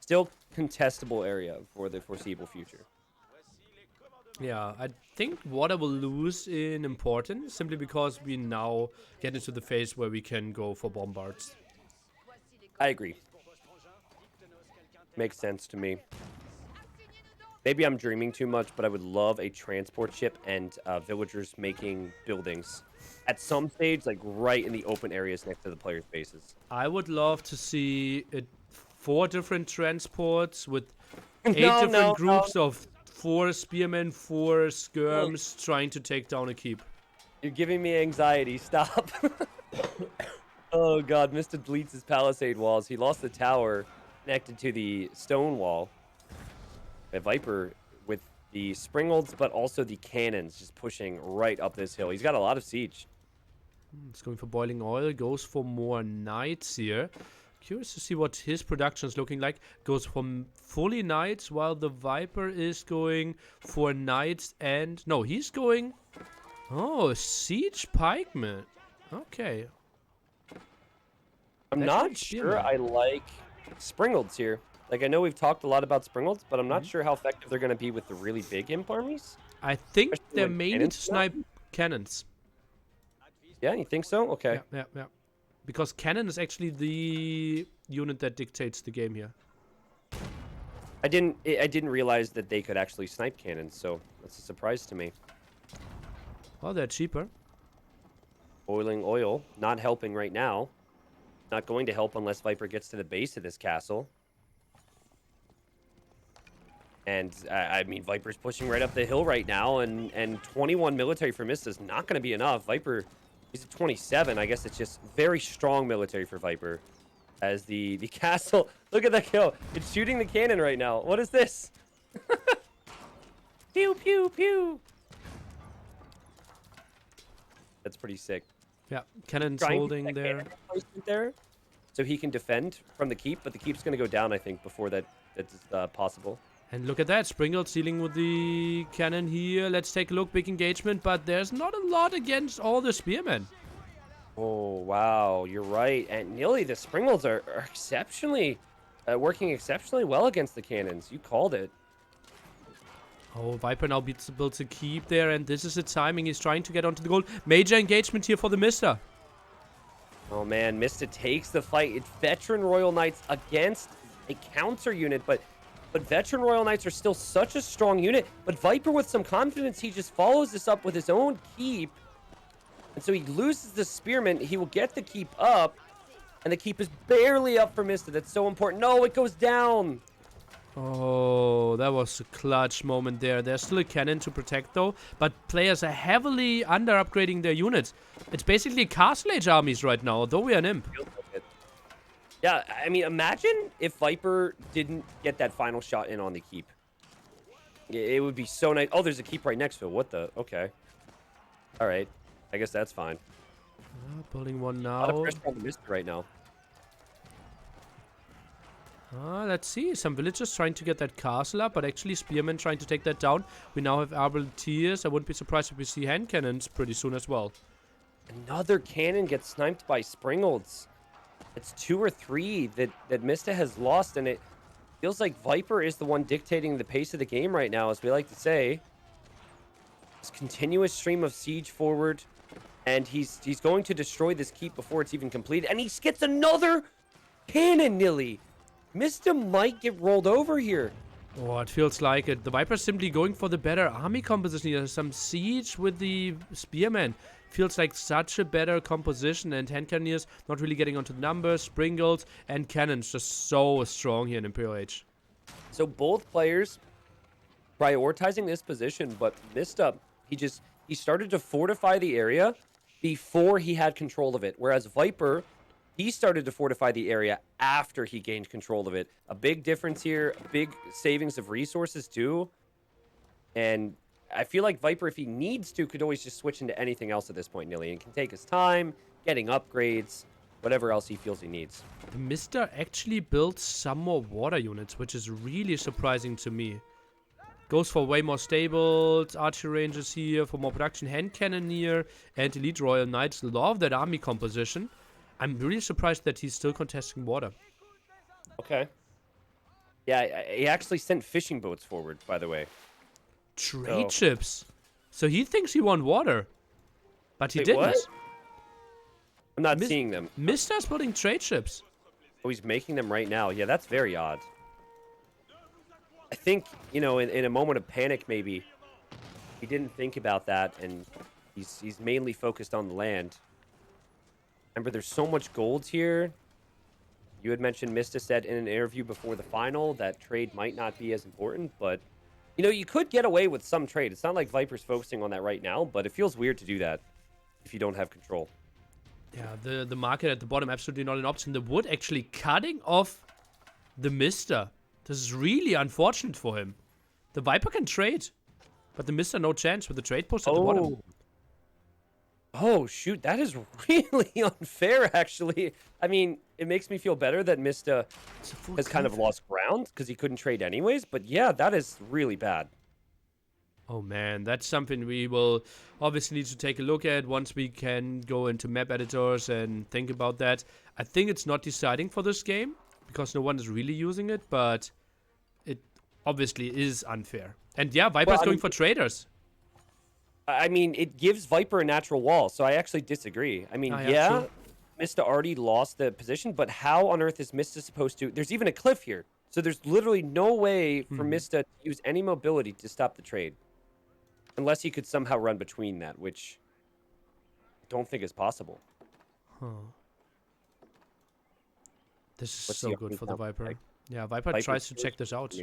still contestable area for the foreseeable future. Yeah, I think water will lose in importance, simply because we now get into the phase where we can go for bombards. I agree. Makes sense to me. Maybe I'm dreaming too much, but I would love a transport ship and villagers making buildings at some stage, like right in the open areas next to the players' bases. I would love to see 4 different transports with 8 different groups of 4 spearmen, 4 skirms trying to take down a keep. You're giving me anxiety. Stop. Oh god, Mista deletes his palisade walls. He lost the tower connected to the stone wall. A Viper with the springolds, but also the cannons just pushing right up this hill. He's got a lot of siege. He's going for boiling oil, goes for more knights here. Curious to see what his production is looking like. Goes from fully knights, while the Viper is going for knights and... No, he's going... Oh, siege pikeman. Okay. I'm not sure I like springolds here. Like, I know we've talked a lot about springolds, but I'm not sure how effective they're going to be with the really big imp armies. I think Especially they're when mainly to snipe cannons. Yeah, you think so? Okay. Yeah. Because cannon is actually the unit that dictates the game here. I didn't realize that they could actually snipe cannons, so that's a surprise to me. Well, they're cheaper. Boiling oil, not helping right now. Not going to help unless Viper gets to the base of this castle. And, I mean, Viper's pushing right up the hill right now, and 21 military for Mista is not going to be enough. Viper, he's at 27. I guess it's just very strong military for Viper. As the castle, look at that kill. It's shooting the cannon right now. What is this? Pew, pew, pew. That's pretty sick. Yeah, cannon's Trying to holding get there. cannon placement there, so he can defend from the keep, but the keep's going to go down, I think, before that's possible. And look at that, Springald sealing with the cannon here. Let's take a look, big engagement, but there's not a lot against all the spearmen. Oh, wow, you're right. And nearly the Springolds are exceptionally, working exceptionally well against the cannons. You called it. Oh, Viper now builds a keep there, and this is the timing. He's trying to get onto the goal. Major engagement here for the TheMista. Oh, man, Mista takes the fight. It's veteran Royal Knights against a counter unit, but veteran Royal Knights are still such a strong unit. But Viper, with some confidence, he just follows this up with his own keep. And so he loses the spearman. He will get the keep up. And the keep is barely up for Mista. That's so important. No, it goes down. Oh, that was a clutch moment there. There's still a cannon to protect though, but players are heavily under-upgrading their units. It's basically Castle Age armies right now, though we are an imp. Feels like it. Yeah, I mean, imagine if Viper didn't get that final shot in on the keep. It would be so nice. Oh, there's a keep right next to it. What the? Okay. All right. I guess that's fine. Building one A lot of now. pressure on the Mista right now. Let's see. Some villagers trying to get that castle up, but actually Spearmen trying to take that down. We now have Arbaletiers. I wouldn't be surprised if we see hand cannons pretty soon as well. Another cannon gets sniped by Springolds. It's 2 or 3 that Mista has lost, and it feels like Viper is the one dictating the pace of the game right now, as we like to say. This continuous stream of siege forward, and he's going to destroy this keep before it's even completed, and he gets another cannon, Nilly. Mista might get rolled over here. Oh, it feels like it. The Viper's simply going for the better army composition here. Some siege with the Spearmen. Feels like such a better composition, and hand cannoneers not really getting onto the numbers. Springolds and cannons just so strong here in Imperial Age. So both players prioritizing this position, but Mista, he started to fortify the area before he had control of it, whereas Viper, he started to fortify the area after he gained control of it. A big difference here, big savings of resources too. And I feel like Viper, if he needs to, could always just switch into anything else at this point, Nilly, and can take his time, getting upgrades, whatever else he feels he needs. The Mista actually built some more water units, which is really surprising to me. Goes for way more stables, archery rangers here, for more production, hand cannoneer, and elite royal knights. Love that army composition. I'm really surprised that he's still contesting water. Okay. Yeah, he actually sent fishing boats forward, by the way. Trade ships. So he thinks he won water. But he didn't. What? I'm not seeing them. Mista's building trade ships. Oh, he's making them right now. Yeah, that's very odd. I think, you know, in a moment of panic, maybe, he didn't think about that, and he's mainly focused on the land. Remember, there's so much gold here. You had mentioned Mista said in an interview before the final that trade might not be as important, but, you know, you could get away with some trade. It's not like Viper's focusing on that right now, but it feels weird to do that if you don't have control. Yeah, the market at the bottom, absolutely not an option. The wood actually cutting off the Mista. This is really unfortunate for him. The Viper can trade, but the Mista no chance with the trade post at the bottom. Oh, shoot. That is really unfair, actually. I mean, it makes me feel better that Mista has kind of lost ground because he couldn't trade anyways. But yeah, that is really bad. Oh man, that's something we will obviously need to take a look at once we can go into map editors and think about that. I think it's not deciding for this game because no one is really using it, but it obviously is unfair. And yeah, Viper's going for traders. I mean, it gives Viper a natural wall, so I actually disagree. I mean, yeah, Mista already lost the position, but how on earth is Mista supposed to... There's even a cliff here, so there's literally no way for Mista to use any mobility to stop the trade. Unless he could somehow run between that, which I don't think is possible. This is so good for the Viper. Yeah, Viper tries to check this out.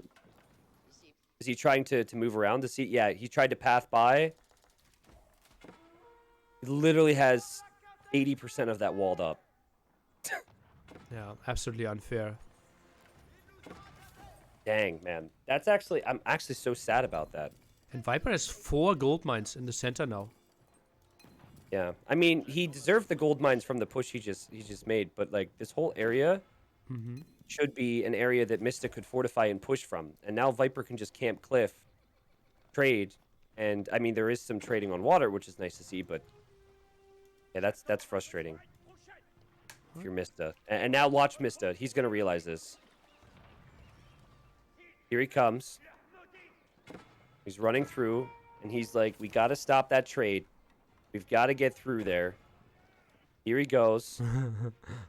Is he trying to move around to see? Yeah, he tried to path by. He literally has 80% of that walled up. Yeah, absolutely unfair. Dang, man. That's actually... I'm actually so sad about that. And Viper has 4 gold mines in the center now. Yeah, I mean, he deserved the gold mines from the push he just made, but like this whole area should be an area that Mista could fortify and push from. And now Viper can just camp cliff, trade, and I mean there is some trading on water, which is nice to see, but yeah, that's frustrating if you're Mista. And now watch Mista. He's gonna realize this. Here he comes. He's running through, and he's like, we got to stop that trade. We've got to get through there. Here he goes.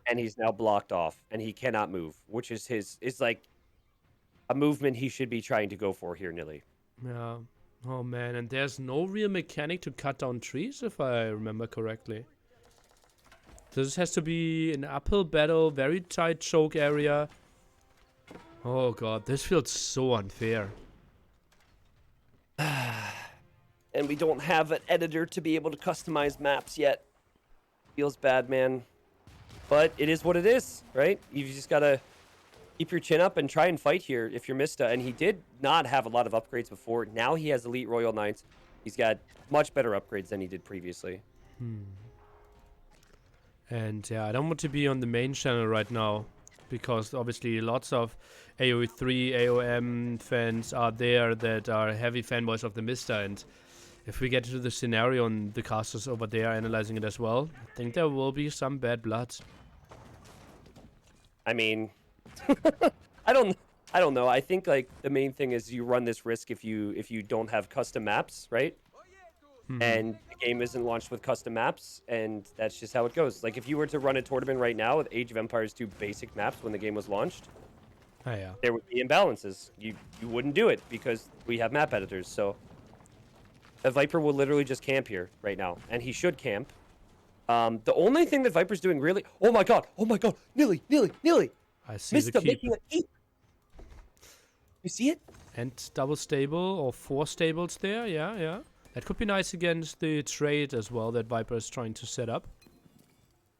And he's now blocked off, and he cannot move, which is like a movement he should be trying to go for here, Nilly. Yeah. Oh, man. And there's no real mechanic to cut down trees, if I remember correctly. This has to be an uphill battle, very tight choke area. Oh god, this feels so unfair. And we don't have an editor to be able to customize maps yet. Feels bad, man. But it is what it is, right? You've just got to keep your chin up and try and fight here if you're Mista. And he did not have a lot of upgrades before. Now he has Elite Royal Knights. He's got much better upgrades than he did previously. And yeah, I don't want to be on the main channel right now, because obviously lots of AoE3, AOM fans are there that are heavy fanboys of the Mista, and if we get into the scenario and the casters over there analyzing it as well, I think there will be some bad blood. I mean, I don't know. I think like the main thing is you run this risk if you don't have custom maps, right? And the game isn't launched with custom maps, and that's just how it goes. Like if you were to run a tournament right now with Age of Empires 2 basic maps when the game was launched, Yeah. there would be imbalances. You wouldn't do it because we have map editors. So the Viper will literally just camp here right now, and he should camp. The only thing that Viper's doing really... Oh my god! Nearly! I see Mista the keep. making a keep! You see it? And double stable or 4 stables there, yeah. That could be nice against the trade as well that Viper is trying to set up.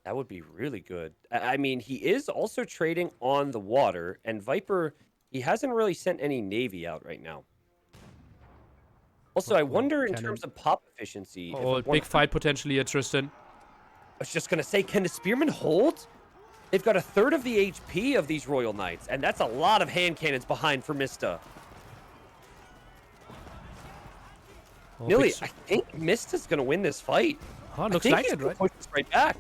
That would be really good. I mean, he is also trading on the water, and Viper, he hasn't really sent any Navy out right now. Also, I wonder in Cannon. terms of pop efficiency... if Oh, it big fight potentially here, Tristan. I was just going to say, can the Spearmen hold? They've got a third of the HP of these Royal Knights, and that's a lot of hand cannons behind for Mista. Oh, Nilly, big I think Mista's going to win this fight. Oh, looks I think like he's it, gonna right? push this right back.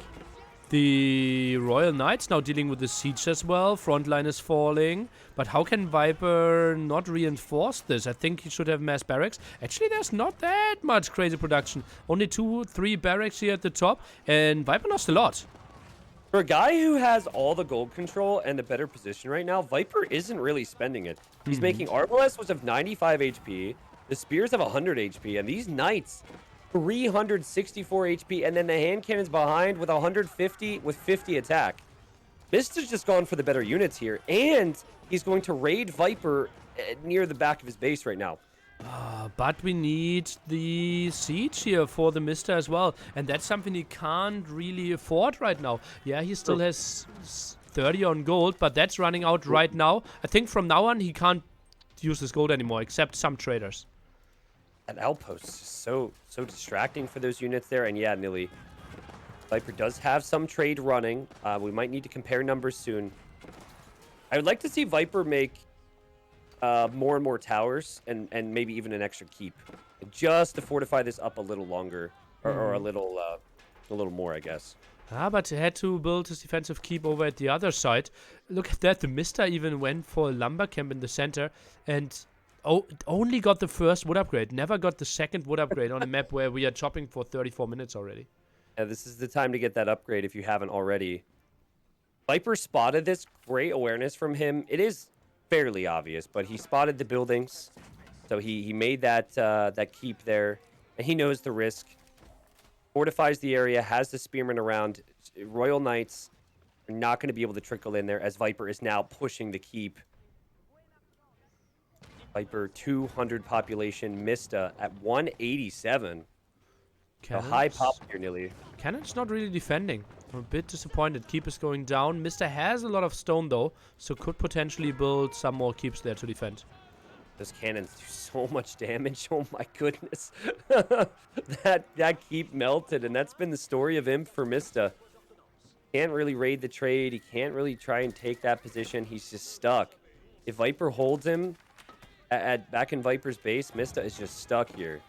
The Royal Knights now dealing with the siege as well. Front line is falling. But how can Viper not reinforce this? I think he should have mass barracks. Actually, there's not that much crazy production. Only 2-3 barracks here at the top. And Viper lost a lot. For a guy who has all the gold control and the better position right now, Viper isn't really spending it. He's making Arbalest was of 95 HP. The Spears have 100 HP. And these Knights... 364 HP, and then the hand cannons behind with 150 with 50 attack. Mista's just gone for the better units here, and he's going to raid Viper near the back of his base right now. But we need the siege here for the Mista as well. And that's something he can't really afford right now. Yeah, he still has 30 on gold, but that's running out right now. I think from now on he can't use his gold anymore, except some traders. That outpost is so distracting for those units there. And yeah, Nilly, Viper does have some trade running. We might need to compare numbers soon. I would like to see Viper make more and more towers and maybe even an extra keep, just to fortify this up a little longer or a little more, I guess. But he had to build his defensive keep over at the other side. Look at that, the Mista even went for a lumber camp in the center and only got the first wood upgrade, never got the second wood upgrade on a map where we are chopping for 34 minutes already. Yeah, this is the time to get that upgrade if you haven't already. Viper spotted this, great awareness from him. It is fairly obvious, but he spotted the buildings, so he made that that keep there, and he knows the risk. Fortifies the area, has the Spearmen around. Royal Knights are not going to be able to trickle in there as Viper is now pushing the keep. Viper 200 population, Mista at 187. A high pop here, Nilly. Cannon's not really defending. I'm a bit disappointed. Keep is going down. Mista has a lot of stone though, so could potentially build some more keeps there to defend. Those cannons do so much damage. Oh my goodness. that keep melted, and that's been the story of him for Mista. Can't really raid the trade. He can't really try and take that position. He's just stuck. If Viper holds him back in Viper's base, Mista is just stuck here.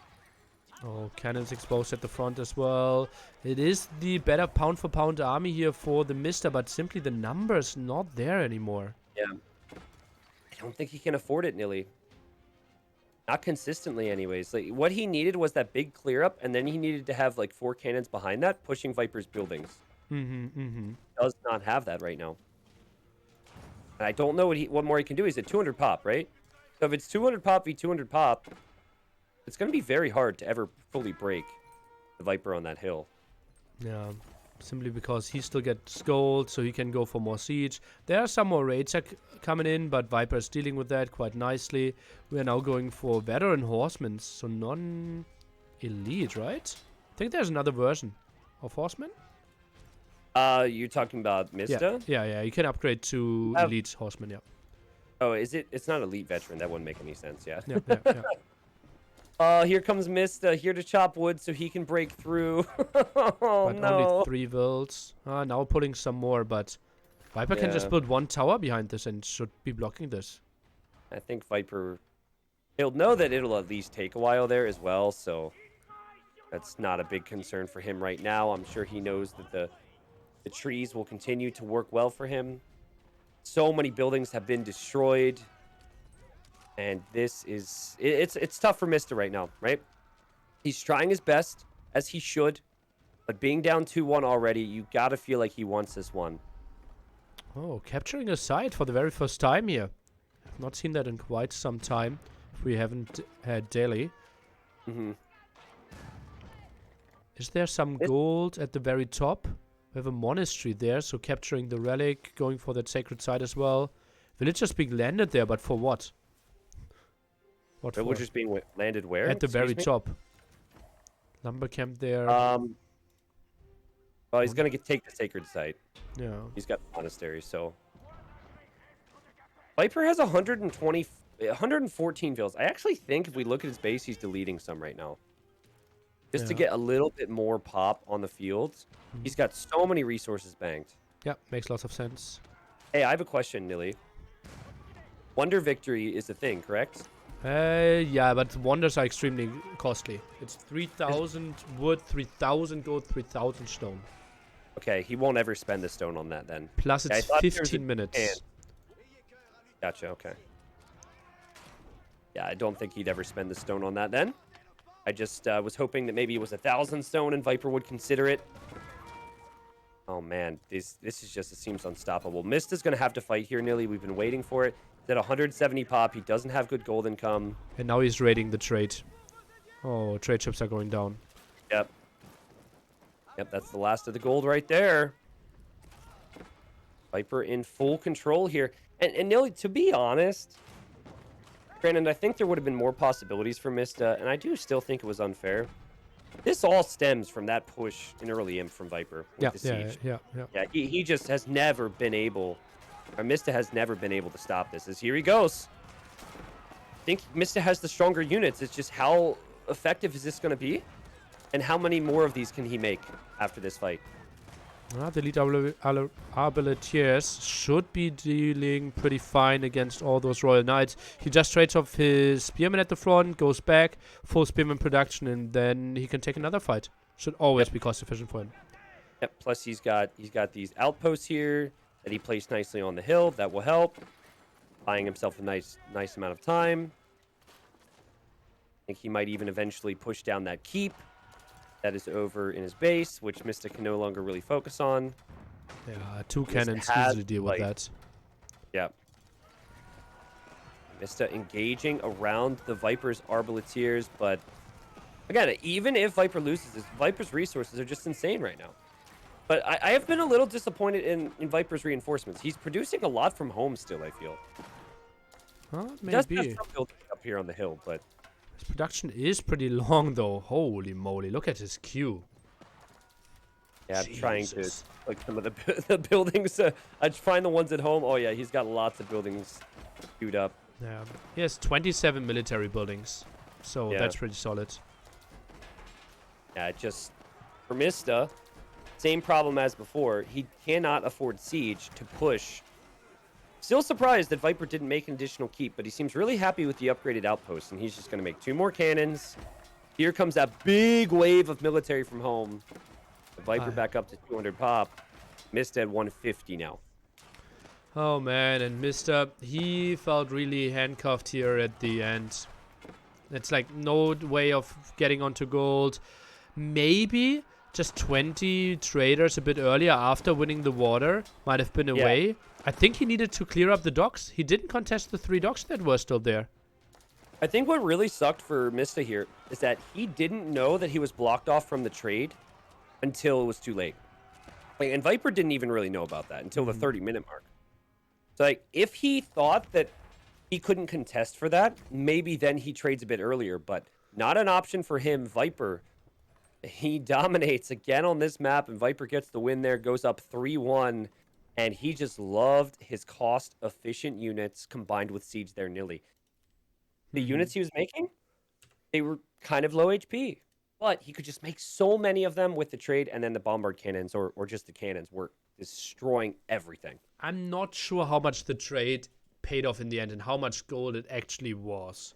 Oh, cannons exposed at the front as well. It is the better pound-for-pound army here for the Mista, but simply the numbers not there anymore. Yeah. I don't think he can afford it, Nilly. Not consistently, anyways. Like, what he needed was that big clear-up, and then he needed to have, like, 4 cannons behind that, pushing Viper's buildings. Does not have that right now. And I don't know what more he can do. He's at 200 pop, right? So if it's 200 pop v 200 pop, it's going to be very hard to ever fully break the Viper on that hill. Yeah. Simply because he still gets gold, so he can go for more siege. There are some more raids coming in, but Viper is dealing with that quite nicely. We are now going for veteran horsemen, so non-elite, right? I think there's another version of horsemen. You're talking about Mista? Yeah. You can upgrade to elite horsemen. Yeah. Oh, is it? It's not elite veteran. That wouldn't make any sense. Yeah. Here comes Mista, here to chop wood so he can break through. Oh, But no. only 3 wills. Now pulling some more, but Viper can just build 1 tower behind this and should be blocking this. I think Viper, he'll know that it'll at least take a while there as well, so that's not a big concern for him right now. I'm sure he knows that the trees will continue to work well for him. So many buildings have been destroyed. And this is... It's tough for Mista right now, right? He's trying his best, as he should. But being down 2-1 already, you gotta feel like he wants this one. Oh, capturing a site for the very first time here. I've not seen that in quite some time. If we haven't had daily. Is there some gold at the very top? We have a monastery there, so capturing the relic, going for that sacred site as well. Villagers being landed there, but for what? What for? Villagers being landed where? At the very top. Lumber camp there. Well, he's gonna take the sacred site. Yeah. He's got the monastery, so... Viper has 114 vills. I actually think if we look at his base, he's deleting some right now. Just to get a little bit more pop on the fields. He's got so many resources banked. Yeah, makes lots of sense. Hey, I have a question, Nilly. Wonder victory is the thing, correct? Yeah, but wonders are extremely costly. It's 3,000 wood, 3,000 gold, 3,000 stone. Okay, he won't ever spend the stone on that then. Plus it's 15 minutes. Gotcha, okay. Yeah, I don't think he'd ever spend the stone on that then. I just was hoping that maybe it was 1,000 stone and Viper would consider it. Oh man, this is just, it seems unstoppable. Mista's gonna have to fight here, Nilly. We've been waiting for it. He's at 170 pop. He doesn't have good gold income. And now he's raiding the trade. Oh, trade ships are going down. Yep. Yep, that's the last of the gold right there. Viper in full control here. And Nilly, to be honest, granted, I think there would have been more possibilities for Mista, and I do still think it was unfair. This all stems from that push in early imp from Viper with the siege. Yeah. Yeah, he just has never been able, or Mista has never been able to stop this. As here he goes. I think Mista has the stronger units. It's just how effective is this going to be? And how many more of these can he make after this fight? The elite arbaletiers should be dealing pretty fine against all those royal knights. He just trades off his spearman at the front, goes back, full spearman production, and then he can take another fight. Should always be cost efficient for him. Yep. Plus he's got these outposts here that he placed nicely on the hill. That will help. Buying himself a nice amount of time. I think he might even eventually push down that keep. That is over in his base, which Mista can no longer really focus on. Yeah, 2 cannons easily deal with that. Yep. Mista engaging around the Viper's arbaletiers, but again, even if Viper loses, Viper's resources are just insane right now. But I have been a little disappointed in Viper's reinforcements. He's producing a lot from home still, I feel. Maybe. He does have some building up here on the hill, but... His production is pretty long, though. Holy moly, look at his queue. Yeah, I'm trying to like some of the buildings. I find the ones at home. Oh yeah, he's got lots of buildings queued up. Yeah, he has 27 military buildings, so that's pretty solid. Yeah, just for Mista, same problem as before. He cannot afford siege to push. Still surprised that Viper didn't make an additional keep, but he seems really happy with the upgraded outpost, and he's just going to make 2 more cannons. Here comes that big wave of military from home. The Viper back up to 200 pop. Mista at 150 now. Oh man, and Mista, he felt really handcuffed here at the end. It's like no way of getting onto gold. Maybe just 20 traders a bit earlier after winning the water might have been a way. I think he needed to clear up the docks. He didn't contest the 3 docks that were still there. I think what really sucked for Mista here is that he didn't know that he was blocked off from the trade until it was too late. Like, and Viper didn't even really know about that until the Mhm. 30-minute mark. So, like, if he thought that he couldn't contest for that, maybe then he trades a bit earlier, but not an option for him. Viper, he dominates again on this map, and Viper gets the win there, goes up 3-1, and he just loved his cost-efficient units combined with Siege there, Nilly. The Mhm. units he was making, they were kind of low HP, but he could just make so many of them with the trade, and then the bombard cannons or just the cannons were destroying everything. I'm not sure how much the trade paid off in the end and how much gold it actually was.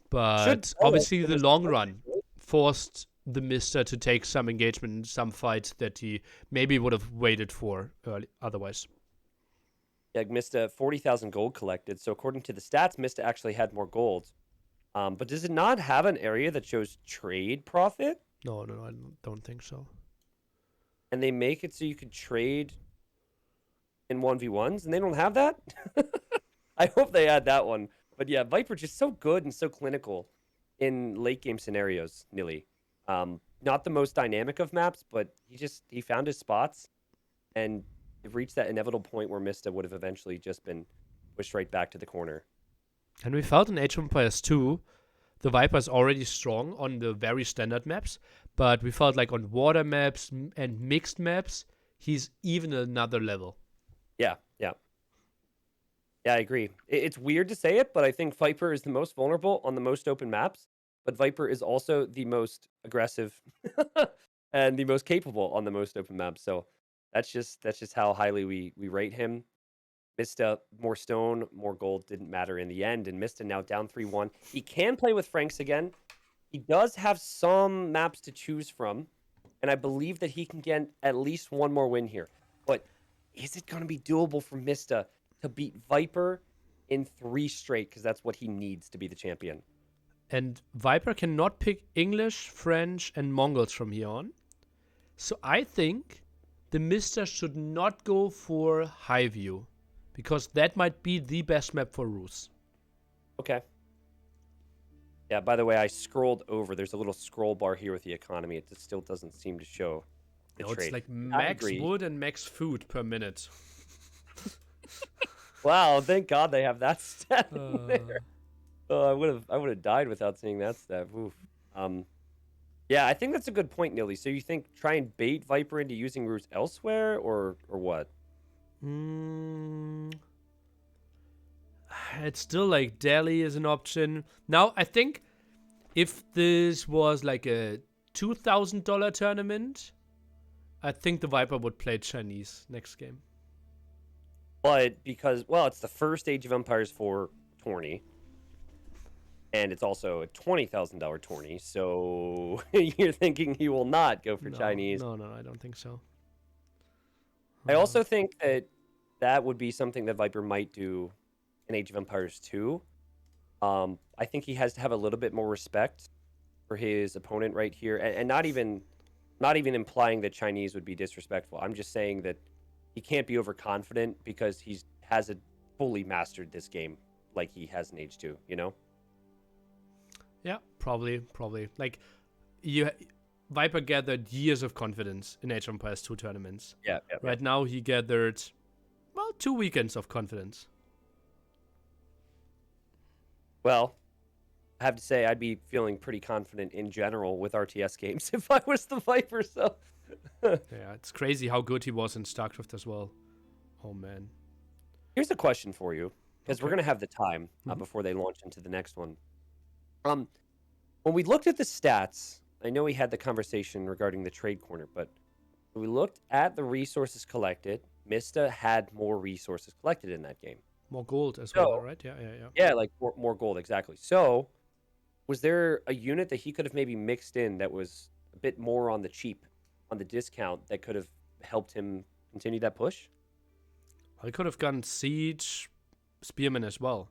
Should But tell us obviously, in the this long point, run right? forced the Mister to take some engagement in some fights that he maybe would have waited for otherwise. Yeah, Mista 40,000 gold collected. So according to the stats, Mista actually had more gold. But does it not have an area that shows trade profit? No, no, no, I don't think so. And they make it so you could trade in 1v1s, and they don't have that? I hope they add that one. But yeah, Viper just so good and so clinical in late game scenarios, Nilly. Not the most dynamic of maps, but he found his spots and it reached that inevitable point where Mista would have eventually just been pushed right back to the corner. And we felt in Age of Empires 2, the Viper is already strong on the very standard maps, but we felt like on water maps and mixed maps, he's even another level. Yeah, yeah. Yeah, I agree. It's weird to say it, but I think Viper is the most vulnerable on the most open maps. But Viper is also the most aggressive and the most capable on the most open maps. So that's just how highly we rate him. Mista, more stone, more gold didn't matter in the end, and Mista now down 3-1. He can play with Franks again. He does have some maps to choose from, and I believe that he can get at least one more win here. But is it going to be doable for Mista to beat Viper in 3 straight? Because that's what he needs to be the champion. And Viper cannot pick English, French, and Mongols from here on. So I think the Mister should not go for Highview, because that might be the best map for Rus. Okay. Yeah, by the way, I scrolled over. There's a little scroll bar here with the economy. It just still doesn't seem to show the No, it's trade. like I max agree. wood and max food per minute. Wow, thank God they have that stat in Uh, there. Oh, I would have died without seeing that stat. Oof. Um, yeah, I think that's a good point, Nilly. So you think try and bait Viper into using routes elsewhere, or what? mm, it's still like Delhi is an option. Now, I think if this was like a $2,000 tournament, I think the Viper would play Chinese next game. But because it's the first Age of Empires 4 tourney, and it's also a $20,000 tourney, so you're thinking he will not go for No, Chinese. no, no, I don't think so. I also think that that would be something that Viper might do in Age of Empires 2. I think he has to have a little bit more respect for his opponent right here, and not even implying that Chinese would be disrespectful. I'm just saying that he can't be overconfident because he hasn't fully mastered this game like he has in Age 2, you know? Yeah, probably. Like, you, Viper gathered years of confidence in Age of Empires 2 tournaments. Yeah, yeah, yeah. Right now, he gathered, well, 2 weekends of confidence. Well, I have to say I'd be feeling pretty confident in general with RTS games if I was the Viper, so Yeah, it's crazy how good he was in StarCraft as well. Oh, man. here's a question for you, because we're Okay. gonna have the time Mhm. before they launch into the next one. Um, when we looked at the stats, I know we had the conversation regarding the trade corner, but when we looked at the resources collected, Mista had more resources collected in that game. More gold as well, So right? Yeah, yeah, yeah. yeah, like more gold, exactly. So was there a unit that he could have maybe mixed in that was a bit more on the cheap, on the discount, that could have helped him continue that push? I could have gone Siege, Spearman as well.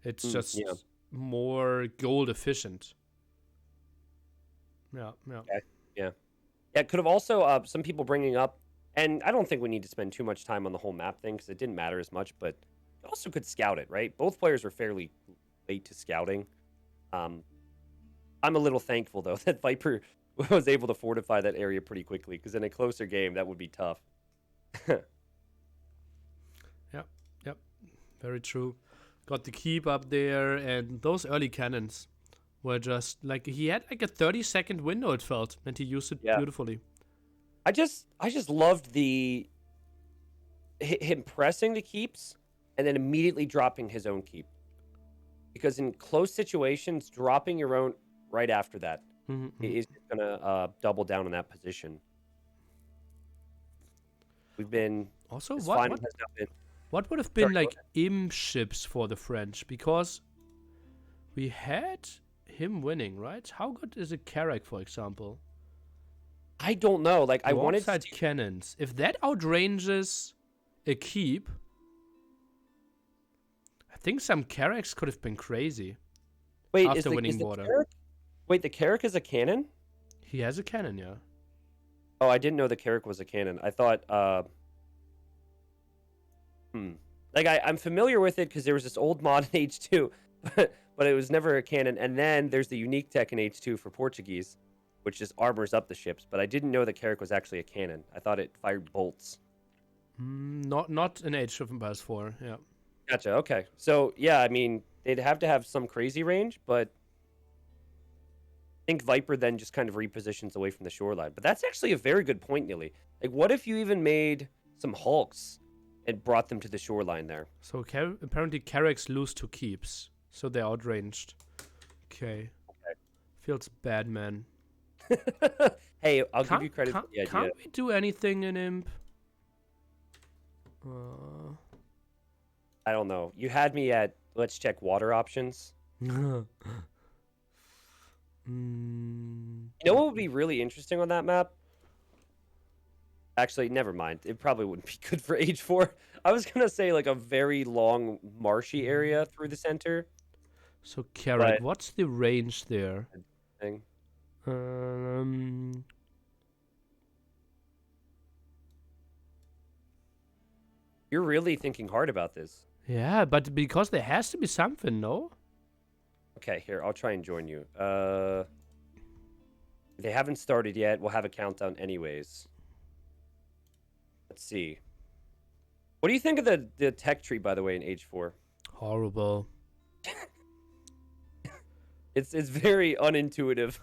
It's Yeah. just more gold efficient. Yeah, yeah. Okay. Yeah. Yeah. Could have also some people bringing up, and I don't think we need to spend too much time on the whole map thing because it didn't matter as much, but you also could scout it, right? Both players were fairly late to scouting. Um, I'm a little thankful though that Viper was able to fortify that area pretty quickly, because in a closer game, that would be tough. Yep, yep, very true. Got the keep up there, and those early cannons were just like he had like a 30-second window. It felt, and he used it Yeah. beautifully. I just loved him pressing the keeps and then immediately dropping his own keep. Because in close situations, dropping your own right after that is gonna double down on that position. We've been Also, this what final what has not been. what would have Sorry, been go like ahead. im ships for the French? Because we had him winning, right? How good is a Carrack, for example? I don't know. Like I wanted to Broadside see, cannons. If that outranges a keep, I think some Carracks could have been crazy wait, after is winning the water. Carrack? Wait, the Carrack is a cannon? He has a cannon, yeah. Oh, I didn't know the Carrack was a cannon. I thought like I'm familiar with it because there was this old mod in H2, but it was never a cannon. And then there's the unique tech in H2 for Portuguese, which just armors up the ships. But I didn't know the Carrack was actually a cannon. I thought it fired bolts. Not in Age of Empires 4, yeah. Gotcha. Okay. So yeah, I mean they'd have to have some crazy range, but I think Viper then just kind of repositions away from the shoreline. But that's actually a very good point, Neely. Like, what if you even made some hulks and brought them to the shoreline there? So apparently Carracks lose to keeps, so they're outranged. Okay. Feels bad, man. Hey, I'll give you credit for the idea. Can't we do anything in Imp? I don't know. You had me at let's check water options. Mm. You know what would be really interesting on that map? Actually, never mind. It probably wouldn't be good for H4. I was gonna say like a very long marshy area through the center So Carrack, But- what's the range there? thing. You're really thinking hard about this. Yeah, but because there has to be something, no? Okay, here, I'll try and join you. They haven't started yet. We'll have a countdown anyways. Let's see. What do you think of the tech tree, by the way, in H4? Horrible. It's very unintuitive.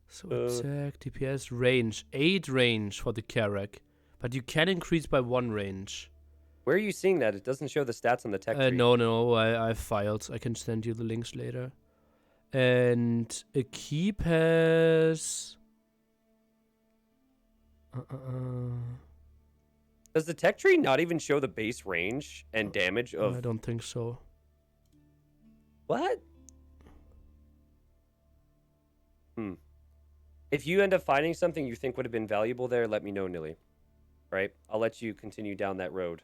So attack, DPS, range. 8 range for the Carrack. But you can increase by 1 range. Where are you seeing that? It doesn't show the stats on the tech tree. No, I filed. I can send you the links later. And a keep has... Does the tech tree not even show the base range and damage I of... don't think so. What? If you end up finding something you think would have been valuable there, let me know, Nilly. Right? I'll let you continue down that road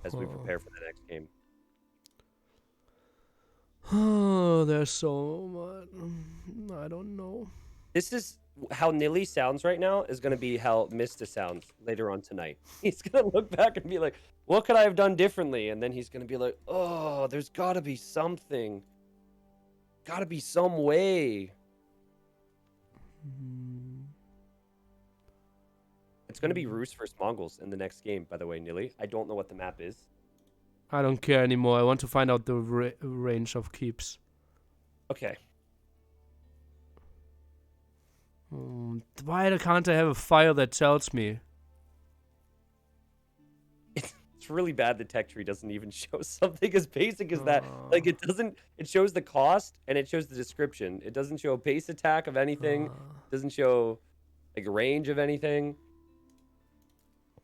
as we prepare for the next game. Oh, there's so much. I don't know. This is how Nilly sounds right now is going to be how Mista sounds later on tonight. He's going to look back and be like, what could I have done differently? And then he's going to be like, oh, there's got to be something. Got to be some way. It's going to be Roos versus Mongols in the next game, by the way, Nilly. I don't know what the map is. I don't care anymore. I want to find out the range of keeps. Okay. Why can't I have a file that tells me? It's really bad the tech tree doesn't even show something as basic as that. Like, it doesn't... It shows the cost, and it shows the description. It doesn't show a base attack of anything. It doesn't show, like, range of anything.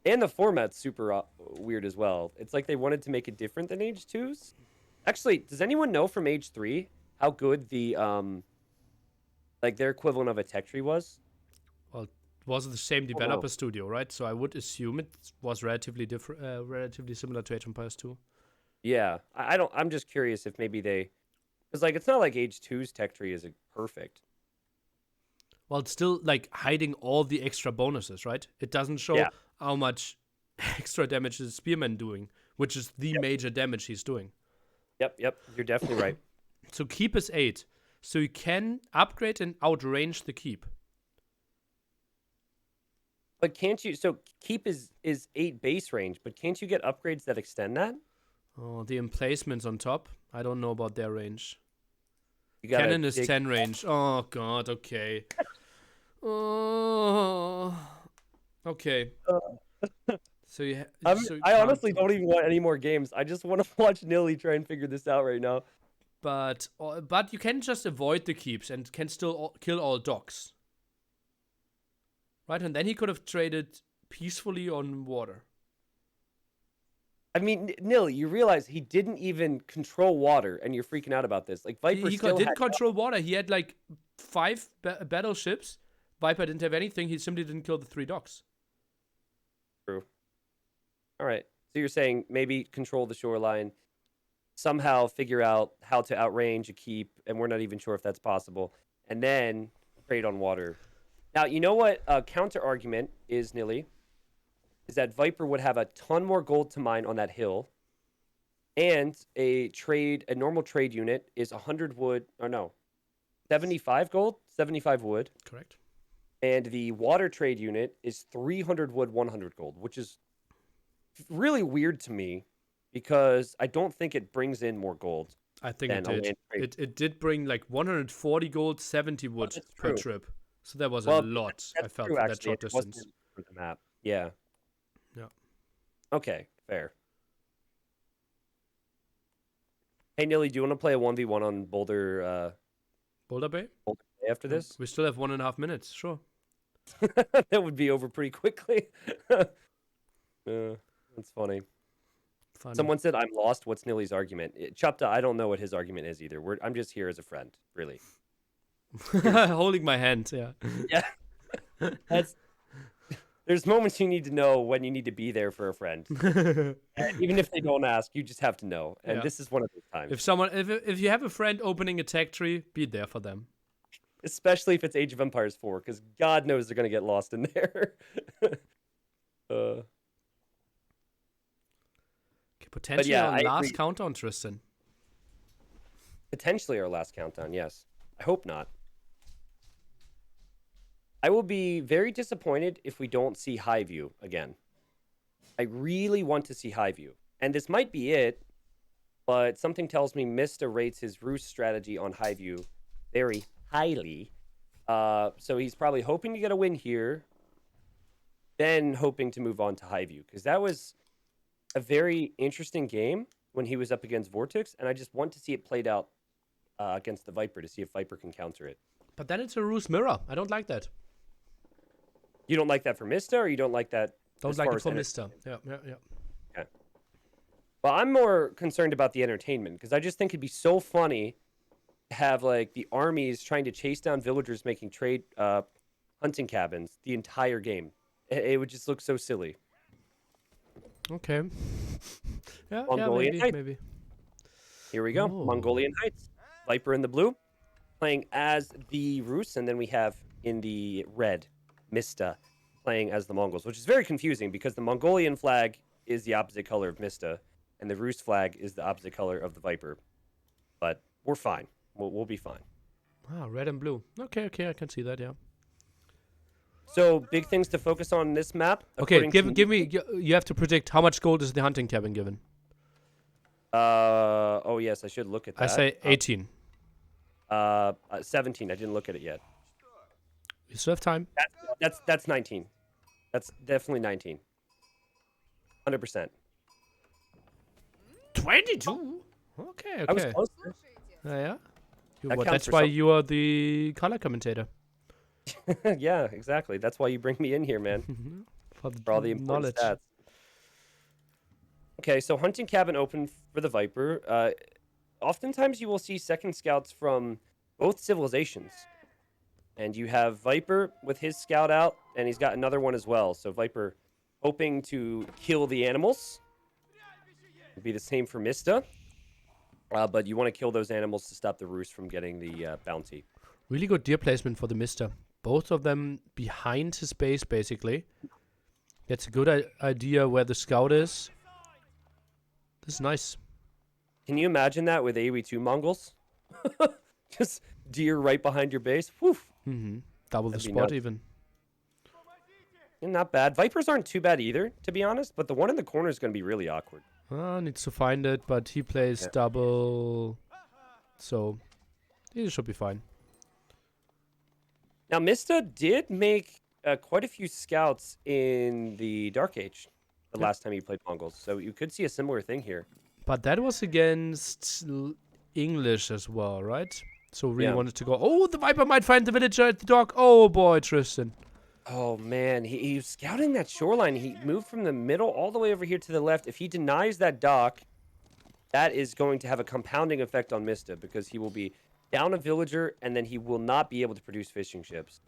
And the format's super weird as well. It's like they wanted to make it different than H2's. Actually, does anyone know from H3 how good the, like, their equivalent of a tech tree was? Well, it was the same developer studio, right? So I would assume it was relatively different, relatively similar to Age of Empires 2. Yeah, I don't... I'm just curious if maybe they... Because, like, it's not like H2's tech tree is perfect. Well, it's still, like, hiding all the extra bonuses, right? It doesn't show how much extra damage is Spearman doing, which is the major damage he's doing. Yep, you're definitely right. So keep is 8. So you can upgrade and outrange the keep. But can't you? So keep is 8 base range, but can't you get upgrades that extend that? Oh, the emplacements on top. I don't know about their range. You gotta Cannon is dig. 10 range. Oh god, okay. Oh, okay. So so you I can't honestly do. don't even want any more games. I just want to watch Nilly try and figure this out right now. But you can just avoid the keeps and can still kill all dogs. Right? And then he could have traded peacefully on water. I mean, Nilly, you realize he didn't even control water, and you're freaking out about this. Like Viper still Didn't had control water. He had like 5 battleships. Viper didn't have anything. He simply didn't kill the 3 dogs. True. All right. So you're saying maybe control the shoreline, somehow figure out how to outrange a keep, and we're not even sure if that's possible, and then trade on water. Now, you know what a counter argument is, Nilly, is that Viper would have a ton more gold to mine on that hill, and a normal trade unit is 100 wood, or no, 75 gold, 75 wood, Correct. and the water trade unit is 300 wood, 100 gold, which is really weird to me because I don't think it brings in more gold I think it than a did. land trade. It did bring like 140 gold, 70 Oh, wood that's per true. trip. So that was a Well, lot, I that's felt, true for that actually. short It wasn't distance. for the map. Yeah. Yeah. Okay. Fair. Hey Nilly, do you want to play a 1v1 on Boulder Bay? Boulder Bay after this? We still have 1.5 minutes, sure. That would be over pretty quickly. That's funny. Funny. Someone said, "I'm lost. What's Nilly's argument?" Chupta, I don't know what his argument is either. I'm just here as a friend, really. Holding my hand, yeah. Yeah. That's There's moments you need to know when you need to be there for a friend. And even if they don't ask, you just have to know. And Yeah. this is one of those times. If you have a friend opening a tech tree, be there for them. Especially if it's Age of Empires 4, because God knows they're gonna get lost in there. Okay, potentially yeah, our I last agree. countdown, Tristan. Potentially our last countdown, yes. I hope not. I will be very disappointed if we don't see High View again. I really want to see High View. And this might be it, but something tells me Mista rates his roost strategy on High View very highly. So he's probably hoping to get a win here, then hoping to move on to High View. Because that was a very interesting game when he was up against Vortex, and I just want to see it played out against the Viper to see if Viper can counter it. But then it's a ruse mirror. I don't like that. You don't like that for Mista, or you don't like that? Don't as like far it as for Mista. Yeah. Okay. Well, I'm more concerned about the entertainment because I just think it'd be so funny to have like the armies trying to chase down villagers making trade hunting cabins the entire game. It would just look so silly. Okay. Yeah, Mongolian Heights. maybe. Here we go. Oh. Mongolian Heights. Viper in the blue, playing as the Rus, and then we have in the red, Mista, playing as the Mongols, which is very confusing because the Mongolian flag is the opposite color of Mista, and the Rus flag is the opposite color of the Viper. But we're fine. We'll be fine. Ah, red and blue. Okay, I can see that, yeah. So big things to focus on in this map. Okay, give me. You have to predict how much gold is the hunting cabin given. Oh yes, I should look at that. I say 18. 17. I didn't look at it yet. You still have time. That's 19. That's definitely 19. 100%. 22. Okay. I was close. Yeah. That counts That's for why something. you are the color commentator. Yeah, exactly. That's why you bring me in here, man. For For all the important stats. Okay, so hunting cabin open for the Viper. Oftentimes you will see second scouts from both civilizations. And you have Viper with his scout out, and he's got another one as well. So Viper hoping to kill the animals. It'd be the same for Mista. But you want to kill those animals to stop the Rus from getting the bounty. Really good deer placement for the Mista. Both of them behind his base, basically. Gets a good idea where the scout is. This is nice. Can you imagine that with AoE2 Mongols? Just deer right behind your base. Whew. Double That'd the be spot nuts. even. Not bad. Vipers aren't too bad either, to be honest, but the one in the corner is going to be really awkward. Needs to find it, but he plays Yeah. double, so he should be fine. Now, Mista did make quite a few scouts in the Dark Age the Yep. last time he played Mongols, so you could see a similar thing here. But that was against English as well, right? So really Yeah. wanted to go. Oh, the Viper might find the villager at the dock. Oh boy, Tristan. Oh, man. He was scouting that shoreline. He moved from the middle all the way over here to the left. If he denies that dock, that is going to have a compounding effect on Mista because he will be down a villager and then he will not be able to produce fishing ships.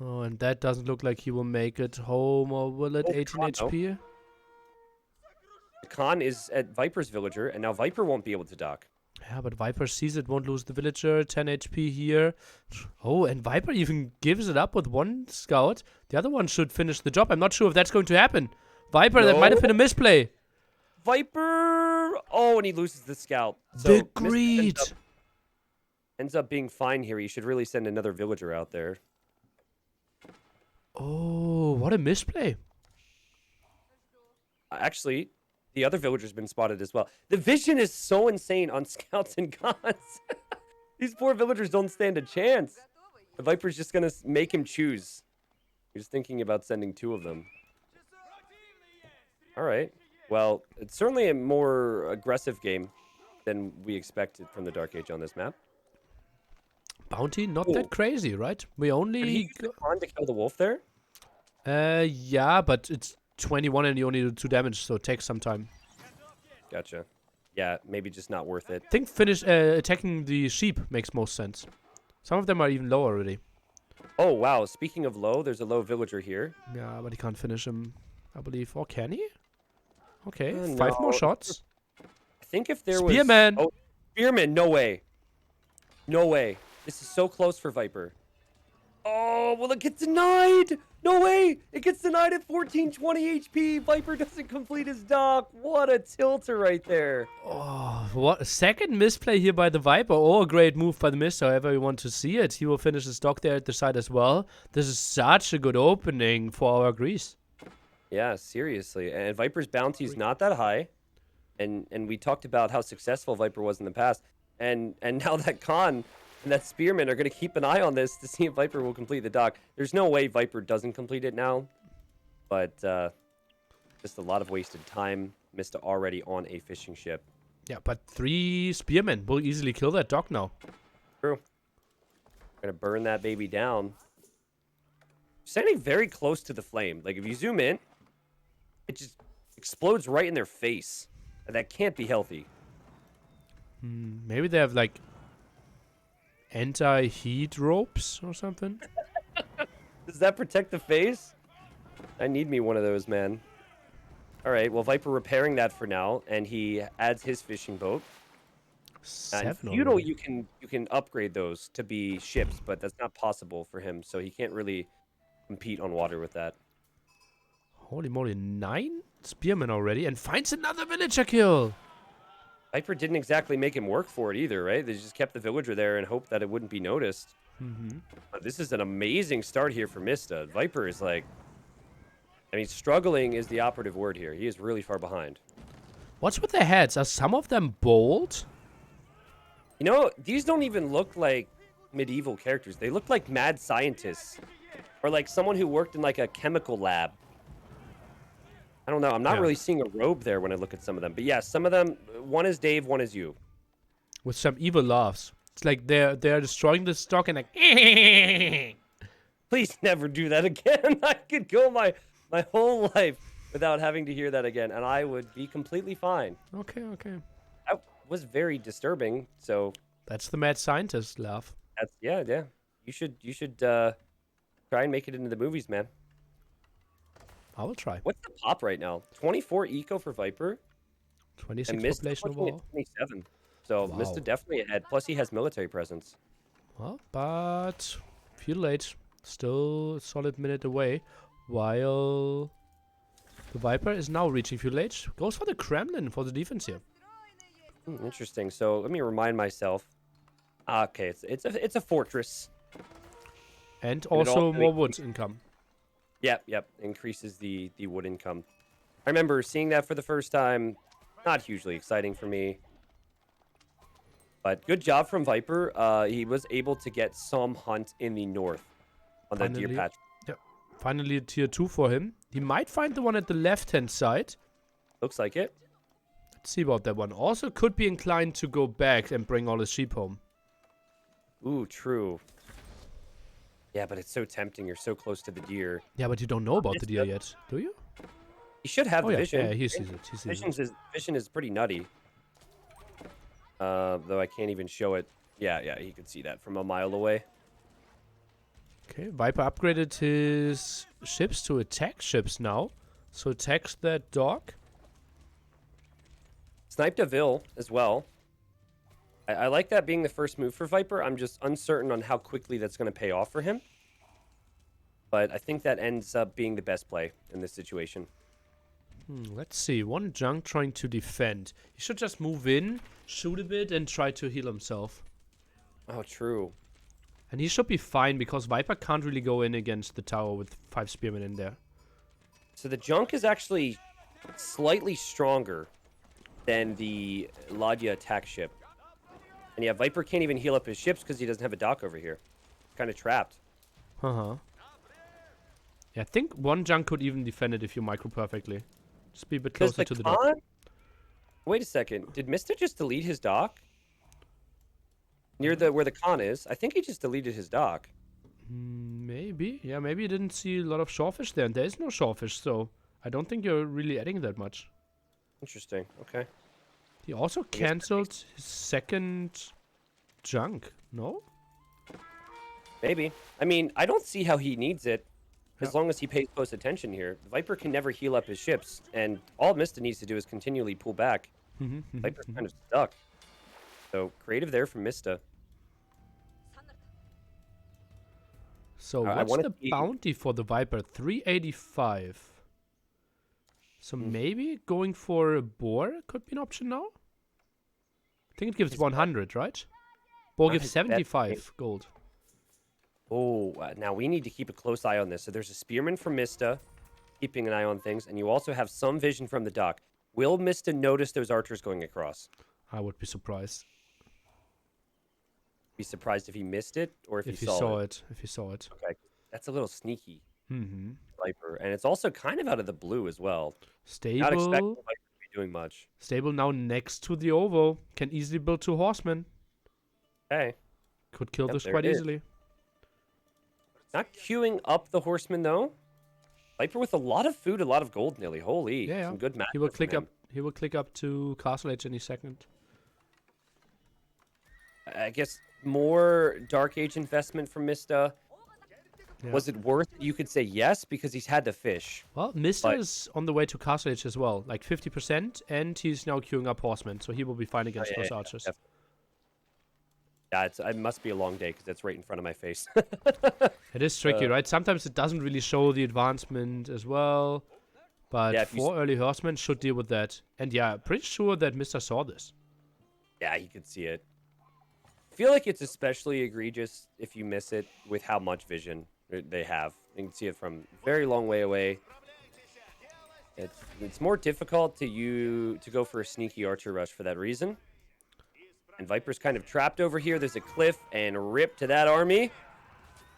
Oh, and that doesn't look like he will make it home, or will it? Oh, 18 Khan, though. HP? Khan is at Viper's villager, and now Viper won't be able to dock. Yeah, but Viper sees it, won't lose the villager. 10 HP here. Oh, and Viper even gives it up with one scout. The other one should finish the job. I'm not sure if that's going to happen. Viper, that might have been a misplay. Viper! Oh, and he loses the scout. So The Mista greed. ends up being fine here. He should really send another villager out there. Oh, what a misplay. Actually, the other villager's been spotted as well. The vision is so insane on scouts and gods. These poor villagers don't stand a chance. The Viper's just going to make him choose. He's thinking about sending 2 of them. All right. Well, it's certainly a more aggressive game than we expected from the Dark Age on this map. Bounty, not Ooh. that crazy, right? We Did he only... use the Khan to kill the wolf there? Yeah, but it's 21 and you only do 2 damage, so it takes some time. Gotcha. Yeah, maybe just not worth it. I think attacking the sheep makes most sense. Some of them are even low already. Oh, wow. Speaking of low, there's a low villager here. Yeah, but he can't finish him, I believe. Or can he? Okay, 5 no. more shots. I think if there was... Spearman! Oh, Spearman, no way. No way. This is so close for Viper. Oh, will it get denied? No way. It gets denied at 1420 HP. Viper doesn't complete his dock. What a tilter right there. Oh, what a second misplay here by the Viper. Oh, a great move by the Mist, however you want to see it. He will finish his dock there at the side as well. This is such a good opening for our Greece. Yeah, seriously. And Viper's bounty is not that high. And we talked about how successful Viper was in the past. And now that Khan and that Spearman are going to keep an eye on this to see if Viper will complete the dock. There's no way Viper doesn't complete it now. But just a lot of wasted time. Mista already on a fishing ship. Yeah, but 3 Spearmen will easily kill that dock now. True. Going to burn that baby down. Standing very close to the flame. Like, if you zoom in, it just explodes right in their face. And that can't be healthy. Maybe they have, like, anti-heat ropes or something? Does that protect the face? I need me one of those, man. All right, well, Viper repairing that for now, and he adds his fishing boat. And 7 Feudal, already. you can upgrade those to be ships, but that's not possible for him, so he can't really compete on water with that. Holy moly, 9 Spearmen already, and finds another villager kill! Viper didn't exactly make him work for it either, right? They just kept the villager there and hoped that it wouldn't be noticed. This is an amazing start here for Mista. Viper is like... I mean, struggling is the operative word here. He is really far behind. What's with their heads? Are some of them bold? You know, these don't even look like medieval characters. They look like mad scientists. Or like someone who worked in like a chemical lab. I don't know. I'm not really seeing a robe there when I look at some of them. But yeah, some of them, one is Dave, one is you. With some evil laughs. It's like they're destroying the stock and like... Please never do that again. I could go my whole life without having to hear that again, and I would be completely fine. Okay, okay. That was very disturbing. So That's the mad scientist laugh. that's yeah. You should try and make it into the movies, man. I will try. What's the pop right now? 24 eco for Viper. 26 And Mista population looking at overall. 27. So Wow. Mista definitely ahead. Plus he has military presence. Well, but feudal age still a solid minute away, while the Viper is now reaching feudal age. Goes for the Kremlin for the defense here. Interesting. So let me remind myself. Okay, it's a fortress. And all also three- more wood income. Yep. Increases the wood income. I remember seeing that for the first time. Not hugely exciting for me. But good job from Viper. He was able to get some hunt in the north on the deer Finally. patch. Yep. Finally a tier 2 for him. He might find the one at the left-hand side. Looks like it. Let's see about that one. Also could be inclined to go back and bring all his sheep home. Ooh, true. Yeah, but it's so tempting. You're so close to the deer. Yeah, but you don't know about the deer yet, do you? He should have Oh the yeah, vision. yeah, he sees it. He sees it. Vision is pretty nutty. Though I can't even show it. Yeah, he could see that from a mile away. Okay, Viper upgraded his ships to attack ships now. So attacks that dog. Sniped a Vil as well. I like that being the first move for Viper. I'm just uncertain on how quickly that's going to pay off for him. But I think that ends up being the best play in this situation. Let's see. One junk trying to defend. He should just move in, shoot a bit, and try to heal himself. Oh, true. And he should be fine because Viper can't really go in against the tower with 5 spearmen in there. So the junk is actually slightly stronger than the Ladya attack ship. And yeah, Viper can't even heal up his ships because he doesn't have a dock over here. Kind of trapped. Yeah, I think one junk could even defend it if you micro perfectly. Just be a bit closer to the dock. Wait a second. Did Mista just delete his dock? Near the where the Khan is? I think he just deleted his dock. Maybe. Yeah, maybe you didn't see a lot of shawfish there. And there is no shawfish, so I don't think you're really adding that much. Interesting. Okay. He also cancelled his second junk, no? Maybe. I mean, I don't see how he needs it. As Yeah. long as he pays close attention here. The Viper can never heal up his ships, and all Mista needs to do is continually pull back. Viper's kind of stuck. So, creative there from Mista. So I what's wanna the see- bounty for the Viper? 385. So maybe going for a boar could be an option now? I think it gives 100, right? Boar Not gives his best 75 gold. Oh, now we need to keep a close eye on this. So there's a Spearman from Mista, keeping an eye on things, and you also have some vision from the dock. Will Mista notice those archers going across? I would be surprised Be surprised if he missed it or if if he he saw saw it. it. If he saw it. Okay, that's a little sneaky, Mm-hmm. Viper, and it's also kind of out of the blue as well. Not Stable. expecting Viper to be doing much. Stable now next to the Ovo. Can easily build 2 horsemen. Okay, Could kill Yep, this there quite it is. easily. not queuing up the horsemen though. Viper with a lot of food, a lot of gold, nearly. Holy, Yeah, some good match. He will click up. He will click up to Castle Age any second. I guess more Dark Age investment from Mista. Yeah. Was it worth it? You could say yes, because he's had to fish. Well, Mista But- is on the way to Castle Age as well, like 50%, and he's now queuing up horsemen, so he will be fine against those archers. definitely. Yeah, it must be a long day because it's right in front of my face. It is tricky, right? Sometimes it doesn't really show the advancement as well, but Yeah, if you 4 early horsemen should deal with that. And yeah, pretty sure that Mista saw this. Yeah, you could see it. I feel like it's especially egregious if you miss it with how much vision they have. You can see it from a very long way away. It's more difficult to go for a sneaky archer rush for that reason. And Viper's kind of trapped over here. There's a cliff, and rip to that army.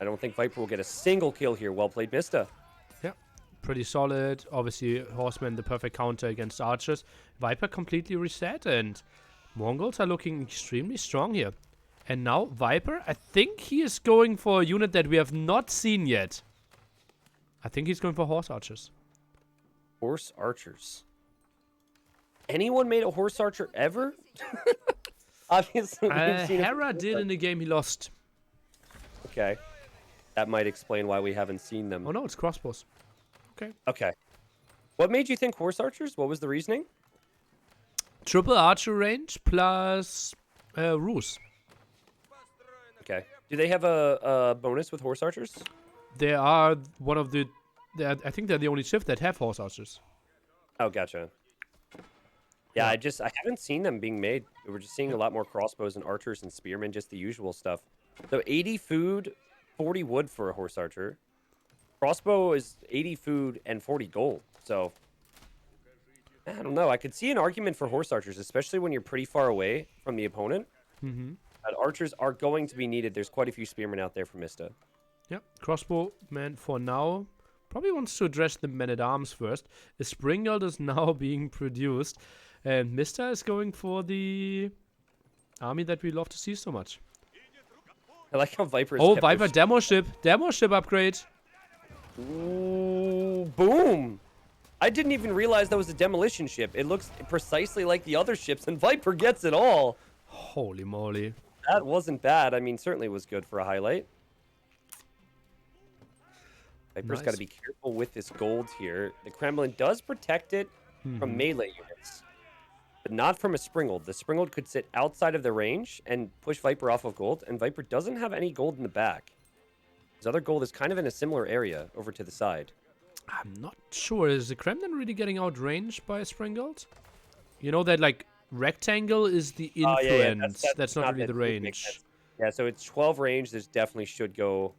I don't think Viper will get a single kill here. Well played, Mista. Yeah, pretty solid. Obviously, horsemen the perfect counter against archers. Viper completely reset, and Mongols are looking extremely strong here. And now Viper, I think he is going for a unit that we have not seen yet. I think he's going for horse archers. Horse archers. Anyone made a horse archer ever? Obviously, we've seen it Hera before, did but- in the game he lost. Okay. That might explain why we haven't seen them. Oh no, it's crossbows. Okay. What made you think horse archers? What was the reasoning? Triple archer range plus ruse. Okay. Do they have a bonus with horse archers? They are one of the... I think they're the only shift that have horse archers. Oh, gotcha. Yeah, I haven't seen them being made. We're just seeing a lot more crossbows and archers and spearmen, just the usual stuff. So 80 food, 40 wood for a horse archer. crossbow is 80 food and 40 gold. So I don't know. I could see an argument for horse archers, especially when you're pretty far away from the opponent. Mm-hmm. But archers are going to be needed. There's quite a few spearmen out there for Mista. Yep, crossbow man for now. Probably wants to address the men-at-arms first. A Springald is now being produced. And Mista is going for the army that we love to see so much. I like how Viper. Oh, Viper demo ship upgrade. Ooh, boom! I didn't even realize that was a demolition ship. It looks precisely like the other ships, and Viper gets it all. Holy moly! That wasn't bad. I mean, certainly was good for a highlight. Viper's got to be careful with this gold here. The Kremlin does protect it from melee units, but not from a Springald. The Springald could sit outside of the range and push Viper off of gold, and Viper doesn't have any gold in the back. His other gold is kind of in a similar area over to the side. I'm not sure. Is the Kremlin really getting outranged by a Springald? You know that, like, rectangle is the influence. That's not really the range. Yeah, so it's 12 range. This definitely should go...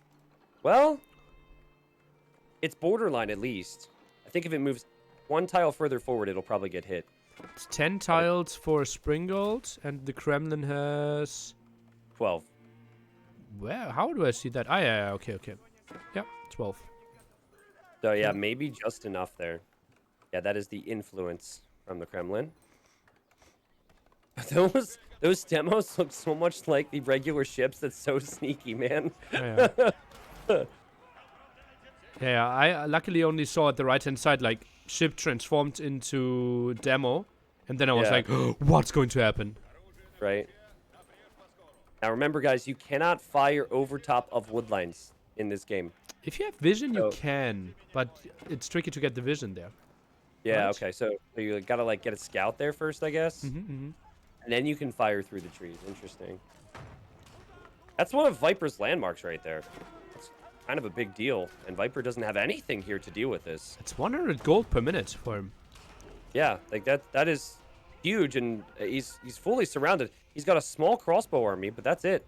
Well, it's borderline at least. I think if it moves one tile further forward, it'll probably get hit. It's 10 tiles for Springald, and the Kremlin has... 12. Where? How do I see that? Ah, yeah, okay. Yeah, 12. So, yeah, maybe just enough there. Yeah, that is the influence from the Kremlin. Those demos look so much like the regular ships. That's so sneaky, man. Yeah. Yeah, I luckily only saw at the right-hand side, like, ship transformed into demo. And then I was like, oh, what's going to happen? Right. Now, remember, guys, you cannot fire over top of wood lines in this game. If you have vision, you can. But it's tricky to get the vision there. Yeah, right? okay. So you got to, like, get a scout there first, I guess. And then you can fire through the trees. Interesting. That's one of Viper's landmarks right there. It's kind of a big deal. And Viper doesn't have anything here to deal with this. It's 100 gold per minute for him. Yeah, like that is huge, and he's fully surrounded. He's got a small crossbow army, but that's it.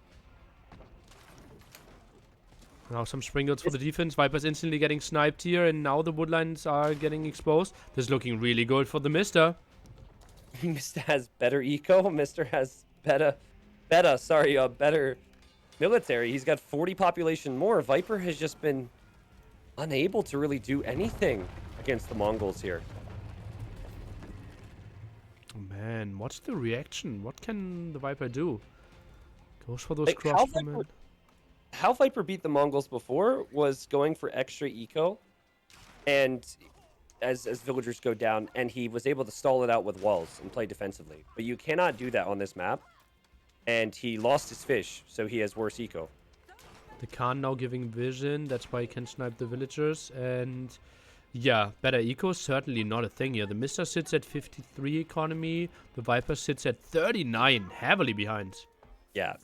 Now some Springalds for the defense. Viper's instantly getting sniped here, and now the woodlines are getting exposed. This is looking really good for the Mista. Mista has better eco. Mister has better military. He's got 40 population more. Viper has just been unable to really do anything against the Mongols here. Oh man, what's the reaction? What can the Viper do? Goes for those crossbowmen. How Viper beat the Mongols before was going for extra eco, and as villagers go down, and he was able to stall it out with walls and play defensively. But you cannot do that on this map, and he lost his fish, so he has worse eco. The Khan now giving vision, that's why he can snipe the villagers, and yeah, better eco is certainly not a thing here. The Mista sits at 53 economy, the Viper sits at 39, heavily behind. Yeah,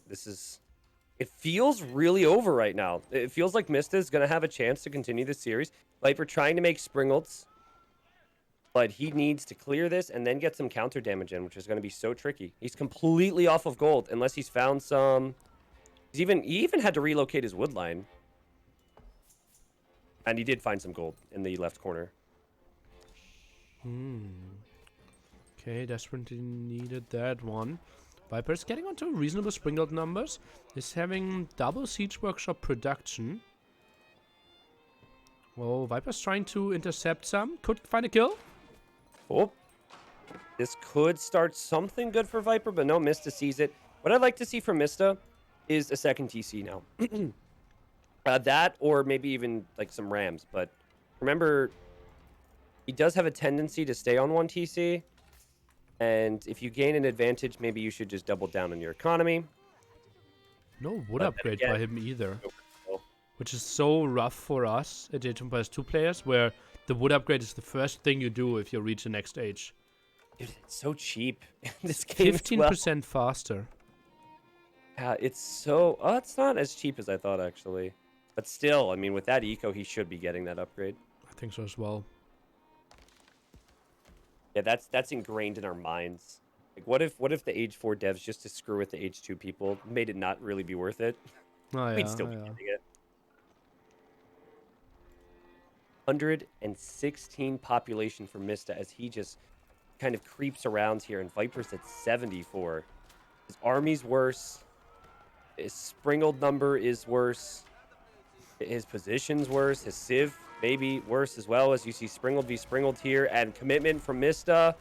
it feels really over right now. It feels like Mista is going to have a chance to continue the series. Viper trying to make Springalds, but he needs to clear this and then get some counter damage in, which is going to be so tricky. He's completely off of gold unless he's found some... He even had to relocate his wood line. And he did find some gold in the left corner. Okay, desperately needed that one. Viper's getting onto reasonable Springald numbers. Is having double Siege Workshop production. Oh, Viper's trying to intercept some. Could find a kill. Oh. This could start something good for Viper, but no, Mista sees it. What I'd like to see from Mista is a second TC now. That, or maybe even like some Rams. But remember, he does have a tendency to stay on one TC. And if you gain an advantage, maybe you should just double down on your economy. No wood upgrade by him either. Which is so rough for us at Age of Empires 2 players, where the wood upgrade is the first thing you do if you reach the next stage. Dude, it's so cheap in this game. 15% faster. Yeah, it's so... Oh, it's not as cheap as I thought, actually. But still, I mean, with that eco, he should be getting that upgrade. I think so as well. Yeah, that's ingrained in our minds. Like, what if the Age 4 devs, just to screw with the Age 2 people, made it not really be worth it? Oh, yeah, We'd still be getting it. 116 population for Mista as he just kind of creeps around here, and Viper's at 74. His army's worse. His Springled number is worse. His position's worse. His Civ maybe worse as well, as you see Springled v Springled here, and commitment from Mista.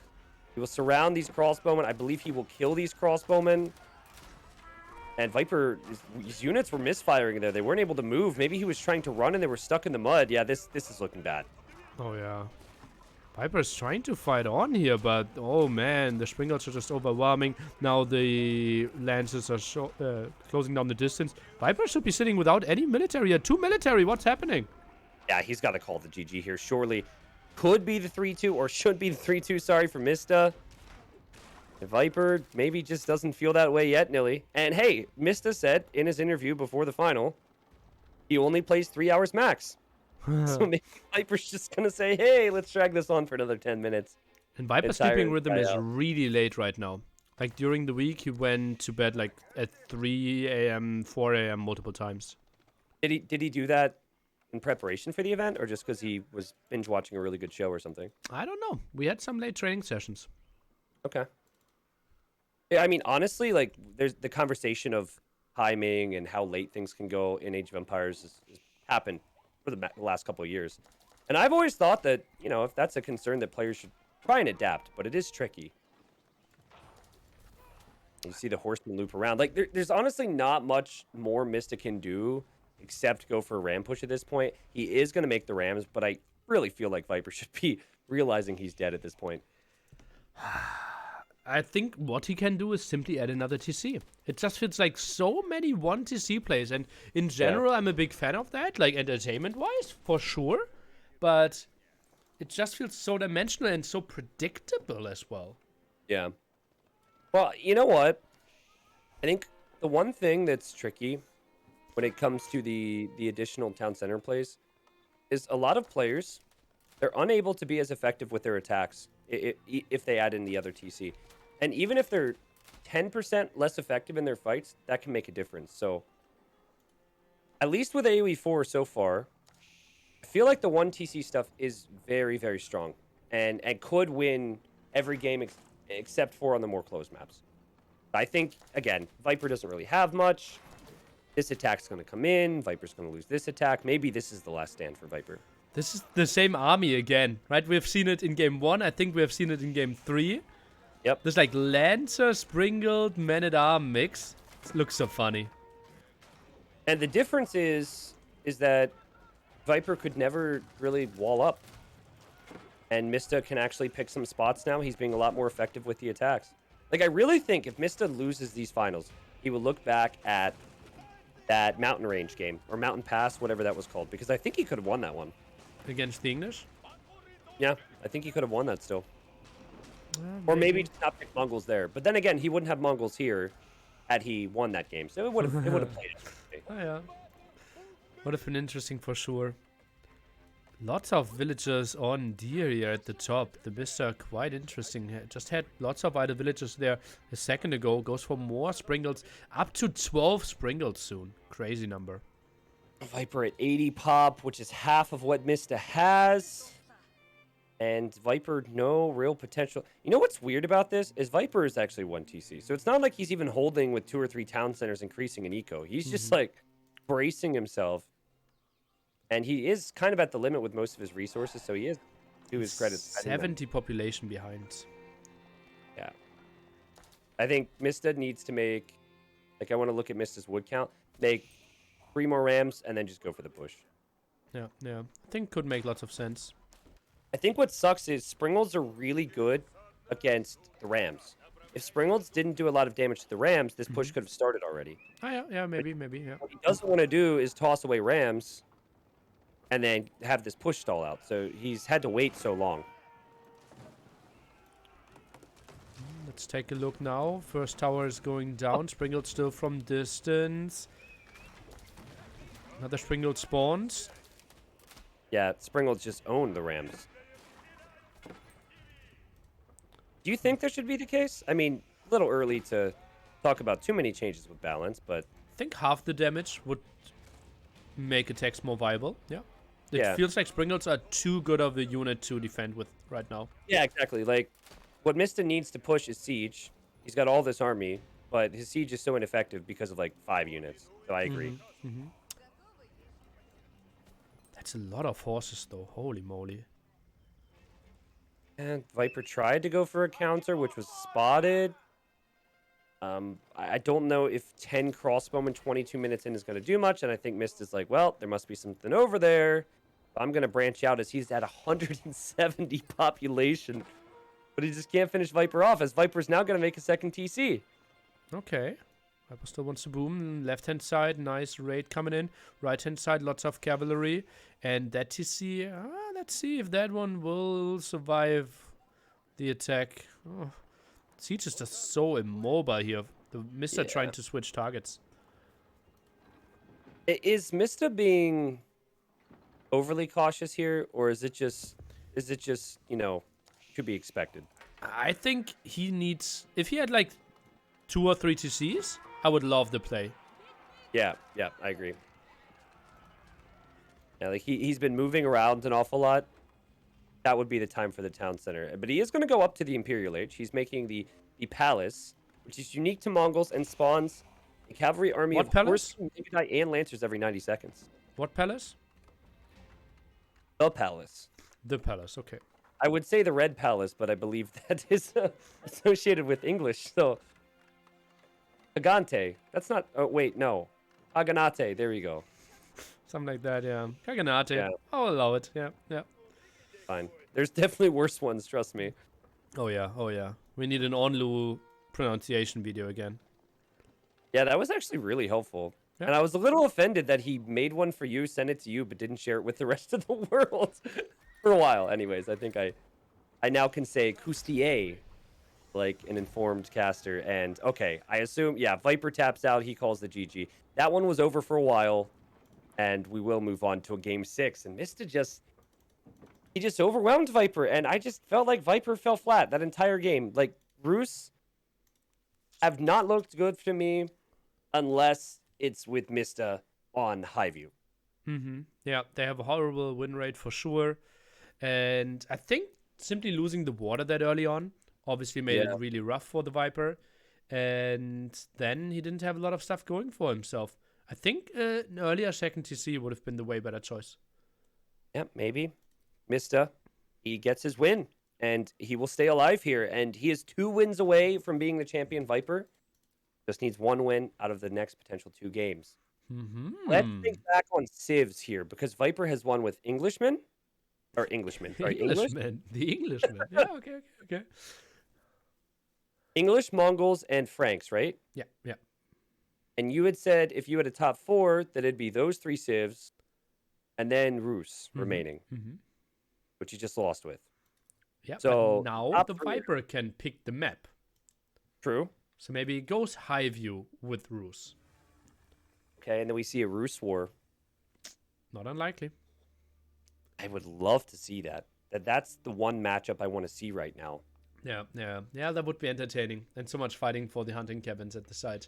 He will surround these crossbowmen. I believe he will kill these crossbowmen. And Viper, his units were misfiring there. They weren't able to move. Maybe he was trying to run and they were stuck in the mud. Yeah, this is looking bad. Oh, yeah. Viper's trying to fight on here, but oh man, the Springles are just overwhelming. Now the Lances are closing down the distance. Viper should be sitting without any military. 2 military, what's happening? Yeah, he's got to call the GG here. Surely could be the 3-2 or should be the 3-2, sorry, for Mista. The Viper maybe just doesn't feel that way yet, Nilly. And hey, Mista said in his interview before the final, he only plays 3 hours max. So maybe Viper's just going to say, hey, let's drag this on for another 10 minutes. And Viper's sleeping rhythm is really late right now. Like during the week, he went to bed like at 3 a.m., 4 a.m. multiple times. Did he do that in preparation for the event or just because he was binge watching a really good show or something? I don't know. We had some late training sessions. Okay. Yeah, I mean, honestly, like, there's the conversation of timing and how late things can go in Age of Empires has happened for the last couple of years. And I've always thought that, you know, if that's a concern, that players should try and adapt, but it is tricky. You see the horseman loop around. Like, there's honestly not much more Mista can do except go for a ram push at this point. He is going to make the rams, but I really feel like Viper should be realizing he's dead at this point. I think what he can do is simply add another TC. It just feels like so many 1 TC plays, and in general, I'm a big fan of that, like entertainment-wise, for sure. But it just feels so dimensional and so predictable as well. Yeah. Well, you know what? I think the one thing that's tricky when it comes to the additional town center plays is a lot of players, they're unable to be as effective with their attacks if they add in the other TC. And even if they're 10% less effective in their fights, that can make a difference. So, at least with AoE 4 so far, I feel like the 1 TC stuff is very, very strong. And could win every game except for on the more closed maps. I think, again, Viper doesn't really have much. This attack's going to come in. Viper's going to lose this attack. Maybe this is the last stand for Viper. This is the same army again, right? We've seen it in game 1. I think we have seen it in game 3. Yep. This like Lancer, Springled, Man-at-Arm mix. It looks so funny. And the difference is that Viper could never really wall up. And Mista can actually pick some spots now. He's being a lot more effective with the attacks. Like, I really think if Mista loses these finals, he will look back at that Mountain Range game, or Mountain Pass, whatever that was called, because I think he could have won that one. Against the English? Yeah, I think he could have won that still. Or maybe just not pick Mongols there. But then again, he wouldn't have Mongols here had he won that game. So it would have played it. Oh, yeah. Would have been interesting for sure. Lots of villagers on deer here at the top. The Mista are quite interesting. Just had lots of idle villagers there a second ago. Goes for more Springles. Up to 12 Springles soon. Crazy number. Viper at 80 pop, which is half of what Mista has. And Viper, no real potential. You know what's weird about this? Is Viper is actually 1 TC. So it's not like he's even holding with 2 or 3 town centers increasing in eco. He's just like bracing himself. And he is kind of at the limit with most of his resources. So he is, to his credit, 70 population behind. Yeah. I think Mista needs to make, like, I want to look at Mista's wood count. Make 3 more rams and then just go for the push. Yeah. I think could make lots of sense. I think what sucks is Springolds are really good against the Rams. If Springolds didn't do a lot of damage to the Rams, this push could have started already. Oh, yeah, maybe, yeah. What he doesn't want to do is toss away Rams and then have this push stall out. So he's had to wait so long. Let's take a look now. First tower is going down. Springold still from distance. Another Springold spawns. Yeah, Springolds just own the Rams. Do you think that should be the case? I mean, a little early to talk about too many changes with balance, but I think half the damage would make attacks more viable. Yeah. It feels like Spring Notes are too good of a unit to defend with right now. Yeah, exactly. Like, what Mista needs to push is Siege. He's got all this army, but his Siege is so ineffective because of, like, 5 units. So I agree. That's a lot of horses, though. Holy moly. And Viper tried to go for a counter, which was spotted. I don't know if 10 crossbowmen 22 minutes in is going to do much, and I think Mista's like, well, there must be something over there. I'm going to branch out as he's at 170 population. But he just can't finish Viper off, as Viper's now going to make a second TC. Okay. Viper still wants to boom. Left-hand side, nice raid coming in. Right-hand side, lots of cavalry. And that TC, let's see if that one will survive the attack. Oh, Siege is just so immobile here. The Mista trying to switch targets. Is Mista being overly cautious here, or is it just, you know, should be expected? I think he needs... If he had, like, 2 or 3 TCs, I would love the play. Yeah, I agree. Yeah, like, he's been moving around an awful lot. That would be the time for the town center. But he is going to go up to the Imperial Age. He's making the palace, which is unique to Mongols and spawns a cavalry army What of palace? horse, and lancers every 90 seconds. What palace? The palace. The palace, okay. I would say the Red Palace, but I believe that is associated with English. So, Agante. That's not... Oh, wait, no. Aganate. There you go. Something like that, yeah. Kaganate. Yeah. I'll allow it, yeah. Fine. There's definitely worse ones, trust me. Oh, yeah. We need an Onlu pronunciation video again. Yeah, that was actually really helpful. Yeah. And I was a little offended that he made one for you, sent it to you, but didn't share it with the rest of the world. For a while, anyways. I think I now can say Coustier, like an informed caster. And, okay, I assume, yeah, Viper taps out, he calls the GG. That one was over for a while, and we will move on to a game 6. And Mista he just overwhelmed Viper, and I just felt like Viper fell flat that entire game. Like, Roos have not looked good to me unless it's with Mista on Highview. Yeah, they have a horrible win rate for sure. And I think simply losing the water that early on obviously made it really rough for the Viper. And then he didn't have a lot of stuff going for himself. I think an earlier second TC would have been the way better choice. Yeah, maybe. Mista, he gets his win, and he will stay alive here. And he is 2 wins away from being the champion Viper. Just needs 1 win out of the next potential 2 games. Let's think back on civs here, because Viper has won with Englishmen. Or Englishmen, sorry, Englishman. The Englishman. Yeah, okay. English, Mongols, and Franks, right? Yeah. And you had said if you had a top 4, that it'd be those 3 civs, and then Roos remaining, which you just lost with. Yeah, so but now the Viper can pick the map. True. So maybe it goes Highview with Roos. Okay, and then we see a Roos war. Not unlikely. I would love to see that. That's the one matchup I want to see right now. Yeah, that would be entertaining. And so much fighting for the hunting cabins at the site.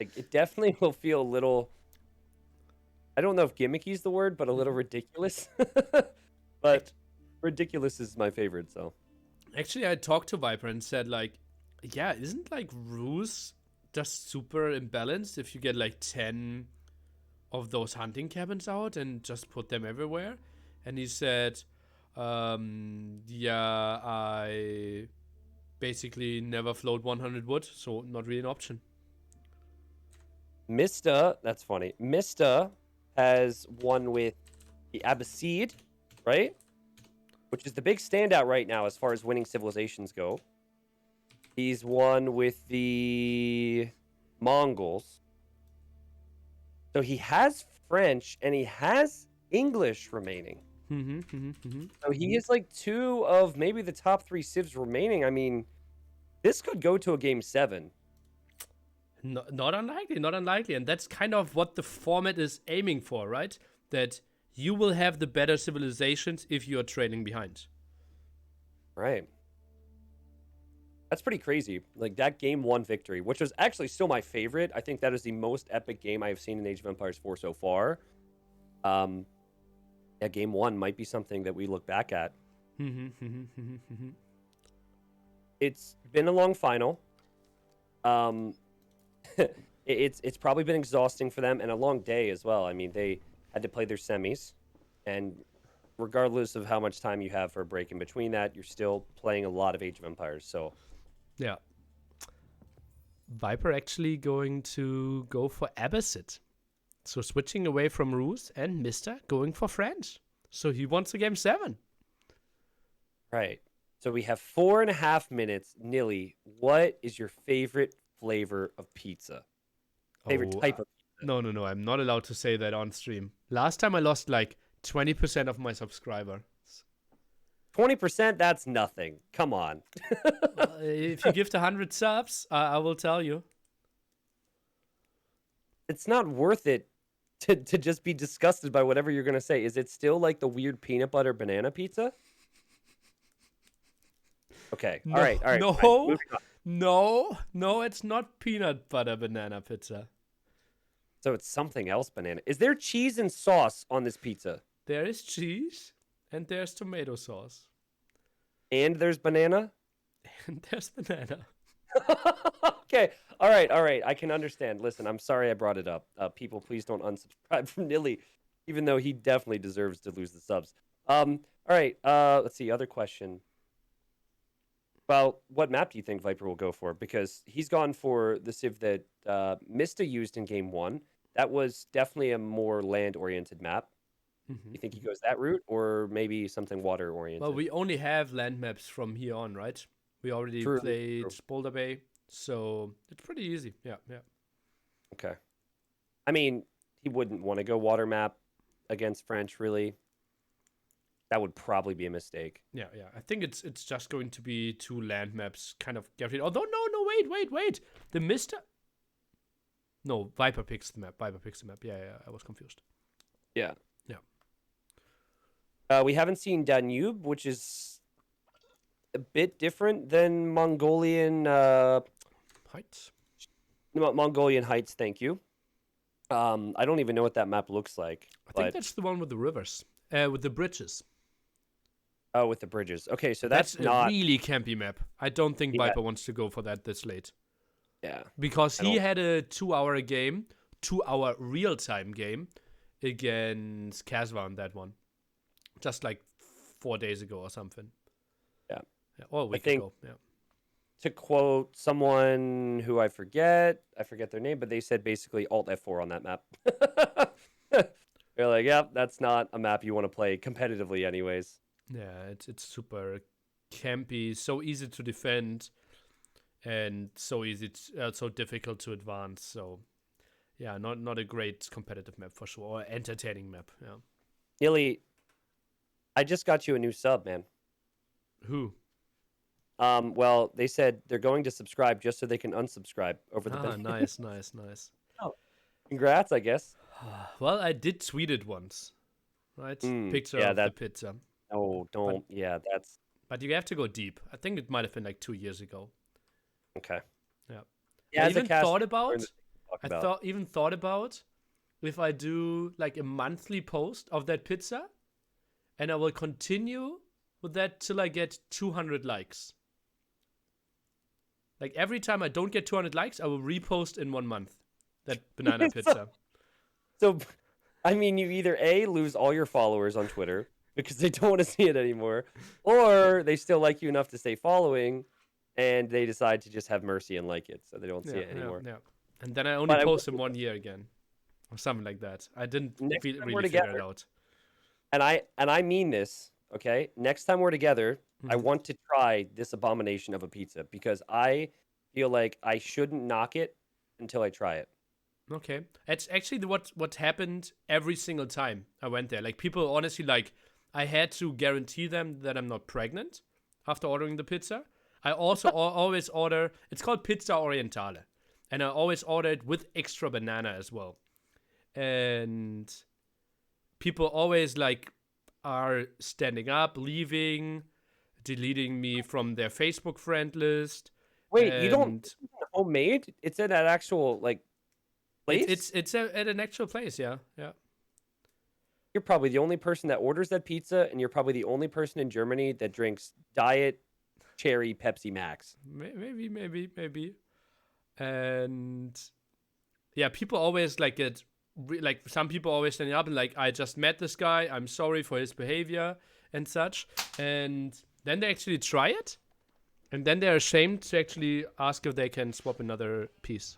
Like, it definitely will feel a little... I don't know if gimmicky is the word, but a little ridiculous. But ridiculous is my favorite, so... Actually, I talked to Viper and said, like, yeah, isn't, like, Roos just super imbalanced if you get, like, 10 of those hunting cabins out and just put them everywhere? And he said, yeah, I basically never float 100 wood, so not really an option. Mista, that's funny. Mista has won with the Abbasid, right? Which is the big standout right now as far as winning civilizations go. He's won with the Mongols. So he has French and he has English remaining. So he is like 2 of maybe the top 3 civs remaining. I mean, this could go to a game 7. Not unlikely. And that's kind of what the format is aiming for, right? That you will have the better civilizations if you are trailing behind. Right. That's pretty crazy. Like, that game 1 victory, which was actually still my favorite. I think that is the most epic game I have seen in Age of Empires 4 so far. Yeah, game one might be something that we look back at. It's been a long final. Um, it's probably been exhausting for them and a long day as well. I mean, they had to play their semis, and regardless of how much time you have for a break in between that, you're still playing a lot of Age of Empires. So Yeah. Viper actually going to go for Abbasid. So switching away from Ruse, and Mista going for French. So he wants a game 7. right. So we have 4.5 minutes. Nilly, what is your favorite flavor of pizza? Favorite Oh, type of pizza? no. I'm not allowed to say that on stream. Last time I lost like 20% of my subscribers. 20%, that's nothing. Come on. If you give the 100 subs, I will tell you. It's not worth it to just be disgusted by whatever you're going to say. Is it still like the weird peanut butter banana pizza? Okay. No, All right. All right. Fine. no, Moving on. no, it's not peanut butter banana pizza. So it's something else banana. Is there cheese and sauce on this pizza? There is cheese and there's tomato sauce And there's banana? and there's banana. Okay. All right. All right. I can understand. Listen, I'm sorry I brought it up. People, please don't unsubscribe from Nilly, even though he definitely deserves to lose the subs. All right. Let's see. Other question. Well, what map do you think Viper will go for? Because he's gone for the Civ that Mista used in game one. That was definitely a more land-oriented map. You think he goes that route, or maybe something water-oriented? Well, we only have land maps from here on, right? We already True, played true. Boulder Bay, so it's pretty easy. Yeah. Okay. I mean, he wouldn't want to go water map against French, really. That would probably be a mistake. Yeah. I think it's just going to be 2 land maps, kind of guaranteed. Although, no, wait. TheMista. No, Viper picks the map. Yeah. I was confused. Yeah. Yeah. We haven't seen Danube, which is a bit different than Mongolian Heights. Mongolian Heights. Thank you. I don't even know what that map looks like. I think that's the one with the rivers, with the bridges. Oh, with the bridges. Okay, so that's a not. really campy map. I don't think Yeah. Viper wants to go for that this late. Yeah. Because I he don't- had a 2-hour game, 2-hour real-time game against Casva on that one. Just like 4 days ago or something. Yeah. Or a week think- ago. Yeah. To quote someone who I forget their name, but they said basically Alt F4 on that map. They're like, yep, that's not a map you want to play competitively, anyways. Yeah, it's super campy, so easy to defend, and so so difficult to advance. So, yeah, not a great competitive map for sure, or entertaining map. Yeah. Nearly, I just got you a new sub, man. Who? Well, they said they're going to subscribe just so they can unsubscribe over the banana. Nice. Congrats, I guess. Well, I did tweet it once, right? Picture yeah, of the pizza. No, don't. Yeah, that's But you have to go deep. I think it might have been like 2 years ago. okay. Yeah. Yeah, I as a even cast, thought learn about. to talk about. Even thought about if I do like a monthly post of that pizza, and I will continue with that till I get 200 likes. Like every time I don't get 200 likes, I will repost in 1 month that banana pizza. So, I mean, you either A, lose all your followers on Twitter because they don't want to see it anymore, or they still like you enough to stay following, and they decide to just have mercy and like it, so they don't see it anymore. Yeah. And then I only But I post will- in 1 year again, or something like that. I didn't Next time we're really figure it together- out. And I mean this, okay? Next time we're together, I Mhm. want to try this abomination of a pizza because I feel like I shouldn't knock it until I try it. Okay, it's actually what happened every single time I went there. Like people honestly, like I had to guarantee them that I'm not pregnant after ordering the pizza. I also always order. It's called Pizza Orientale, and I always order it with extra banana as well. And people always like are standing up, leaving, deleting me from their Facebook friend list. Wait, you don't And homemade? It's in an actual like place? It's at an actual place, yeah. You're probably the only person that orders that pizza, and you're probably the only person in Germany that drinks Diet Cherry Pepsi Max. Maybe. And yeah, people always like get like some people always standing up and like, I just met this guy, I'm sorry for his behavior and such, and then they actually try it, and then they're ashamed to actually ask if they can swap another piece.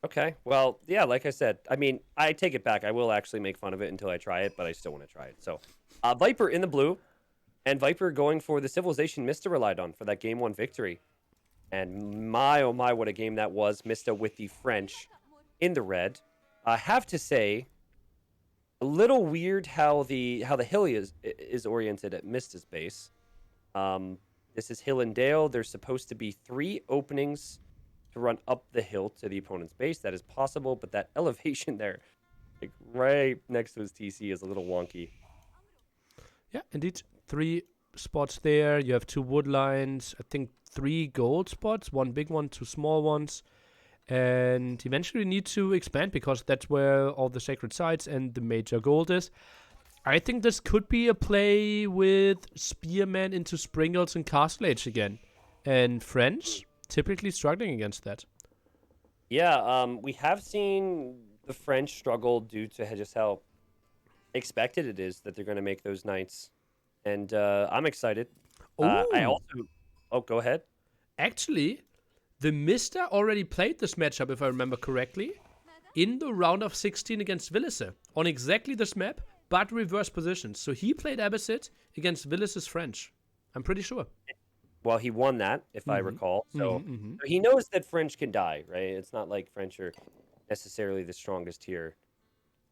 Okay, well, yeah, like I said, I mean, I take it back. I will actually make fun of it until I try it, but I still want to try it. So, Viper in the blue, and Viper going for the Civilization Mista relied on for that game 1 victory. And my, oh my, what a game that was. Mista with the French in the red. I have to say, a little weird how the hill is oriented at Mista's base. This is Hill and Dale. There's supposed to be 3 openings to run up the hill to the opponent's base. That is possible, but that elevation there, like right next to his TC, is a little wonky. Yeah, indeed. 3 spots there. You have 2 wood lines. I think 3 gold spots. 1 big one, 2 small ones. And eventually need to expand because that's where all the sacred sites and the major gold is. I think this could be a play with Spearman into Springles and Castle Age again. And French typically struggling against that. Yeah, we have seen the French struggle due to just how expected it is that they're going to make those knights. And I'm excited. I Ooh. also... Oh, go ahead. Actually, TheMista already played this matchup, if I remember correctly, in the round of 16 against Villice on exactly this map, but reverse positions. So he played Abbasid against Villice's French. I'm pretty sure. Well, he won that, if I recall. So he knows that French can die, right? It's not like French are necessarily the strongest here.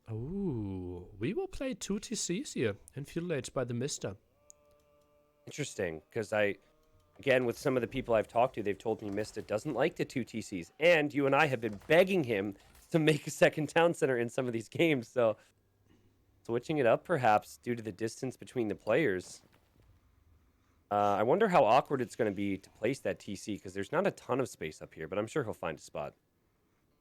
Ooh, we will play 2 TCs here and Feudal Age by TheMista. Interesting, because again, with some of the people I've talked to, they've told me Mista doesn't like the 2 TCs. And you and I have been begging him to make a second town center in some of these games. So switching it up, perhaps, due to the distance between the players. I wonder how awkward it's going to be to place that TC, because there's not a ton of space up here, but I'm sure he'll find a spot.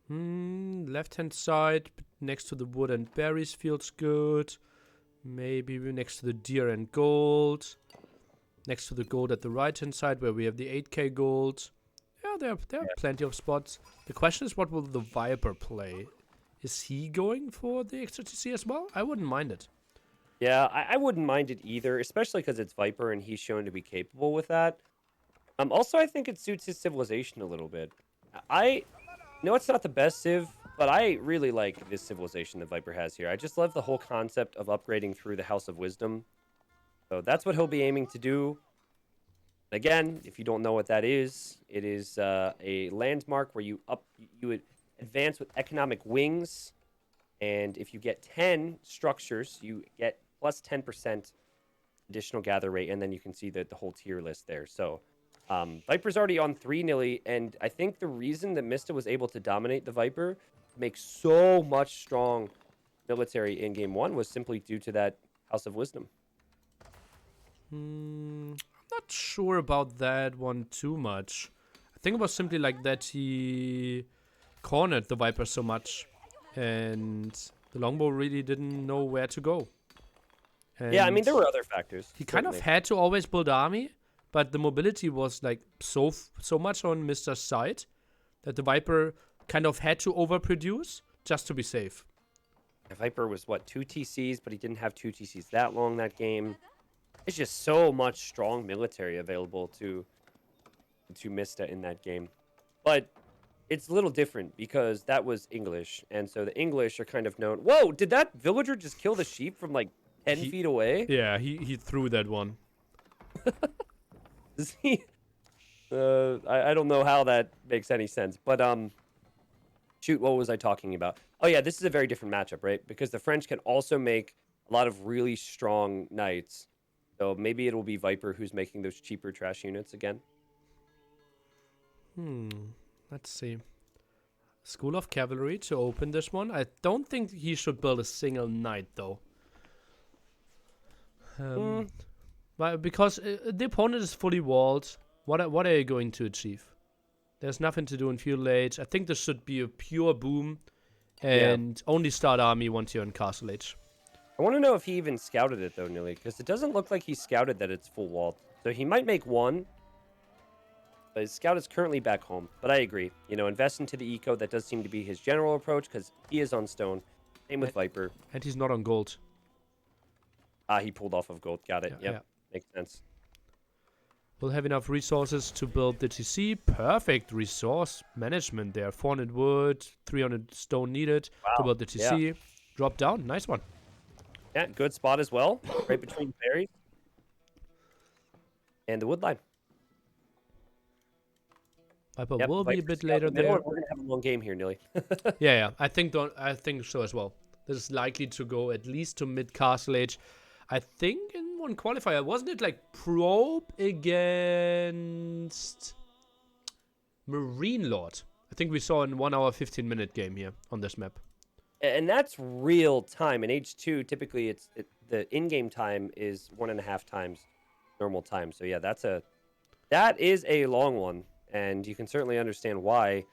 Left-hand side, next to the wood and berries feels good. Maybe next to the deer and gold. Next to the gold at the right-hand side, where we have the 8k gold. Yeah, there are plenty of spots. The question is, what will the Viper play? Is he going for the extra TC as well? I wouldn't mind it. Yeah, I wouldn't mind it either, especially because it's Viper and he's shown to be capable with that. Also, I think it suits his civilization a little bit. I know it's not the best civ, but I really like this civilization that Viper has here. I just love the whole concept of upgrading through the House of Wisdom. So that's what he'll be aiming to do. Again, if you don't know what that is, it is a landmark where you would advance with economic wings, and if you get 10 structures, you get plus 10% additional gather rate, and then you can see the whole tier list there. So Viper's already on 3 nearly, and I think the reason that Mista was able to dominate the Viper, make so much strong military in game 1, was simply due to that House of Wisdom. I'm not sure about that one too much. I think it was simply like that he cornered the Viper so much, and the longbow really didn't know where to go. And yeah, I mean, there were other factors. he kind of had to always build army, but the mobility was like so much on Mista's side that the Viper kind of had to overproduce just to be safe. Viper was, what, 2 TCs, but he didn't have 2 TCs that long that game. It's just so much strong military available to Mista in that game. But it's a little different because that was English, and so the English are kind of known. Whoa, did that villager just kill the sheep from like 10 feet away? Yeah, he threw that one. Does he? I don't know how that makes any sense, but shoot, what was I talking about? Oh yeah, this is a very different matchup, right? Because the French can also make a lot of really strong knights. So maybe it'll be Viper who's making those cheaper trash units again. Let's see. School of Cavalry to open this one. I don't think he should build a single knight, though. But because the opponent is fully walled, what are you going to achieve? There's nothing to do in Feudal Age. I think this should be a pure boom and only start army once you're in Castle Age. I want to know if he even scouted it, though, Nilly, because it doesn't look like he scouted that it's full walled. So he might make one, but his scout is currently back home. But I agree. Invest into the eco. That does seem to be his general approach, because he is on stone. Same with Viper. And he's not on gold. He pulled off of gold. Got it. Yeah, Yep. Makes sense. We'll have enough resources to build the TC. Perfect resource management there. 400 wood, 300 stone needed to build the TC. Yeah. Drop down. Nice one. Yeah, good spot as well. Right between the berries and the wood line. Viper Yep, will be a Viper's bit got later the middle, there. and we're going to have a long game here, Nilly. Yeah. I think so as well. This is likely to go at least to mid castle age. I think in one qualifier, wasn't it like probe against Marine Lord? I think we saw in 1 hour 15-minute game here on this map. And that's real time. In H2, typically the in-game time is 1.5 times normal time. So yeah, that is a long one, and you can certainly understand why.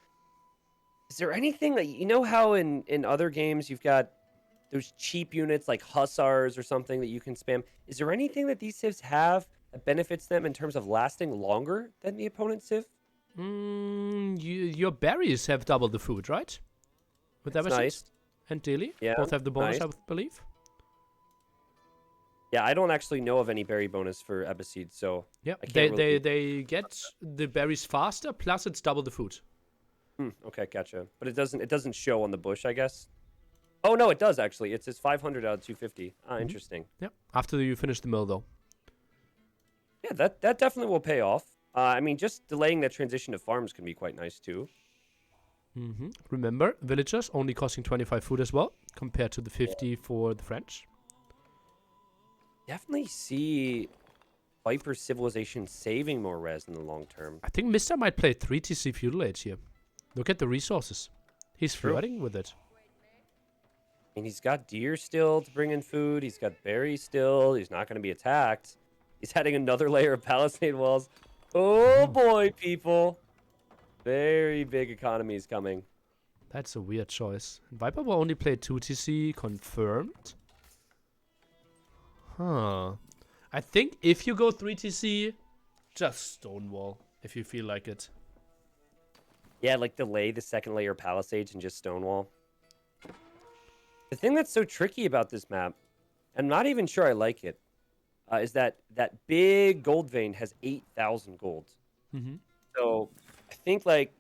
Is there anything that how in other games you've got those cheap units like hussars or something that you can spam? Is there anything that these civs have that benefits them in terms of lasting longer than the opponent's civ? Your berries have double the food, right? With That's everything? nice. And daily? Yeah, Both have the bonus, nice. I believe. Yeah, I don't actually know of any berry bonus for Ebbaseed, so Yeah, I can't really... they get the berries faster, plus it's double the food. Okay, gotcha. But it doesn't show on the bush, I guess. Oh no, it does actually. It says 500 out of 250. Interesting. Yeah, after you finish the mill though. Yeah, that definitely will pay off. I mean, just delaying that transition to farms can be quite nice too. Remember, villagers only costing 25 food as well, compared to the 50 for the French. Definitely see Viper Civilization saving more res in the long term. I think Mr. might play 3 TC Feudal Age here. Look at the resources. He's flirting with it. And he's got deer still to bring in food. He's got berries still. He's not going to be attacked. He's adding another layer of palisade walls. Oh boy, people. Very big economies coming. That's a weird choice. Viper will only play 2 TC, confirmed. Huh. I think if you go 3 TC, just Stonewall, if you feel like it. Yeah, like delay the second layer of palisades and just Stonewall. The thing that's so tricky about this map, I'm not even sure I like it, is that big gold vein has 8,000 gold. So I think like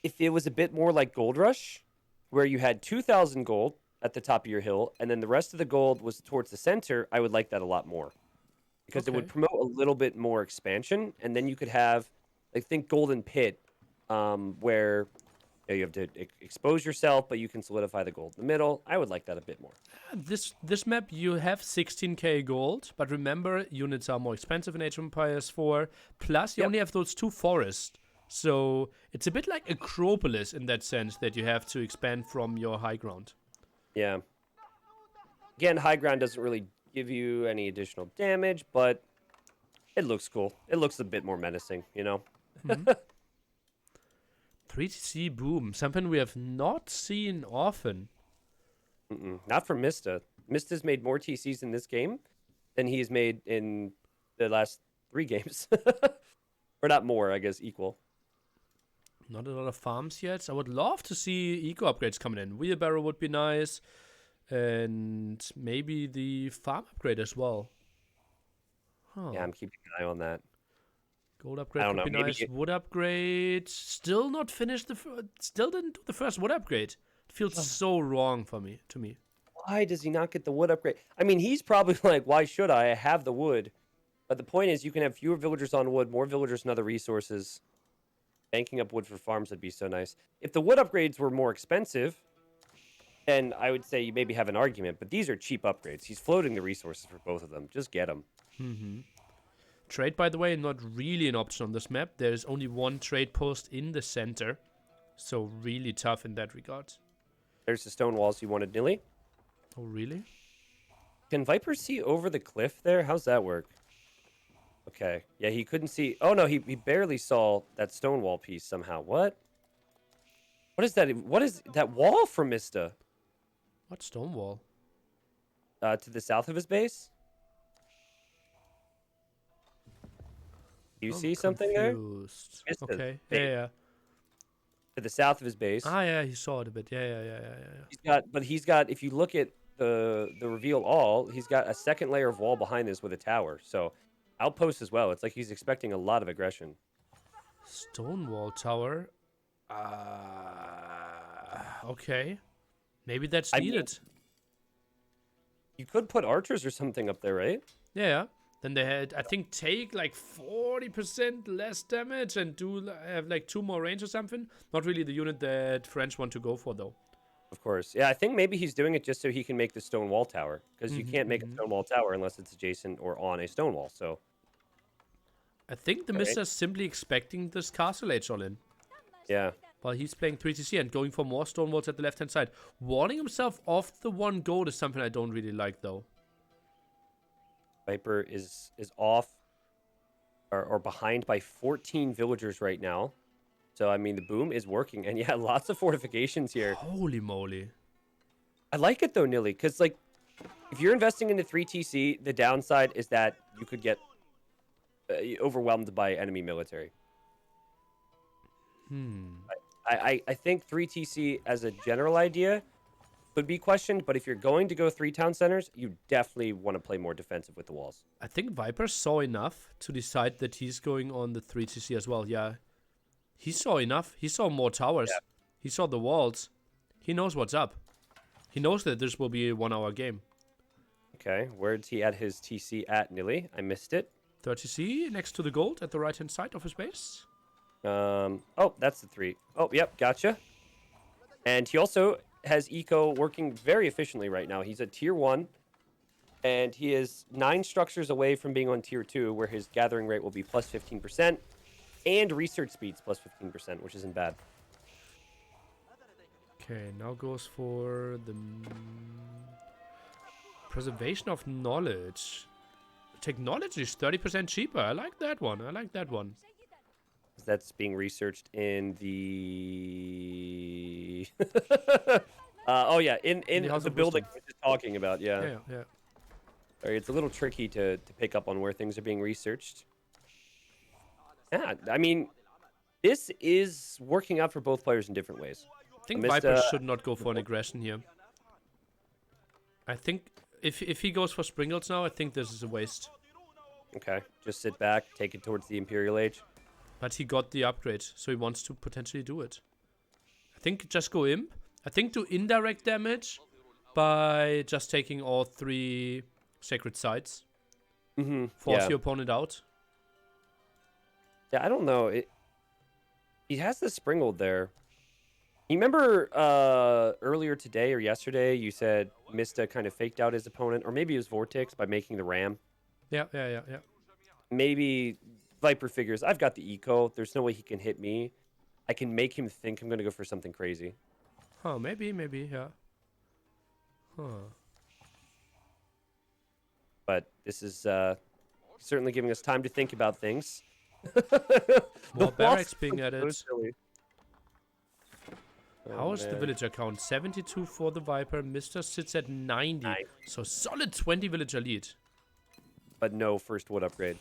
if it was a bit more like Gold Rush, where you had 2,000 gold at the top of your hill, and then the rest of the gold was towards the center, I would like that a lot more. Because it would promote a little bit more expansion, and then you could have, I think, Golden Pit, where you have to expose yourself, but you can solidify the gold in the middle. I would like that a bit more. This map, you have 16k gold, but remember, units are more expensive in Age of Empires 4, plus you only have those 2 forests. So it's a bit like Acropolis in that sense, that you have to expand from your high ground. Yeah. Again, high ground doesn't really give you any additional damage, but it looks cool. It looks a bit more menacing, 3TC boom, something we have not seen often. Not for Mista. Mista's made more TCs in this game than he's made in the last 3 games. Or not more, I guess, equal. Not a lot of farms yet. I would love to see eco upgrades coming in. Wheelbarrow would be nice. And maybe the farm upgrade as well. Huh. Yeah, I'm keeping an eye on that. Gold upgrade would be nice. Wood upgrade. Still not finished still didn't do the first wood upgrade. It feels so wrong to me. Why does he not get the wood upgrade? I mean, he's probably like, why should I? I have the wood. But the point is, you can have fewer villagers on wood, more villagers and other resources. Banking up wood for farms would be so nice. If the wood upgrades were more expensive, then I would say you maybe have an argument. But these are cheap upgrades. He's floating the resources for both of them. Just get them. Trade, by the way, not really an option on this map. There's only 1 trade post in the center. So really tough in that regard. There's the stone walls you wanted, Nilly. Oh, really? Can Viper see over the cliff there? How's that work? Okay. Yeah, he couldn't see. Oh, no, he barely saw that stone wall piece somehow. What? What is that? What is that wall from Mista? What stone wall? To the south of his base. You I'm see something there? confused. Mista's Okay. Yeah, base. yeah. To the south of his base. Ah, yeah, he saw it a bit. Yeah, yeah, yeah, yeah, yeah. He's got. If you look at the reveal all, he's got a second layer of wall behind this with a tower. So outpost as well. It's like he's expecting a lot of aggression. Stonewall tower. Okay. Maybe that's I mean, needed. you could put archers or something up there, right? Yeah, yeah. Then they had, I think, take like 40% less damage and have like 2 more range or something. Not really the unit that French want to go for, though. Of course. Yeah, I think maybe he's doing it just so he can make the stone wall tower. Because you can't make a stone wall tower unless it's adjacent or on a stone wall. So, I think the okay. Mr. is simply expecting this castle age all in. Yeah. While he's playing 3TC and going for more stone walls at the left-hand side. Warning himself off the 1 gold is something I don't really like, though. Viper is off or behind by 14 villagers right now. So, I mean, the boom is working. And yeah, lots of fortifications here. Holy moly. I like it, though, Nilly, because, like, if you're investing into 3TC, the downside is that you could get overwhelmed by enemy military. I think 3TC as a general idea could be questioned, but if you're going to go 3 town centers, you definitely want to play more defensive with the walls. I think Viper saw enough to decide that he's going on the 3TC as well, yeah. He saw enough. He saw more towers. Yeah. He saw the walls. He knows what's up. He knows that this will be a 1-hour game. Okay, where's he at his TC at, Nilly? I missed it. 30C next to the gold at the right-hand side of his base. Oh, that's the 3. Oh, yep, gotcha. And he also has eco working very efficiently right now. He's at tier 1, and he is 9 structures away from being on tier 2, where his gathering rate will be plus 15%, and research speeds plus 15%, which isn't bad. Okay, now goes for the preservation of knowledge. Technology is 30% cheaper. I like that one. I like that one. That's being researched in the... oh, yeah, in the House the of building Wisdom. we're just talking about, yeah. Yeah, yeah. Sorry, it's a little tricky to pick up on where things are being researched. Yeah, I mean, this is working out for both players in different ways. I think TheMista- Viper should not go for an aggression here. I think if he goes for Sprinkles now, I think this is a waste. Okay, just sit back, take it towards the Imperial Age. But he got the upgrade, so he wants to potentially do it. I think just go Imp. I think do indirect damage by just taking all 3 sacred sites. Force your opponent out. Yeah, I don't know. He has the Springald there. You remember earlier today or yesterday you said Mista kind of faked out his opponent, or maybe it was Vortex by making the ram. Yeah. Maybe Viper figures, I've got the eco. There's no way he can hit me. I can make him think I'm going to go for something crazy. Huh, maybe, yeah. Huh. But this is certainly giving us time to think about things. More barracks being So added. silly. How is the villager count? 72 for the Viper. Mr. sits at 90. So solid 20 villager lead. But no first wood upgrade.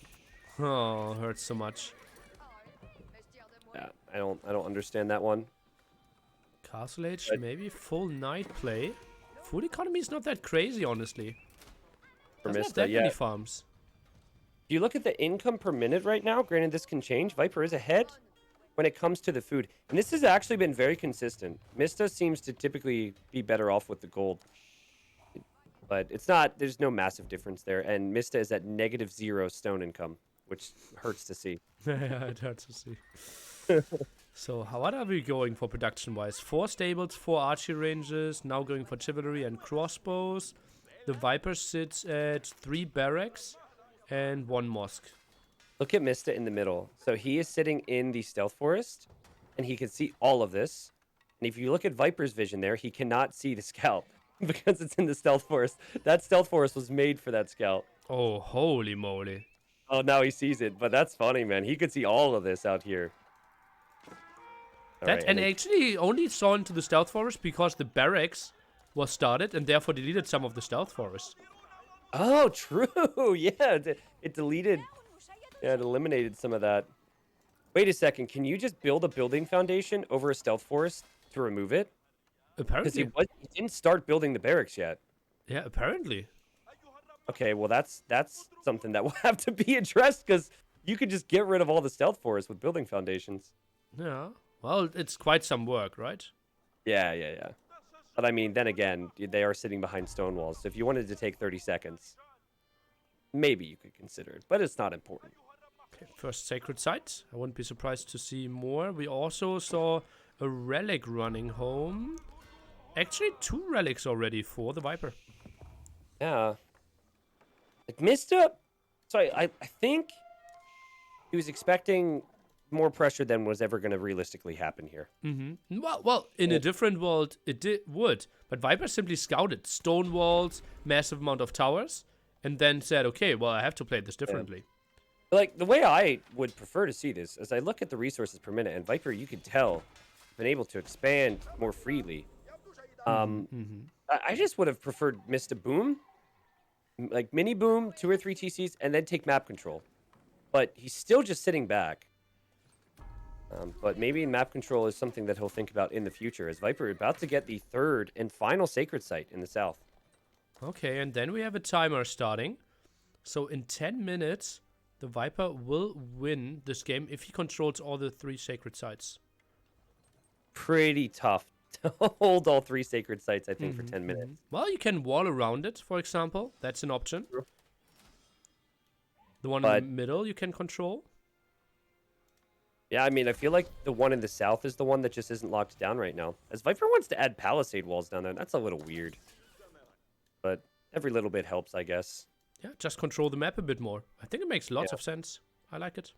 Oh, hurts so much. Yeah, I don't understand that one. Castle Age, maybe full night play. Food economy is not that crazy, honestly. For Doesn't have Mista, that yeah. many farms. If you look at the income per minute right now, granted this can change, Viper is ahead when it comes to the food. And this has actually been very consistent. Mista seems to typically be better off with the gold. But it's not, there's no massive difference there. And Mista is at -0 stone income, which hurts to see. Yeah, it hurts to see. So, what are we going for production-wise? 4 stables, 4 archery ranges, now going for chivalry and crossbows. The Viper sits at 3 barracks and 1 mosque. Look at Mista in the middle. So he is sitting in the stealth forest, and he can see all of this. And if you look at Viper's vision there, he cannot see the scout because it's in the stealth forest. That stealth forest was made for that scout. Oh, holy moly. Oh, now he sees it. But that's funny, man. He could see all of this out here. All That right, and actually only saw into the stealth forest because the barracks was started and therefore deleted some of the stealth forest. Oh, true. Yeah, it deleted. Yeah, it eliminated some of that. Wait a second. Can you just build a building foundation over a stealth forest to remove it? Because Apparently. he didn't start building the barracks yet. Yeah, apparently. Okay, well that's something that will have to be addressed because you could just get rid of all the stealth forests with building foundations. Yeah. Well, it's quite some work, right? Yeah. But I mean, then again, they are sitting behind stone walls. So if you wanted to take 30 seconds, maybe you could consider it, but it's not important. Okay, first sacred site. I wouldn't be surprised to see more. We also saw a relic running home. Actually, 2 relics already for the Viper. Yeah. Like Mista, so I think he was expecting more pressure than was ever going to realistically happen here. Well, in a different world, it would. But Viper simply scouted stone walls, massive amount of towers, and then said, okay, well, I have to play this differently. Like, the way I would prefer to see this, as I look at the resources per minute, and Viper, you could tell, been able to expand more freely. I just would have preferred Mista Boom, like mini Boom, 2 or 3 TCs, and then take map control. But he's still just sitting back. But maybe map control is something that he'll think about in the future, as Viper about to get the 3rd and final sacred site in the south. Okay, and then we have a timer starting. So in 10 minutes, the Viper will win this game if he controls all the 3 sacred sites. Pretty tough to hold all 3 sacred sites, I think, for 10 minutes. Well, you can wall around it, for example. That's an option. True. The one in the middle you can control. Yeah, I mean, I feel like the one in the south is the one that just isn't locked down right now. As Viper wants to add palisade walls down there, that's a little weird. But every little bit helps, I guess. Yeah, just control the map a bit more. I think it makes lots of sense. I like it.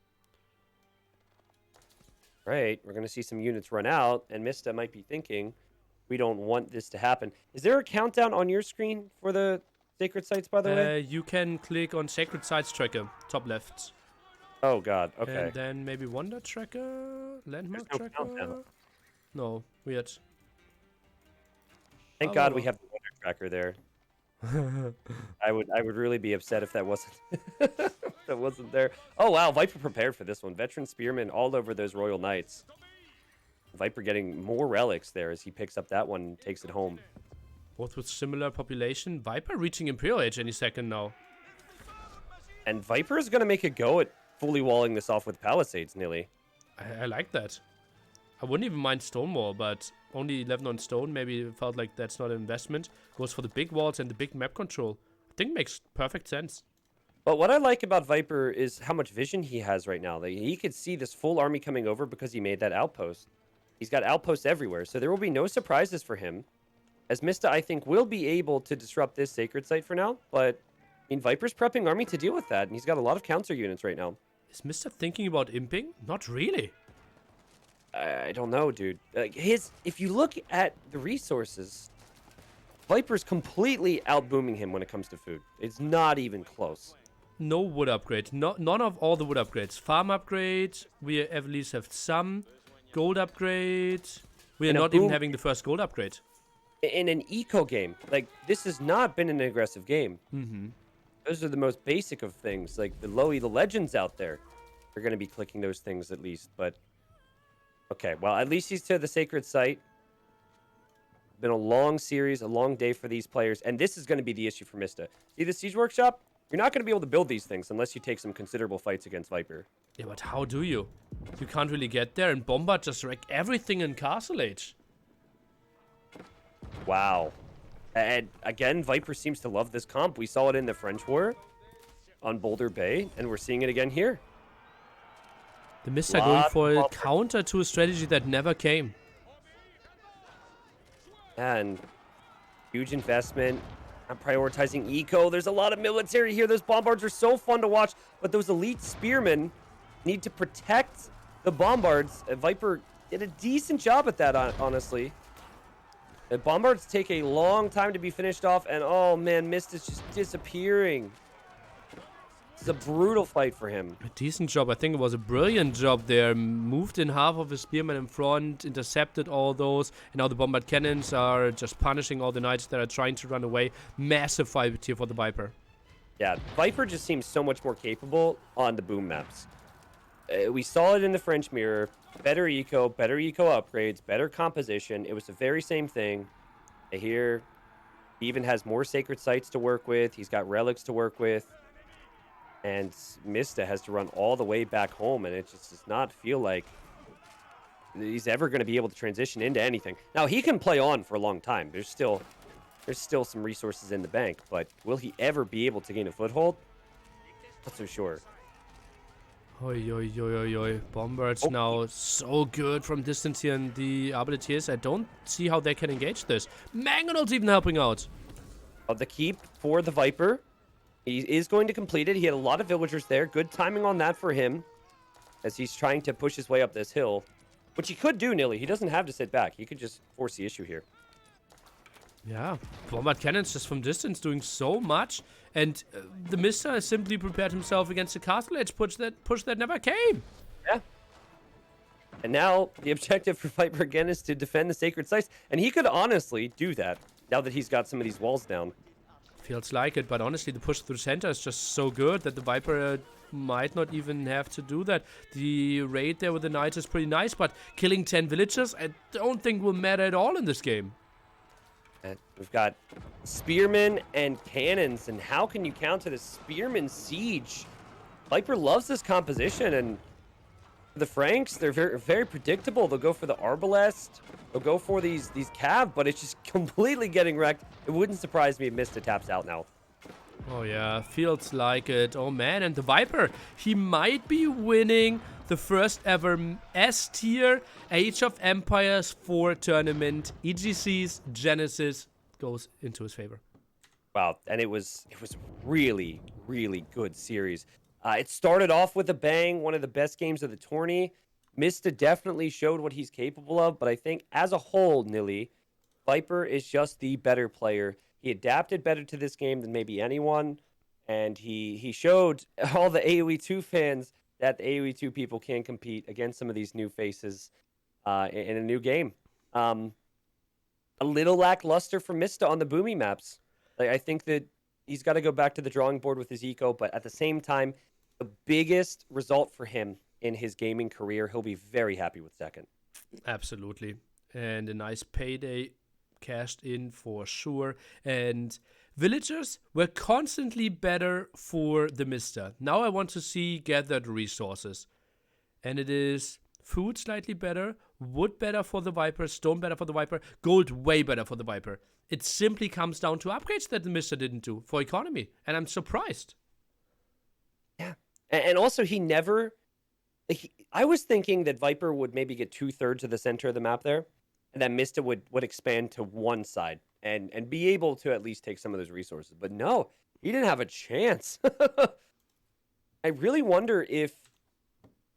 Right, we're going to see some units run out, and Mista might be thinking, we don't want this to happen. Is there a countdown on your screen for the sacred sites, by the way? You can click on sacred sites tracker, top left. Oh, God, okay. And then maybe wonder tracker, landmark There's no tracker. countdown. No, weird. Thank God we have the weather tracker there. I would really be upset if that wasn't that wasn't there. Oh wow, Viper prepared for this one. Veteran spearmen all over those Royal Knights. Viper getting more relics there as he picks up that one and takes it home. Both with similar population. Viper reaching Imperial Age any second now. And Viper is going to make a go at fully walling this off with palisades, nearly. I like that. I wouldn't even mind stone wall, but only 11 on stone. Maybe it felt like that's not an investment. Goes for the big walls and the big map control. I think it makes perfect sense. But what I like about Viper is how much vision he has right now. Like, he could see this full army coming over because he made that outpost. He's got outposts everywhere, so there will be no surprises for him. As Mista, I think, will be able to disrupt this sacred site for now, but I mean, Viper's prepping army to deal with that, and he's got a lot of counter units right now. Is Mista thinking about imping? Not really. I don't know, dude. If you look at the resources, Viper's completely outbooming him when it comes to food. It's not even close. No wood upgrade. None of all the wood upgrades. Farm upgrade. We at least have some. Gold upgrade. We are not even having the first gold upgrade. In an eco game, like, this has not been an aggressive game. Those are the most basic of things. Like, the legends out there are going to be clicking those things at least, but... Okay, well, at least he's to the sacred site. Been a long series, a long day for these players, and this is going to be the issue for Mista. See the Siege Workshop? You're not going to be able to build these things unless you take some considerable fights against Viper. Yeah, but how do you? You can't really get there, and Bombard just wreck everything in Castle Age. Wow. And again, Viper seems to love this comp. We saw it in the French War on Boulder Bay, and we're seeing it again here. The Mista going for a counter to a strategy that never came. And huge investment. I'm prioritizing eco. There's a lot of military here. Those bombards are so fun to watch, but those elite spearmen need to protect the bombards. Viper did a decent job at that, honestly. The bombards take a long time to be finished off, and oh man, Mist is just disappearing. It's a brutal fight for him. A decent job. I think it was a brilliant job there. Moved in half of his spearmen in front, intercepted all those, and now the bombard cannons are just punishing all the knights that are trying to run away. Massive fight here for the Viper. Yeah, Viper just seems so much more capable on the boom maps. We saw it in the French Mirror. Better eco upgrades, better composition. It was the very same thing. Here, he even has more sacred sites to work with. He's got relics to work with. And Mista has to run all the way back home, and it just does not feel like he's ever going to be able to transition into anything. Now, he can play on for a long time. There's still some resources in the bank, but will he ever be able to gain a foothold? Not so sure. Oi, oi, oi, oi, oi. Bombards now so good from distance here in the abilities. I don't see how they can engage this. Mangonel's even helping out. The keep for the Viper. He is going to complete it. He had a lot of villagers there. Good timing on that for him as he's trying to push his way up this hill, which he could do, Nilly. He doesn't have to sit back. He could just force the issue here. Yeah, bombard cannons just from distance doing so much, and the Mista has simply prepared himself against the castle edge push that never came. Yeah. And now the objective for Viper again is to defend the sacred sites, and he could honestly do that now that he's got some of these walls down. Feels like it, but honestly, the push through the center is just so good that the Viper might not even have to do that. The raid there with the knights is pretty nice, but killing 10 villagers, I don't think will matter at all in this game. And we've got spearmen and cannons, and how can you counter the spearman siege? Viper loves this composition, and the Franks, they're very, very predictable. They'll go for the arbalest, they'll go for these cav, but it's just completely getting wrecked. It wouldn't surprise me if Mista taps out now. Oh yeah, feels like it. Oh man, and the Viper, he might be winning the first ever S-tier Age of Empires 4 tournament. EGC's Genesis goes into his favor. Wow, and it was really, really good series. It started off with a bang, one of the best games of the tourney. Mista definitely showed what he's capable of, but I think as a whole, Nilly, Viper is just the better player. He adapted better to this game than maybe anyone, and he showed all the AoE 2 fans that the AoE 2 people can compete against some of these new faces in a new game. A little lackluster for Mista on the boomy maps. I think that he's got to go back to the drawing board with his eco, but at the same time, the biggest result for him in his gaming career, he'll be very happy with second. Absolutely. And a nice payday cashed in for sure. And villagers were constantly better for the Mista. Now I want to see gathered resources. And it is food slightly better, wood better for the Viper, stone better for the Viper, gold way better for the Viper. It simply comes down to upgrades that the Mista didn't do for economy. And I'm surprised. Yeah. And also, he never... I was thinking that Viper would maybe get 2/3 of the center of the map there, and that Mista would expand to one side and be able to at least take some of those resources. But no, he didn't have a chance. I really wonder if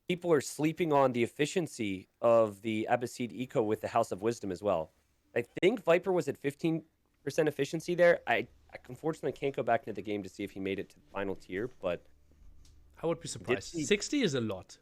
people are sleeping on the efficiency of the Abbasid eco with the House of Wisdom as well. I think Viper was at 15% efficiency there. I unfortunately can't go back into the game to see if he made it to the final tier, but I would be surprised. 60 is a lot.